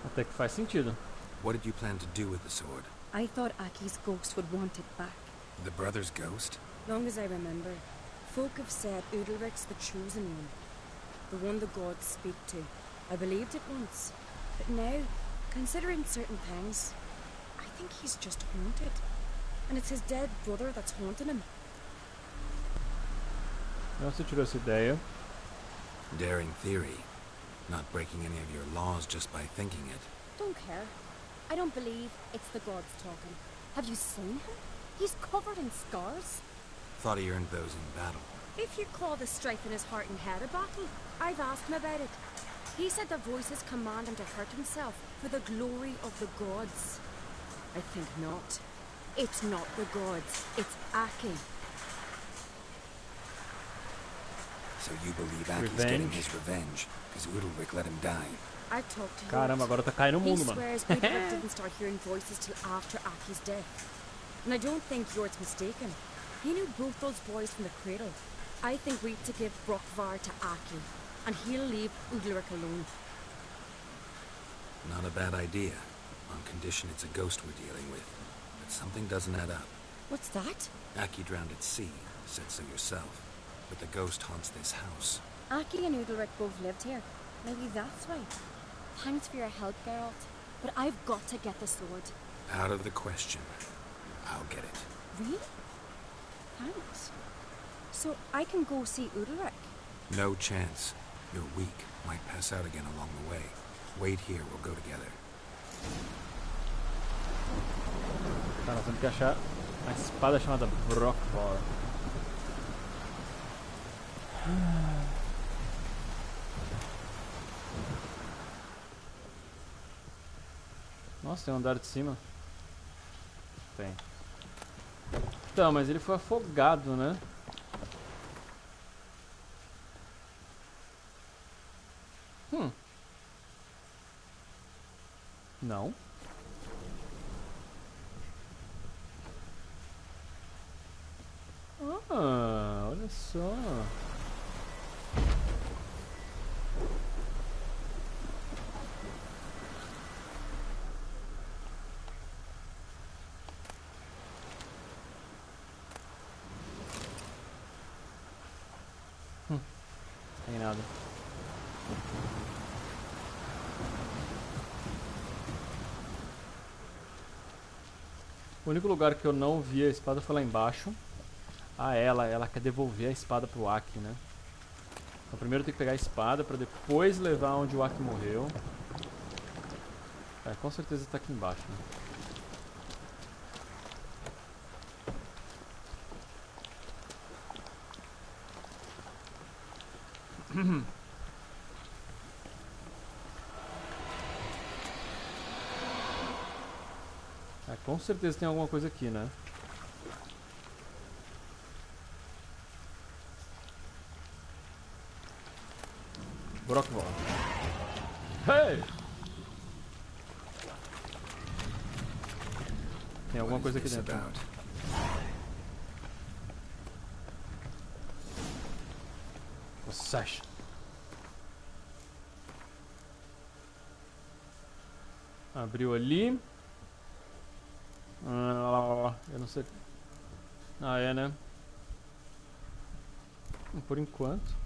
Até que faz sentido. What did you plan to do with the sword? I thought Aki's ghost would want it back. The brother's ghost? Long as I remember, folk have said Udalric's the chosen one, the one the gods speak to. I believed it once, but now, considering certain things, I think he's just haunted. And it's his dead brother that's haunting him. Não, você tirou essa ideia. Daring theory. Not breaking any of your laws just by thinking it. Don't care. I don't believe it's the gods talking. Have you seen him? He's covered in scars. Thought he earned those in battle. If you call the strife in his heart and head a battle, I've asked him about it. He said the voices command him to hurt himself for the glory of the gods. I think not. It's not the gods, it's Aki. So you believe Aki's getting his revenge, because Udalric let him die? I've talked to him. Caramba, agora tá caindo o mundo, mano. He swears Udalric didn't start hearing voices till after Aki's death. And I don't think Jort's mistaken. He knew both those boys from the cradle. I think we've to give Brockvar to Aki, and he'll leave Udalric alone. Not a bad idea, on condition it's a ghost we're dealing with. But something doesn't add up. What's that? Aki drowned at sea, said so yourself. But the ghost haunts this house. Aki and Udalric both lived here. Maybe that's why. Thanks for your help, Geralt. But I've got to get the sword. Out of the question. I'll get it. Really? Thanks. So I can go see Udalric? No chance. You're weak. Might pass out again along the way. Wait here, we'll go together. Tá, nós temos que achar uma espada chamada Brockvar. Nossa, tem um andar de cima? Tem. Então, mas ele foi afogado, né? Não. Ah, olha só. Tem nada. O único lugar que eu não vi a espada foi lá embaixo. Ah, ela quer devolver a espada pro Aki, né? Então primeiro tem que pegar a espada pra depois levar onde o Aki morreu. É, com certeza tá aqui embaixo, né? É, com certeza tem alguma coisa aqui, né? Brockvar. Hey! Tem alguma coisa aqui dentro. Possession. Abriu ali. Eu não sei. Ah, é, né? Por enquanto.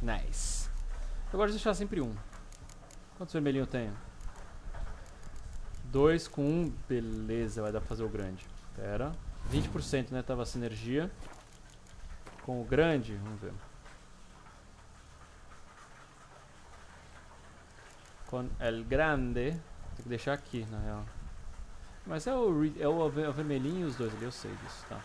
Nice. Eu gosto de deixar sempre um. Quantos vermelhinhos eu tenho? 2 com 1. Beleza, vai dar pra fazer o grande. Pera. 20%, né? Tava a sinergia. Com o grande, vamos ver. Com el grande. Tem que deixar aqui, na real. Mas é o vermelhinho e os dois ali, eu sei disso, tá?